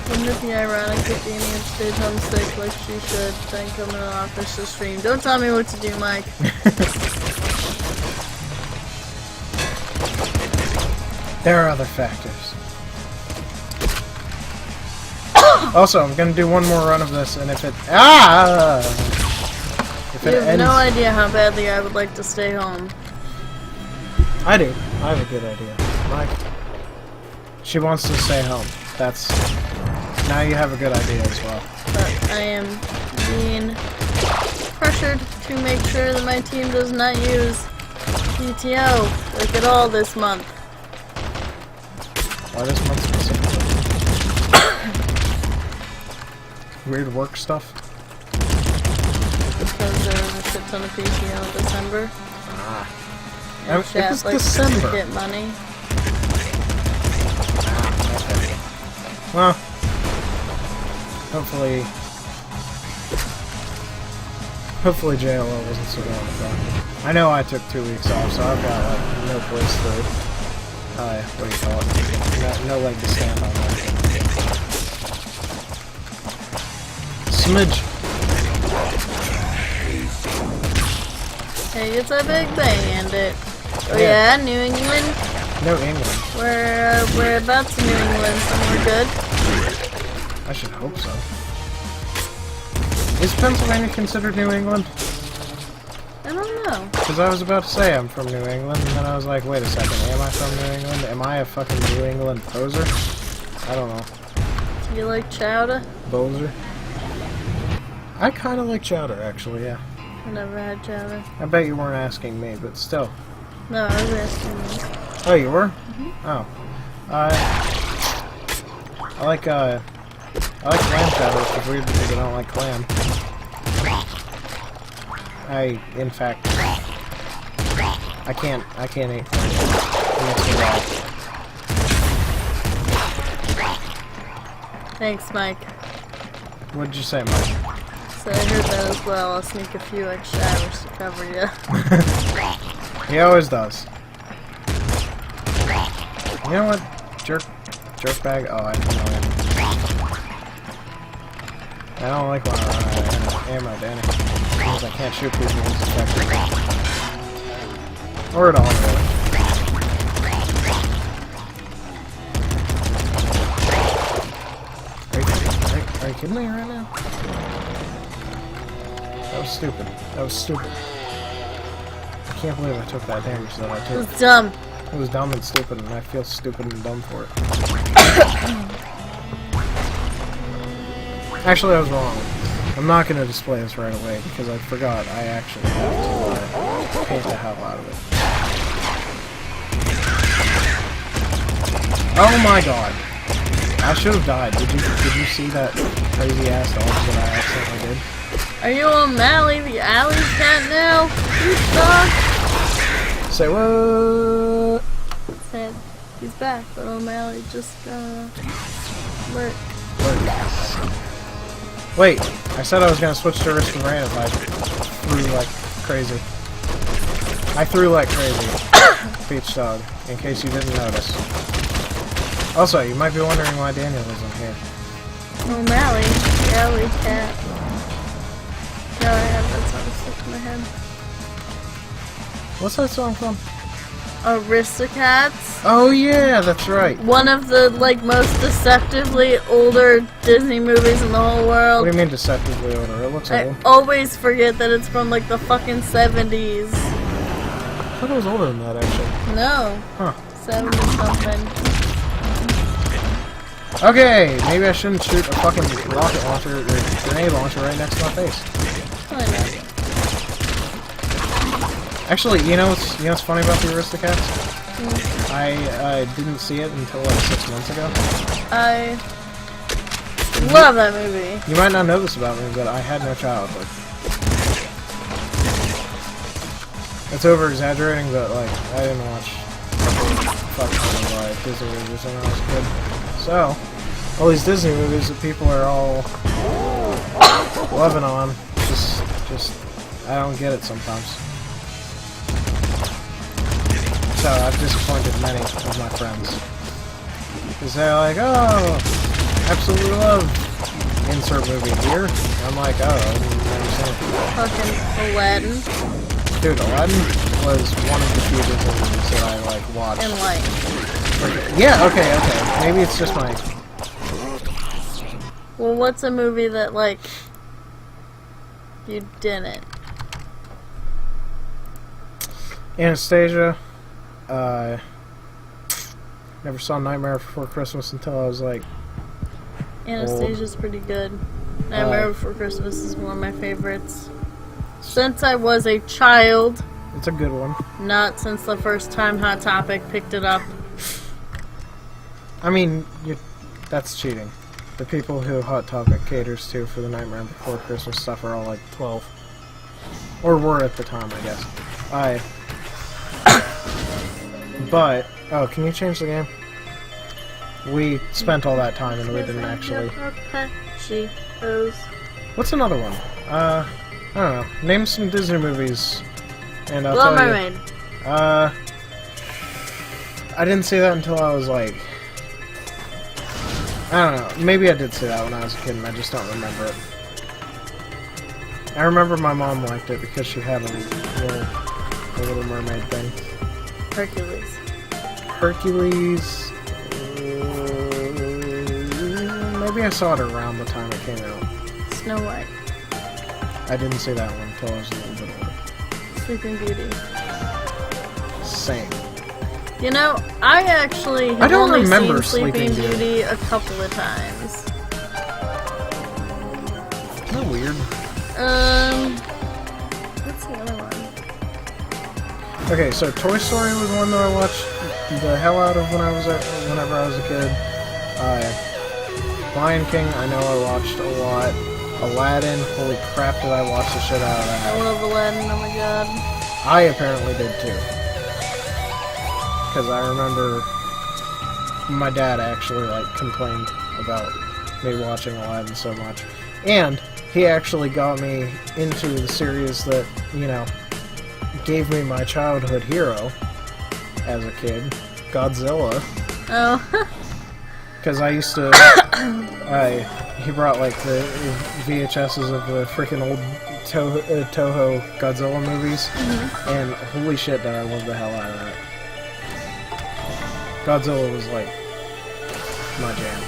Wouldn't it be ironic if Dani had stayed homesick like she should, then come in the office to stream? Don't tell me what to do, Mike. There are other factors. Also, I'm gonna do one more run of this, and if it You have no idea how badly I would like to stay home. I do. I have a good idea. Mike. She wants to stay home. That's... Now you have a good idea as well. But I am being pressured to make sure that my team does not use PTO, like at all this month. Why this month specifically? Weird work stuff? Because there was a shit ton of PTO in December. It was December. Get money. Okay. Well, hopefully JLO wasn't so bad with that. I know I took 2 weeks off, so I've got like no place to, what do you call it? No leg to stand on. Smidge. Hey, it's a big bandit. Oh yeah, New England. New England. We're about to New England, somewhere good. I should hope so. Is Pennsylvania considered New England? I don't know. Because I was about to say I'm from New England, and then I was like, wait a second, am I from New England? Am I a fucking New England poser? I don't know. Do you like chowder? Bozer? I kind of like chowder, actually, yeah. I never had chowder. I bet you weren't asking me, but still. No, I was asking you. Oh, you were? Mm-hmm. Oh. I like clam chowder, which is weird because I don't like clam. In fact, I can't eat clam. It makes me raw. Thanks, Mike. What'd you say, Mike? So I heard that as well. I'll sneak a few extra hours to cover you. He always does. You know what? Jerk bag? Oh, I know him. I don't like when I run out of ammo, Danny. Because I can't shoot people with effectively. Or at all, really. Are you kidding me right now? That was stupid. That was stupid. I can't believe I took that damage that I It took. was dumb. It was dumb and stupid, and I feel stupid and dumb for it. Actually, I was wrong. I'm not going to display this right away, because I forgot I actually have to paint the hell out of it. Oh my god! I should have died. Did you see that crazy ass dodge that I accidentally did? Are you O'Malley, the alley cat now? You suck! Say what? Said he's back, but O'Malley just work. Wait, I said I was gonna switch to Risk and Rain if I threw like crazy. I threw like crazy. Peach Dog, in case you didn't notice. Also, you might be wondering why Daniel isn't here. O'Malley, the alley cat. No, I have that song stuck in my head. What's that song from? Aristocats. Oh yeah, that's right. One of the most deceptively older Disney movies in the whole world. What do you mean deceptively older? It looks I old. always forget that it's from like the fucking 70s. I thought it was older than that actually. No. Huh. 70 something. Okay, maybe I shouldn't shoot a fucking rocket launcher or grenade launcher right next to my face. Probably not. Actually, you know what's funny about the Aristocats? Mm. I didn't see it until like 6 months ago. I love that movie. You might not know this about me, but I had no childhood. It's over exaggerating, but like I didn't watch fucking like Disney movies when I was a kid. So all these Disney movies that people are all loving on, just I don't get it sometimes. So I've disappointed many of my friends. Because they're like, oh, absolutely love insert movie here. And I'm like, oh, I didn't understand. Fucking Aladdin. Dude, Aladdin was one of the few Disney movies that I like watched. And like. Yeah, okay. Maybe it's just my... Well, what's a movie that like you didn't? Anastasia. Never saw Nightmare Before Christmas until I was like... Anastasia's pretty good. Nightmare Before Christmas is one of my favorites. Since I was a child. It's a good one. Not since the first time Hot Topic picked it up. I mean, that's cheating. The people who Hot Topic caters to for the Nightmare Before Christmas stuff are all like 12. Or were at the time, I guess. But, oh, can you change the game? We spent all that time and we didn't actually... She goes. What's another one? I don't know. Name some Disney movies, and I'll Little tell Mermaid. you. I didn't see that until I was like... I don't know. Maybe I did see that when I was a kid and I just don't remember it. I remember my mom liked it because she had a little the Little Mermaid thing. Hercules. Hercules. Maybe I saw it around the time it came out. Snow White. I didn't see that one until I was a little bit older. Sleeping Beauty. Same. You know, I actually have don't only remember seen Sleeping Sleeping Beauty. Beauty a couple of times. Isn't that weird? What's the other one? Okay, so Toy Story was one that I watched the hell out of whenever I was a kid. Lion King, I know I watched a lot. Aladdin, holy crap did I watch the shit out of I that. love Aladdin, oh my god. I apparently did too. Because I remember my dad actually complained about me watching Aladdin so much. And he actually got me into the series that, gave me my childhood hero as a kid, Godzilla. Oh. Because I used to, he brought the VHSs of the freaking old Toho Godzilla movies, and holy shit did I love the hell out of that. Godzilla was my jam.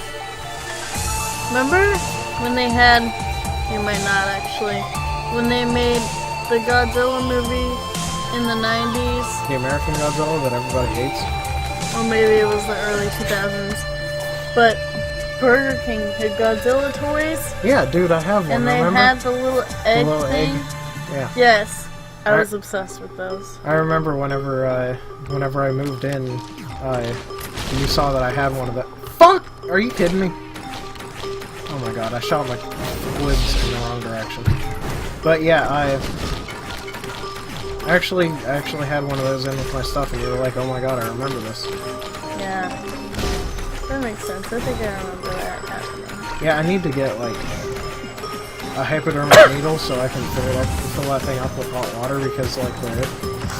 Remember when they had, you might not actually, when they made the Godzilla movie in the 90s? The American Godzilla that everybody hates? Or maybe it was the early 2000s. But Burger King had Godzilla toys. Yeah, dude, I have one, And they remember? had the little egg The little thing. egg? Yeah. Yes. I was obsessed with those. I remember whenever I moved in, you saw that I had one of that. Fuck! Are you kidding me? Oh my god, I shot my woods in the wrong direction. But yeah, I actually had one of those in with my stuff, and you were like, oh my god, I remember this. Yeah. That makes sense. I think I remember that happening. Yeah, I need to get, a hypodermic needle so I can fill that thing up with hot water, because, the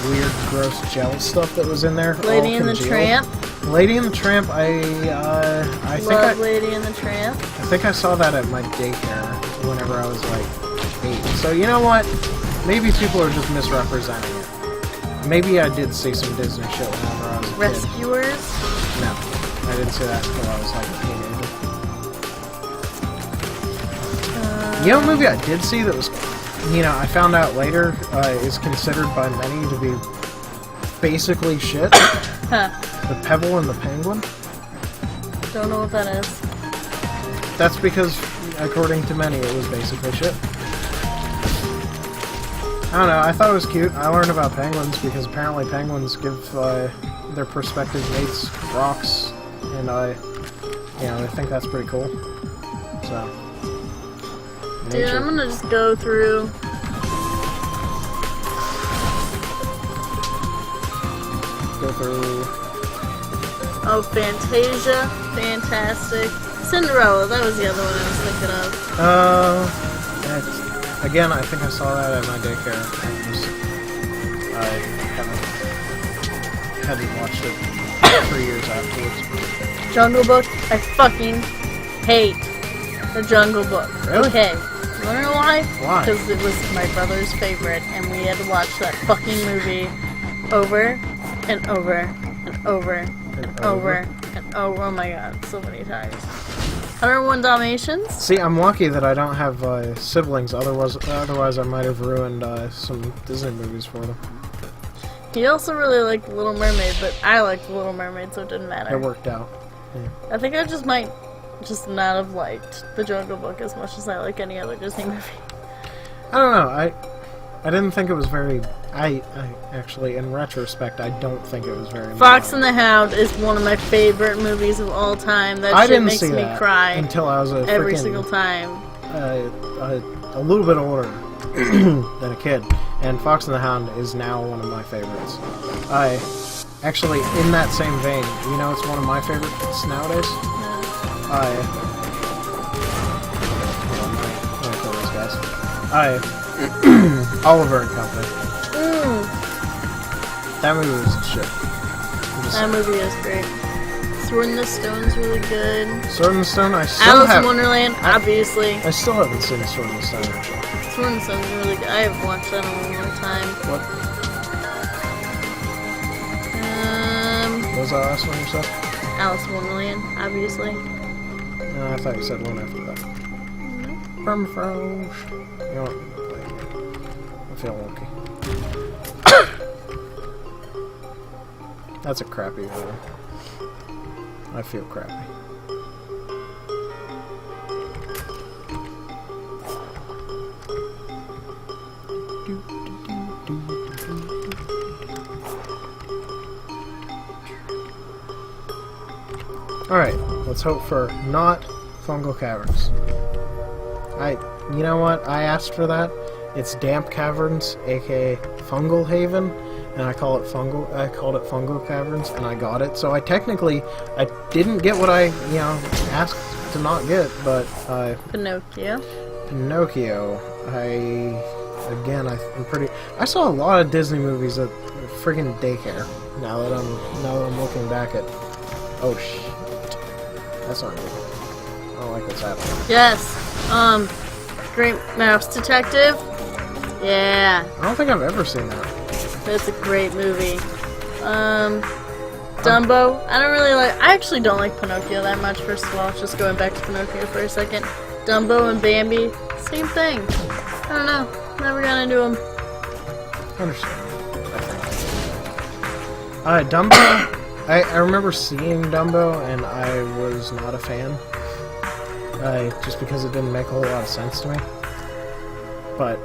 weird, gross gel stuff that was in there Lady and the Tramp. Lady and the Tramp, I Love Lady and the Tramp. I think I saw that at my daycare whenever I was 8. So you know what? Maybe people are just misrepresenting it. Maybe I did see some Disney shit whenever I was a kid. Rescuers. No, I didn't see that until I was a teenager. You know, a movie I did see that was, I found out later is considered by many to be basically shit. Huh. The Pebble and the Penguin. Don't know what that is. That's because, according to many, it was basically shit. I don't know, I thought it was cute. I learned about penguins because apparently penguins give their prospective mates rocks, and I think that's pretty cool. So, Dude, nature. I'm gonna just go through. Oh, Fantasia, fantastic. Cinderella, that was the other one I was thinking of. Again, I think I saw that at my daycare. I hadn't watched it for years afterwards. Jungle Book, I fucking hate the Jungle Book. Really? Okay, you wanna know why? Why? Because it was my brother's favorite, and we had to watch that fucking movie over and over and over and over and over. Oh my god, so many times. 101 Dalmatians? See, I'm lucky that I don't have siblings, otherwise I might have ruined some Disney movies for them. He also really liked The Little Mermaid, but I liked The Little Mermaid, so it didn't matter. It worked out. Yeah. I think I might not have liked The Jungle Book as much as I like any other Disney movie. I don't know, I didn't think it was very... I actually, in retrospect, I don't think it was very... Fox and the Hound is one of my favorite movies of all time. That shit makes me cry until I was every single time. A little bit older than a kid, and Fox and the Hound is now one of my favorites. I actually, in that same vein, it's one of my favorites nowadays. Oliver and Company. That movie was shit. That movie is great. Sword in the Stone's really good. Sword in the Stone, I still Alice in Wonderland, obviously. I still haven't seen Sword in the Stone, actually. Sword in the Stone's really good. I haven't watched that in a long time. What? was the last one you said? Alice in Wonderland, obviously. No, I thought you said one after that. Permafrost. You know what? I feel lucky. That's a crappy one. I feel crappy. Alright, let's hope for not fungal caverns. You know what? I asked for that. It's damp caverns, aka fungal haven, and I called it fungal caverns, and I got it. So I didn't get what I, asked to not get, but Pinocchio. I'm pretty. I saw a lot of Disney movies at friggin' daycare. Now that I'm looking back at. Oh shit. That's not good. I don't like what's happening. Yes. Great Mouse Detective. Yeah. I don't think I've ever seen that. That's a great movie. Dumbo. I actually don't like Pinocchio that much, first of all. Just going back to Pinocchio for a second. Dumbo and Bambi. Same thing. I don't know. Never got into them. Understand. Dumbo. I remember seeing Dumbo, and I was not a fan. Just because it didn't make a whole lot of sense to me. But,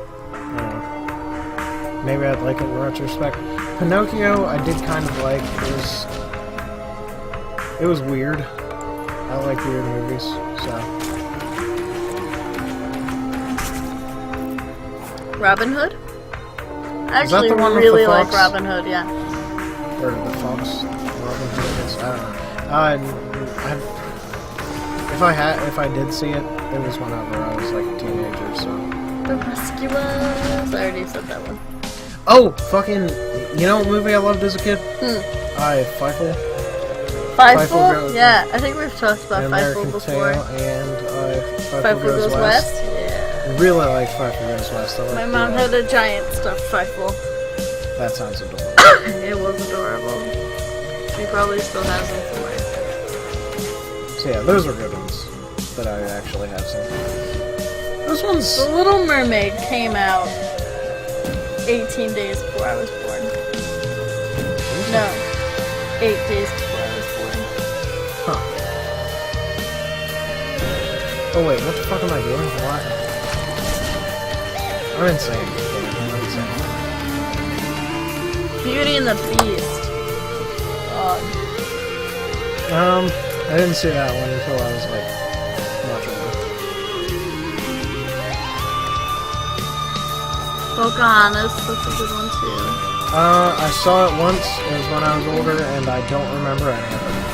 maybe I'd like it in retrospect. Pinocchio, I did kind of like. It was weird. I like weird movies, so. Robin Hood? I Is that actually the one with really the like fox? Robin Hood, yeah. Or the fox. Robin Hood, I don't know. If I did see it, it was whenever I was like a teenager, so. The Rescuers. I already said that one. Oh, fucking, you know what movie I loved as a kid? Fievel. Fievel? Yeah, I think we've talked about Fievel American before. Tail and Fievel Goes West? Yeah. Really like Fievel Goes West. My mom had a giant stuffed Fievel. That sounds adorable. It was adorable. She probably still has them somewhere. So yeah, those were good ones that I actually have seen. Those ones... The Little Mermaid came out 18 days before I was born. No, 8 days before I was born. Huh. Oh wait, what the fuck am I doing? What? I'm insane. Beauty and the Beast. God. I didn't see that one until I was like much older. Pocahontas, that's a good one too. I saw it once. It was when I was older, and I don't remember any of it.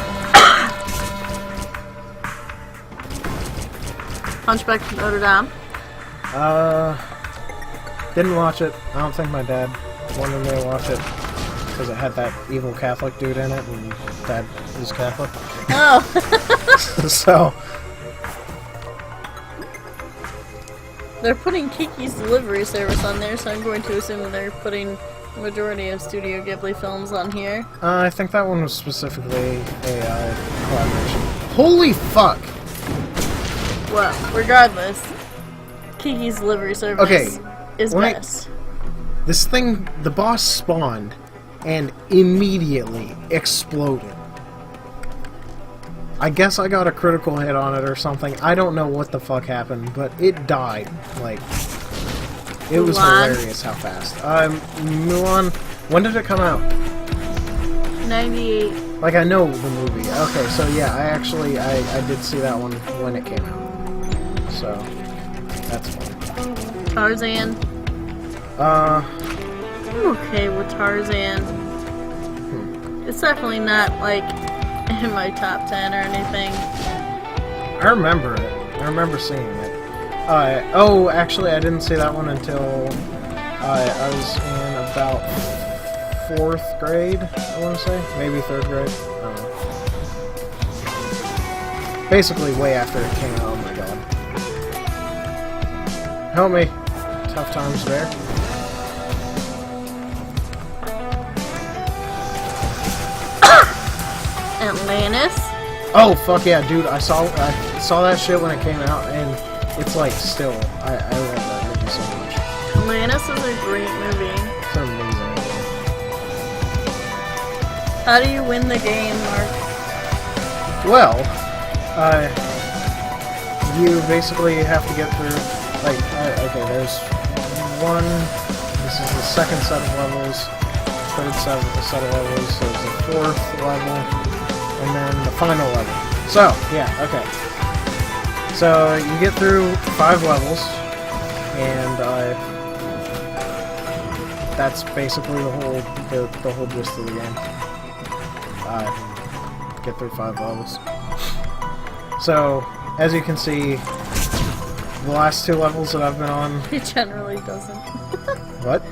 Hunchback of Notre Dame. Didn't watch it. I don't think my dad wanted me to watch it because it had that evil Catholic dude in it, and Dad is Catholic. Oh. So. They're putting Kiki's Delivery Service on there, so I'm going to assume that they're putting the majority of Studio Ghibli films on here. I think that one was specifically a collaboration. Holy fuck! Well, regardless, Kiki's Delivery Service is best. This thing, the boss spawned and immediately exploded. I guess I got a critical hit on it or something. I don't know what the fuck happened, but it died. Like, it was hilarious how fast. Mulan, when did it come out? 98. Like, I know the movie. Okay, so yeah, I did see that one when it came out. So, that's fun. Tarzan. I'm okay with Tarzan. It's definitely not, like, in my top 10 or anything. I remember it. I remember seeing it. Actually, I didn't see that one until I was in about 4th grade, I want to say. Maybe 3rd grade. I don't know. Basically, way after it came out. Oh my god. Help me. Tough times there. Atlantis? Oh fuck yeah, dude! I saw that shit when it came out, and it's like still, I love that movie so much. Atlantis is a great movie. It's an amazing movie. How do you win the game, Mark? Well, you basically have to get through, like, okay, there's one, this is the second set of levels, third set of levels, there's the fourth level, and then the final level. So, yeah, okay. So, you get through 5 levels, and, that's basically the whole gist of the game. Get through 5 levels. So, as you can see, the last 2 levels that I've been on... He generally doesn't. What?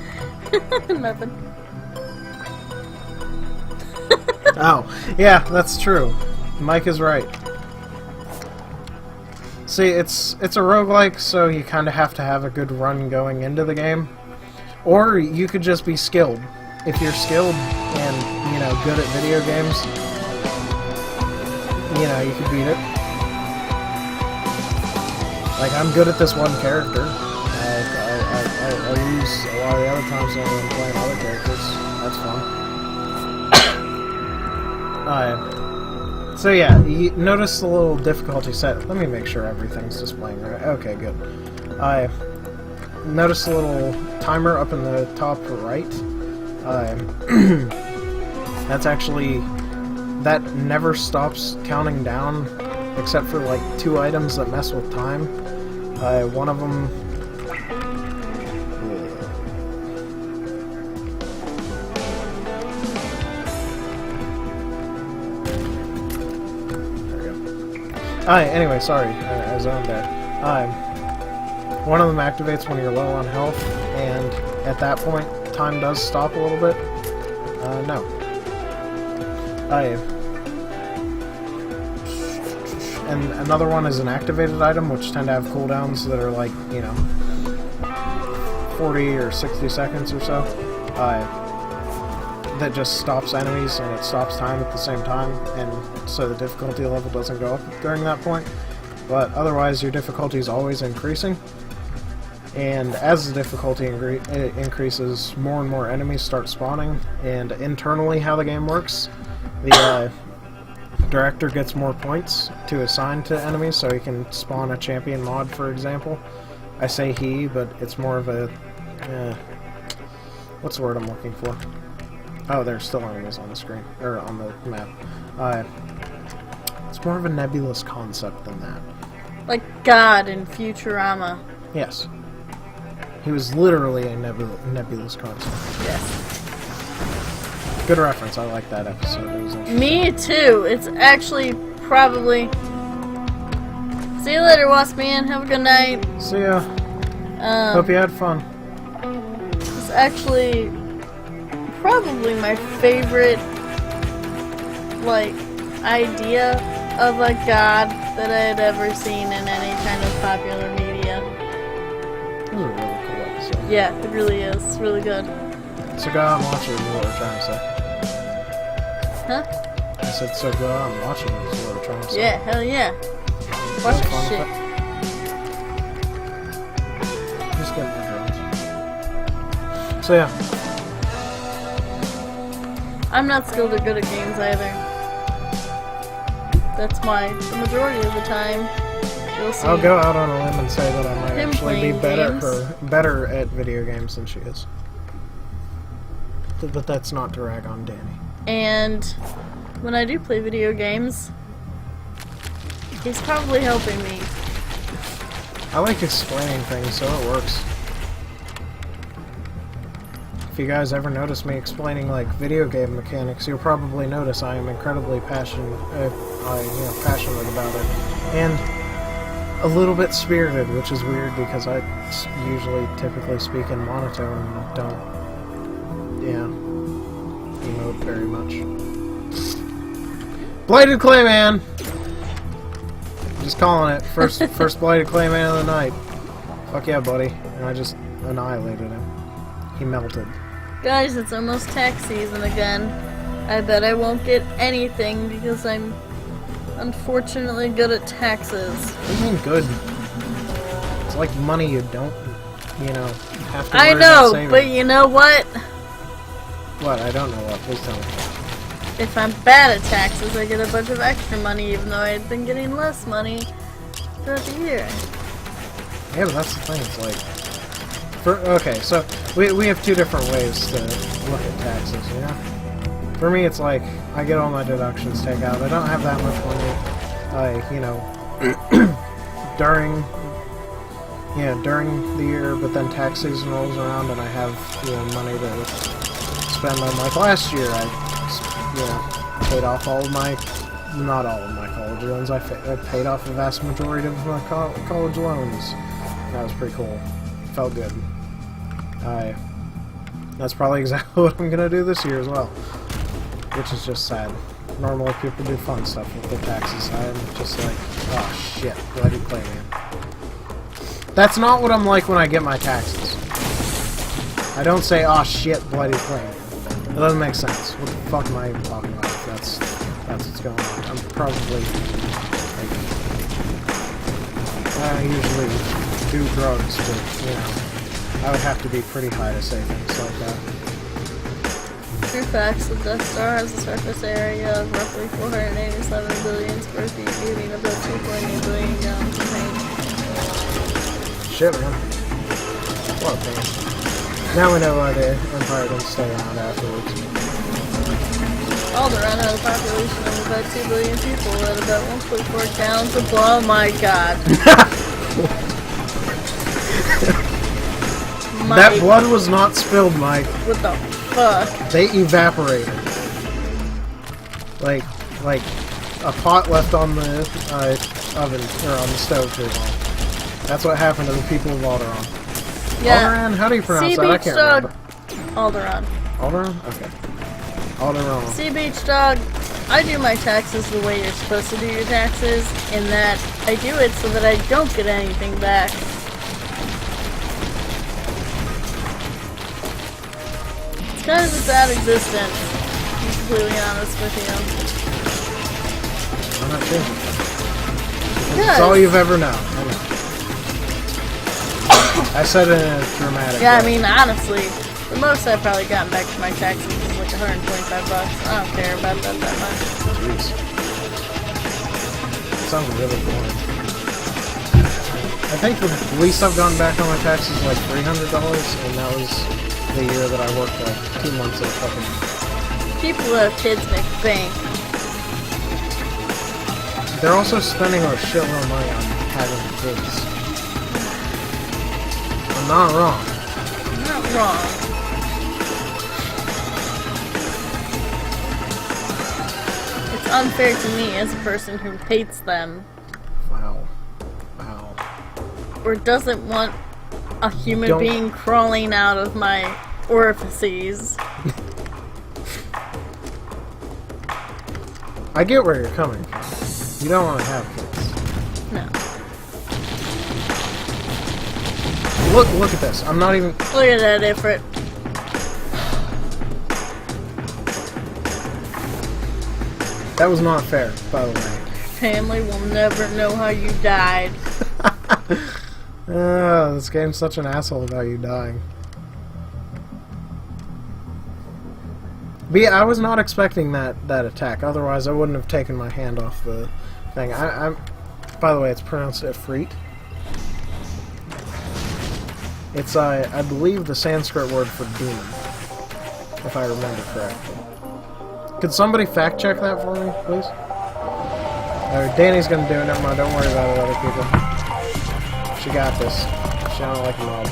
Nothing. Oh, yeah, that's true. Mike is right. See, it's a roguelike, so you kind of have to have a good run going into the game. Or you could just be skilled. If you're skilled and, you know, good at video games, you know, you could beat it. Like, I'm good at this one character. I lose a lot of the other times when I'm playing other characters. That's fun. So yeah, you notice the little difficulty set. Let me make sure everything's displaying right. Okay, good. Notice the little timer up in the top right. That's actually... that never stops counting down, except for like 2 items that mess with time. One of them... There we go. Anyway, sorry, I was on there. One of them activates when you're low on health, and at that point, time does stop a little bit. No. And another one is an activated item, which tend to have cooldowns that are like, you know, 40 or 60 seconds or so. That just stops enemies and it stops time at the same time, and so the difficulty level doesn't go up during that point. But otherwise, your difficulty is always increasing. And as the difficulty increases, more and more enemies start spawning. And internally, how the game works, the director gets more points to assign to enemies, so he can spawn a champion mod, for example. I say he, but it's more of a... what's the word I'm looking for? Oh, there's still enemies on the screen, or on the map. It's more of a nebulous concept than that. Like God in Futurama. Yes. He was literally a nebulous concept. Yes. Good reference, I like that episode. It was interesting. Me too. It's actually probably... See you later, Waspman. Have a good night. See ya. Hope you had fun. It's actually probably my favorite, like, idea of a god that I had ever seen in any kind of popular media. It was a really cool episode. Yeah, it really is. It's really good. So go out and watch it, is what we're trying to say. Huh? I said, so go out and watch it, is what we're trying to say. Yeah, hell yeah. Watch that shit. Just get my drones. So yeah. I'm not skilled or good at games either. That's why the majority of the time you'll see. I'll go out on a limb and say that I might him actually be playing better at video games than she is. But that's not to rag on Danny. And when I do play video games, he's probably helping me. I like explaining things, so it works. If you guys ever notice me explaining like video game mechanics, you'll probably notice I am incredibly passionate about it, and a little bit spirited, which is weird because I usually typically speak in monotone and don't, emote very much. Bladed Clayman! Just calling it. First Bladed Clayman of the night. Fuck yeah, buddy. And I just annihilated him. He melted. Guys, it's almost tax season again. I bet I won't get anything because I'm unfortunately good at taxes. What do you mean good? It's like money you don't, you know, have to worry I about know, saving. but you know what? What? I don't know what. Please tell me. If I'm bad at taxes, I get a bunch of extra money even though I've been getting less money throughout the year. Yeah, but that's the thing. It's like... okay, so we have two different ways to look at taxes, you know? For me, it's like, I get all my deductions taken out. I don't have that much money, you know, during the year, but then tax season rolls around and I have, you know, money to spend on, like last year, I paid off all of my, not all of my college loans, I paid off the vast majority of my college loans. That was pretty cool. Felt good. That's probably exactly what I'm gonna do this year as well. Which is just sad. Normally people do fun stuff with their taxes. I'm just like, oh shit, bloody play, man. That's not what I'm like when I get my taxes. I don't say, oh shit, bloody play, man. That doesn't make sense. What the fuck am I even talking about? That's what's going on. I'm probably, like, I usually do drugs, but, you know, I would have to be pretty high to say things like that. True facts, the Death Star has a surface area of roughly 487 billion square feet, leaving about 2.8 billion gallons of paint. Shit, man. What a pain. Now we know why the Empire didn't stay around afterwards. Alderaan had a population of about 2 billion people at about 1.4 gallons of blood. Oh my god. That blood was not spilled, Mike. What the fuck? They evaporated. Like a pot left on the oven, or on the stove too long. That's what happened to the people of Alderaan. Yeah. Alderaan? How do you pronounce that? I can't remember. Alderaan. Alderaan? Okay. Alderaan. Sea Beach Dog, I do my taxes the way you're supposed to do your taxes, in that I do it so that I don't get anything back. It's kind of a sad existence, to be completely honest with you. I'm not sure. It's all you've ever known. I know. I said it in a dramatic way. I mean, honestly, the most I've probably gotten back to my taxes is like $125. I don't care about that much. Jeez. That sounds really boring. I think the least I've gotten back on my taxes is like $300, and that was the year that I worked like 2 months at a fucking... People who have kids make bank. They're also spending a shitload of money on having kids. I'm not wrong. Not wrong. It's unfair to me as a person who hates them. Wow. Wow. Or doesn't want a human being crawling out of my orifices. I get where you're coming from. You don't want to have kids. No. Look at this. I'm not even... Look at that, Ifrit. That was not fair, by the way. Family will never know how you died. This game's such an asshole about you dying. But yeah, I was not expecting that attack. Otherwise, I wouldn't have taken my hand off the thing. By the way, it's pronounced Ifrit. It's, I believe, the Sanskrit word for demon, if I remember correctly. Could somebody fact check that for me, please? Danny's gonna do it. Never mind. Don't worry about it, other people. She got this. She don't like a mob.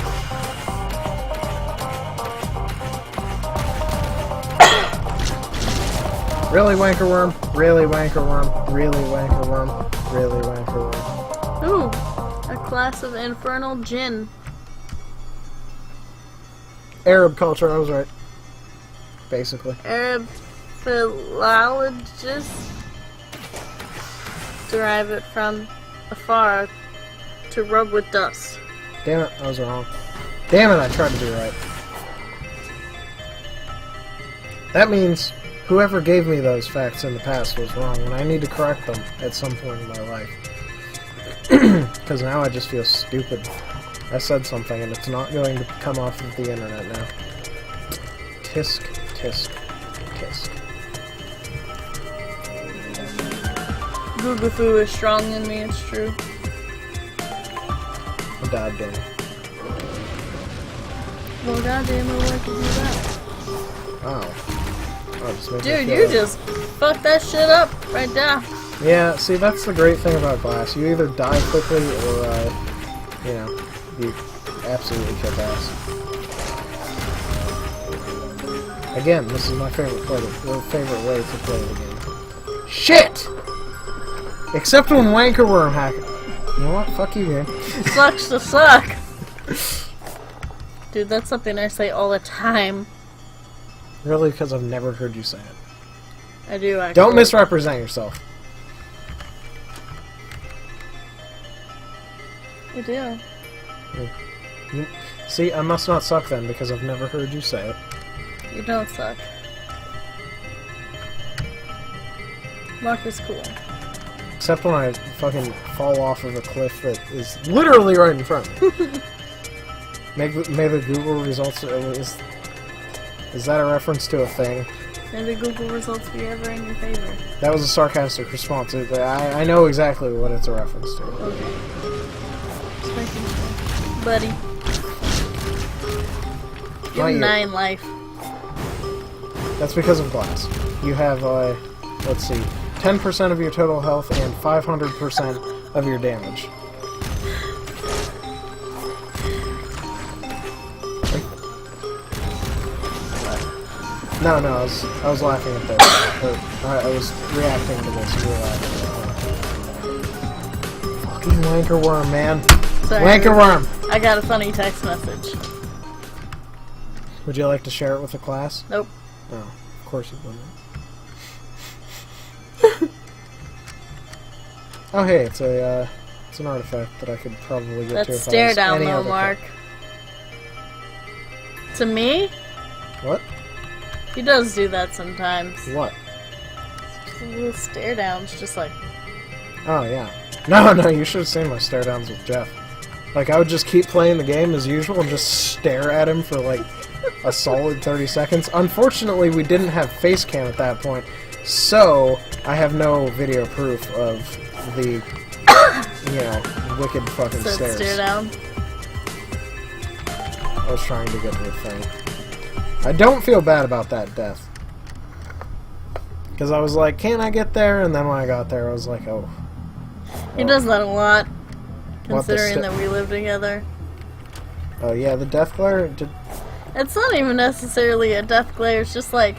Really, wanker worm? Really, wanker worm? Really, wanker worm? Really, wanker worm? Ooh, a class of infernal djinn. Arab culture, I was right. Basically. Arab philologists derive it from afar to rub with dust. Damn it, I was wrong. Damn it, I tried to do right. That means whoever gave me those facts in the past was wrong, and I need to correct them at some point in my life. Because now I just feel stupid. I said something, and it's not going to come off of the internet now. Tisk, tisk, tisk. Googafoo is strong in me, it's true. I died, Danny. Well, goddamn it, why could you do that? Oh. Just Dude, you just fucked that shit up right there. Yeah, see, that's the great thing about glass. You either die quickly or, you know, you absolutely kick ass. Again, this is my favorite way to play the game. Shit! Except when Wanker Worm hack. You know what? Fuck you, game. Sucks to suck. Dude, that's something I say all the time. Really? Because I've never heard you say it. I do, actually. Don't misrepresent yourself. I do. See, I must not suck then, because I've never heard you say it. You don't suck. Mark is cool. Except when I fucking fall off of a cliff that is literally right in front of me. May the Google results... Is that a reference to a thing? May the Google results be ever in your favor. That was a sarcastic response. I know exactly what it's a reference to. Okay. Just making sure. Buddy. You have 9 life. That's because of glass. You have, let's see, 10% of your total health and 500% of your damage. No, I was laughing at this. I was reacting to this. You were laughing. Fucking wanker worm, man. Sorry, Wanker worm! I got a funny text message. Would you like to share it with the class? Nope. No, of course you wouldn't. Oh hey, it's an artifact that I could probably get That's to if stare I was down any though, other Mark. To me? What? He does do that sometimes. What? Just a little stare downs, just like... Oh yeah. No, you should have seen my stare downs with Jeff. Like, I would just keep playing the game as usual and just stare at him for like a solid 30 seconds. Unfortunately, we didn't have face cam at that point, so I have no video proof of the, you know, wicked fucking stares. Stare down. I was trying to get to the thing. I don't feel bad about that death. Because I was like, can't I get there? And then when I got there, I was like, oh. He does that a lot, What, the considering that we live together. Oh yeah, the death glare? It's not even necessarily a death glare, it's just like...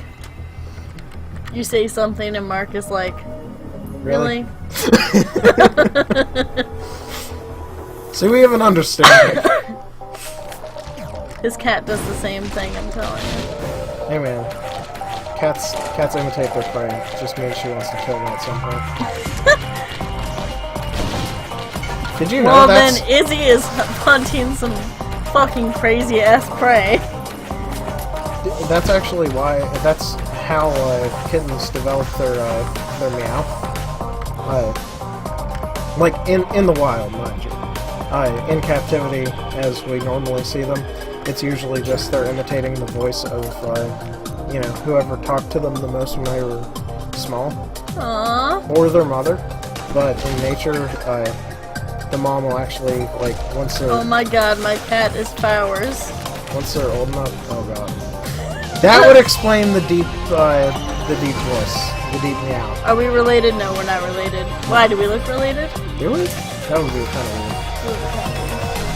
You say something and Mark is like... Really? See, we have an understanding. His cat does the same thing, I'm telling you. Hey man, cats imitate their prey. It just means she wants to kill them at some point. Did you know Well that's... then, Izzy is hunting some fucking crazy ass prey. That's actually why... That's how kittens develop their meow. Like, in the wild, mind you. In captivity, as we normally see them, it's usually just they're imitating the voice of, you know, whoever talked to them the most when they were small. Aww. Or their mother. But in nature, the mom will actually, like, once they're... Oh my god, my cat is Powers. Once they're old enough... Oh god. That would explain the deep voice. The deep meow. Are we related? No, we're not related. Why, do we look related? Do we? That would be kind of weird.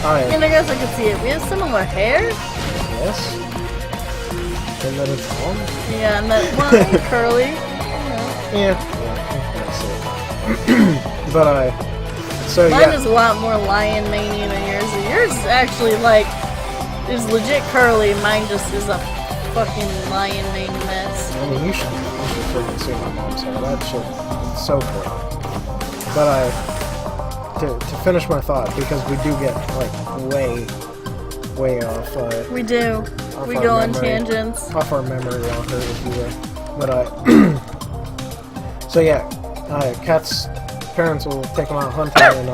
I mean, I guess I could see it. We have similar hair? Yes. And then it's long? Yeah, and that one curly. Yeah. But, so Mine yeah. is a lot more lion maney than yours. Yours is actually, like, is legit curly. Mine just is a fucking lion mane mess. I mean, you should freaking see my mom's hair. That shit is so cool. But, to finish my thought, because we do get, like, way off, We do. off We our go on memory- tangents. Off our memory rocker, if you will. But so yeah, Cat's parents will take them out hunting, and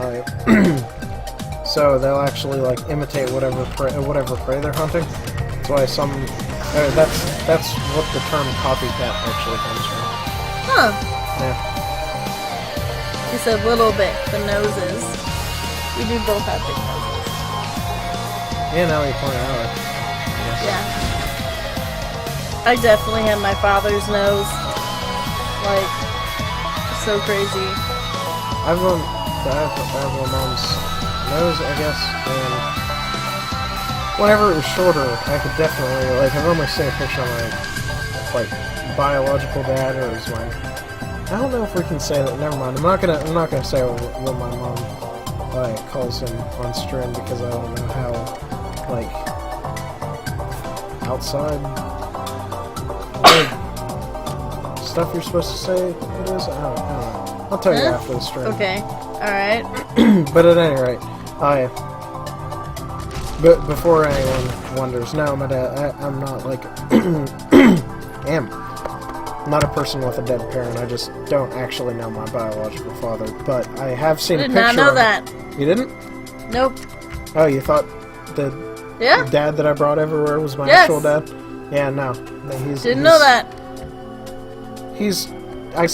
so they'll actually like imitate whatever prey they're hunting. That's why that's what the term copycat actually comes from. Huh. Yeah. You said little bit, the noses. We do both have big noses. Yeah, now you point it out. Yeah. I definitely have my father's nose. Like, so crazy. I have my mom's nose, I guess, and whenever it was shorter, I could definitely, like, I've almost seen a picture of my, like, biological dad, or his my, I don't know if we can say that, never mind, I'm not gonna say what my mom, calls him on stream, because I don't know how, like, outside, stuff you're supposed to say it is, I don't know. I'll tell you after the stream. Okay, alright. But at any rate, but before anyone wonders, no, my dad, I'm not like, I'm not a person with a dead parent. I just don't actually know my biological father. But I have seen a picture. I did not know that. You didn't? Nope. Oh, you thought the dad that I brought everywhere was my actual dad? Yeah, no. Didn't know that. He's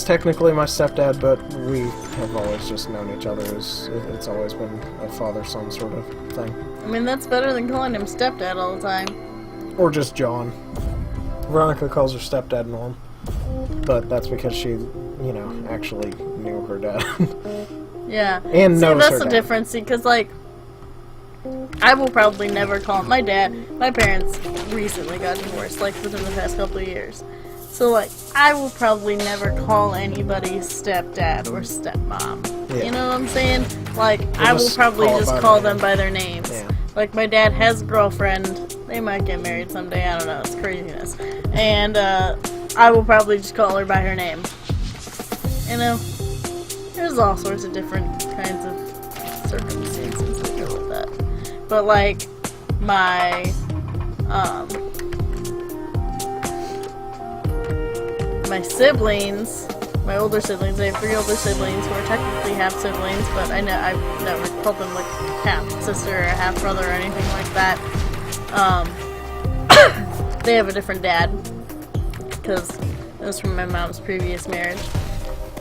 technically my stepdad, but we have always just known each other. It's always been a father-son sort of thing. I mean, that's better than calling him stepdad all the time. Or just John. Veronica calls her stepdad Norm. But that's because she, actually knew her dad. Yeah. And knows that's her the dad. difference, because, like, I will probably never call my parents recently got divorced, like, within the past couple of years. So, like, I will probably never call anybody stepdad or stepmom. Yeah. You know what I'm saying? Like, I will probably just call them by their names. Yeah. Like, my dad has a girlfriend. They might get married someday. I don't know. It's craziness. And, I will probably just call her by her name. You know? There's all sorts of different kinds of circumstances that go with that. But, like, my siblings, my older siblings, I have 3 older siblings who are technically half siblings, but I've never called them like half sister or half brother or anything like that. They have a different dad, because it was from my mom's previous marriage,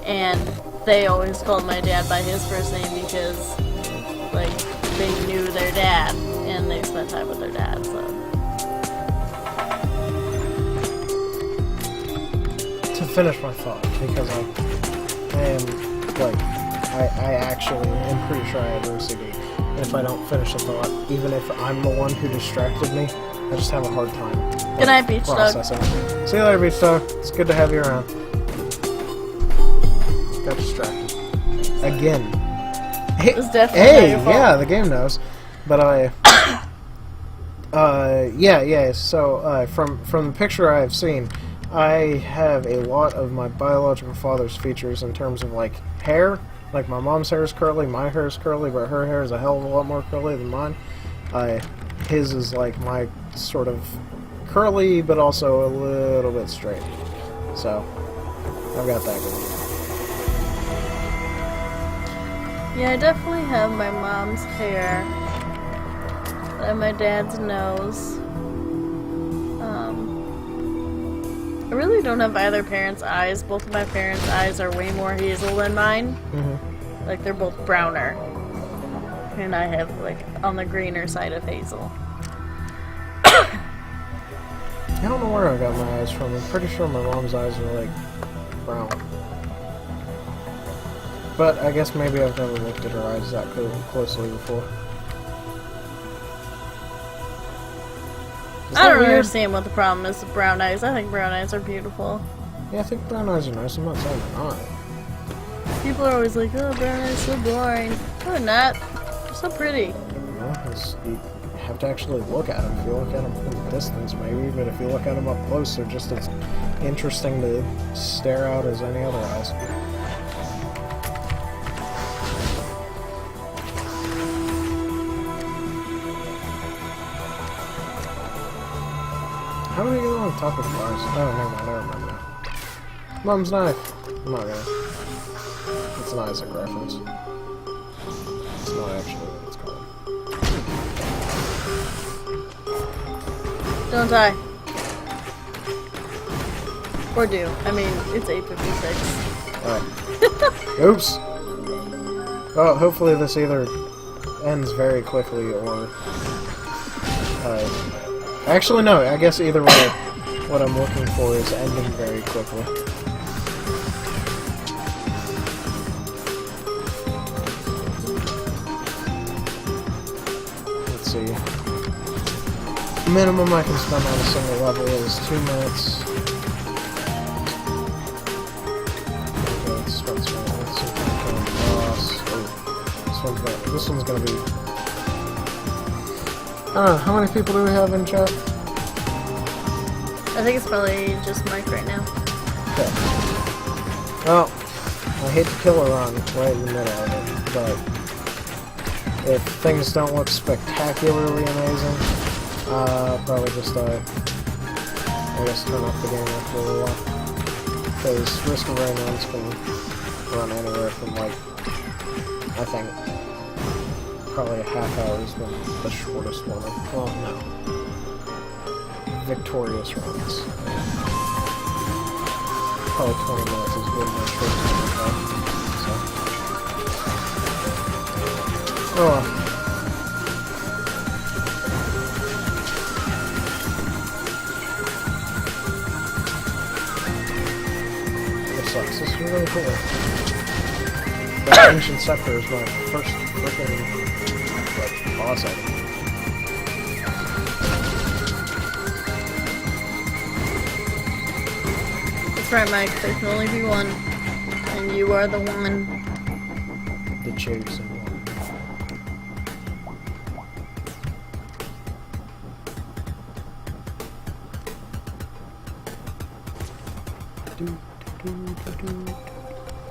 and they always called my dad by his first name because, like, they knew their dad, and they spent time with their dad, so. To finish my thought, because I am, like, I actually am pretty sure I have OCD. And if I don't finish a thought, even if I'm the one who distracted me, I just have a hard time. Good night, Beach Dog. See you later, Beach Dog. It's good to have you around. Got distracted. Again. Hey, yeah, the game knows. But yeah, so, from the picture I have seen, I have a lot of my biological father's features in terms of, like, hair. Like, my mom's hair is curly, my hair is curly, but her hair is a hell of a lot more curly than mine. His is, like, my sort of curly, but also a little bit straight. So, I've got that going. Yeah, I definitely have my mom's hair. I have my dad's nose. I really don't have either parent's eyes. Both of my parents' eyes are way more hazel than mine. Mm-hmm. Like, they're both browner. And I have, like, on the greener side of hazel. I don't know where I got my eyes from. I'm pretty sure my mom's eyes are, like, brown. But I guess maybe I've never looked at her eyes that closely before. I don't understand what the problem is with brown eyes. I think brown eyes are beautiful. Yeah, I think brown eyes are nice. I'm not saying they're not. People are always like, oh, brown eyes are so boring. No, they're not. They're so pretty. You have to actually look at them. If you look at them from a distance, maybe, but if you look at them up close, they're just as interesting to stare out as any other eyes. How do we get on top of the bars? Oh, never mind, I remember now. Mom's knife. I'm not gonna. It's an Isaac reference. It's not actually what it's called. Don't die. Or do. I mean, it's 8:56. Alright. Oops! Well, hopefully this either ends very quickly or... actually, no. I guess either way, what I'm looking for is ending very quickly. Let's see. The minimum I can spend on a single level is 2 minutes. This one's gonna be... how many people do we have in chat? I think it's probably just Mike right now. Okay. Well, I hate to kill her on right in the middle of it, but if things don't look spectacularly amazing, probably just, I guess turn off the game after a little while. Because Risk of Rain runs can run anywhere from, like, I think probably a half hour has been the shortest one. Well, no. Victorious runs. Probably 20 minutes has been the shortest one I've had. So. Oh well. It sucks. This is really cool. That Ancient Scepter is my first freaking, like, boss item. That's right, Mike. There can only be one. And you are the one. The chosen one.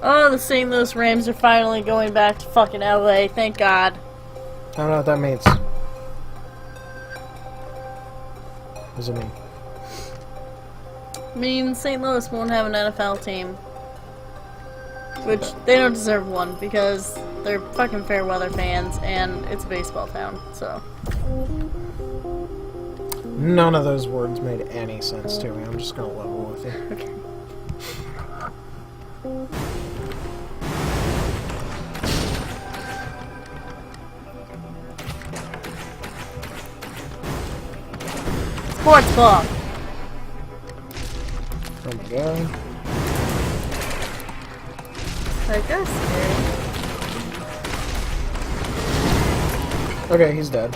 Oh, the St. Louis Rams are finally going back to fucking LA. Thank God. I don't know what that means. What does it mean? I mean, St. Louis won't have an NFL team. Which, they don't deserve one, because they're fucking fair weather fans, and it's a baseball town, so. None of those words made any sense to me. I'm just gonna level with you. Okay. Sports ball. Oh my god. Like, that's scary. Okay, he's dead.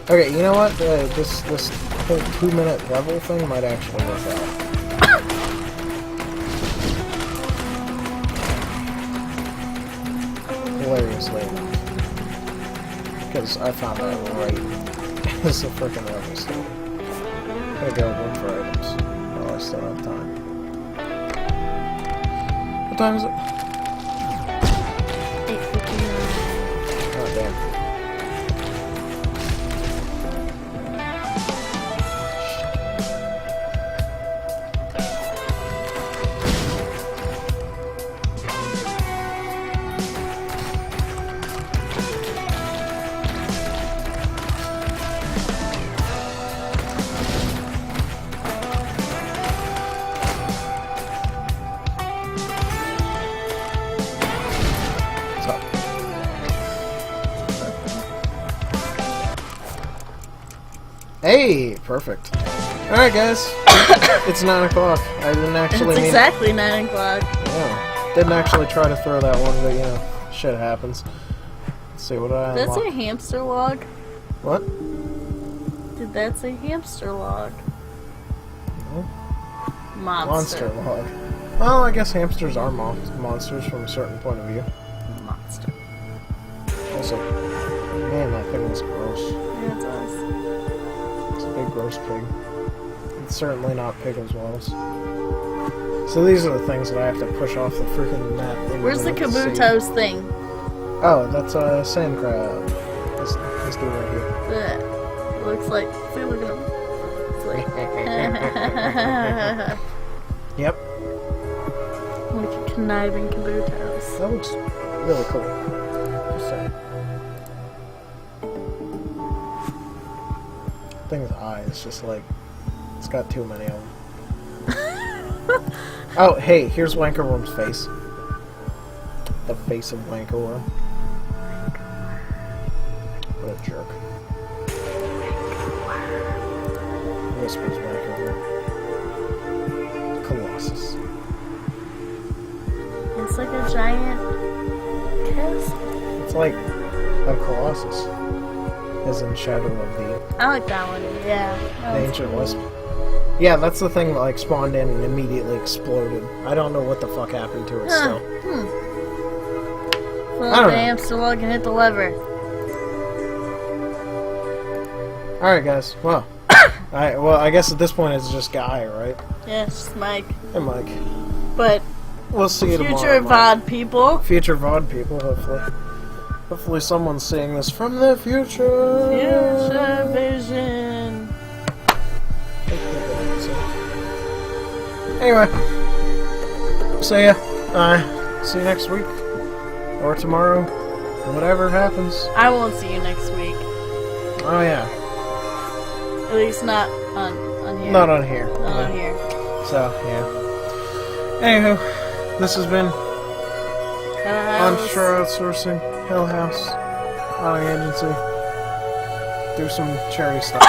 Okay, you know what? This whole 2-minute level thing might actually work out. Hilariously. Because I found that right as a freaking level still. Gotta go look for items while I still have time. What time is it? 8:59. Oh damn. Hey, perfect. Alright guys, it's 9 o'clock. I didn't actually It's exactly 9 o'clock. Yeah, didn't actually try to throw that one, but you know, shit happens. Let's see what I That's unlock. a hamster log? What? Did that say hamster log? No. Monster. Monster log. Well, I guess hamsters are monsters from a certain point of view. Monster. Also, man, that thing was gross. Yeah, it does. It's a big gross pig. It's certainly not pig as well. So these are the things that I have to push off the freaking map. Where's the Kabuto's thing? Oh, that's a sand crab. This dude right here. It looks like... See, look at him. Seriously. Yep. Like a conniving caboose house. That looks really cool. Just saying. Thing's eye is just like, it's got too many of them. Oh, hey, here's Wanker Worm's face. The face of Wanker Worm. What a jerk. Whispers Wanker Worm. Colossus. It's like a giant kiss. It's like a Colossus. As in Shadow of the I like that one. Yeah. That one's Ancient cool. Wisp. Yeah, that's the thing that like spawned in and immediately exploded. I don't know what the fuck happened to it still. Well, I don't the know. hamster log and hit the lever. Alright guys, well. I guess at this point it's just Guy, right? Yes, Mike. And Mike. But We'll see you tomorrow. future Mike. VOD people. Future VOD people, hopefully. Hopefully someone's seeing this from the future. Future vision. Anyway. See ya. See you next week. Or tomorrow. Whatever happens. I won't see you next week. Oh yeah. At least not on here. Not on here. Not on here. So, yeah. Anywho, this has been Onshore Outsourcing, Hell House, Auto Agency. Do some cherry stuff.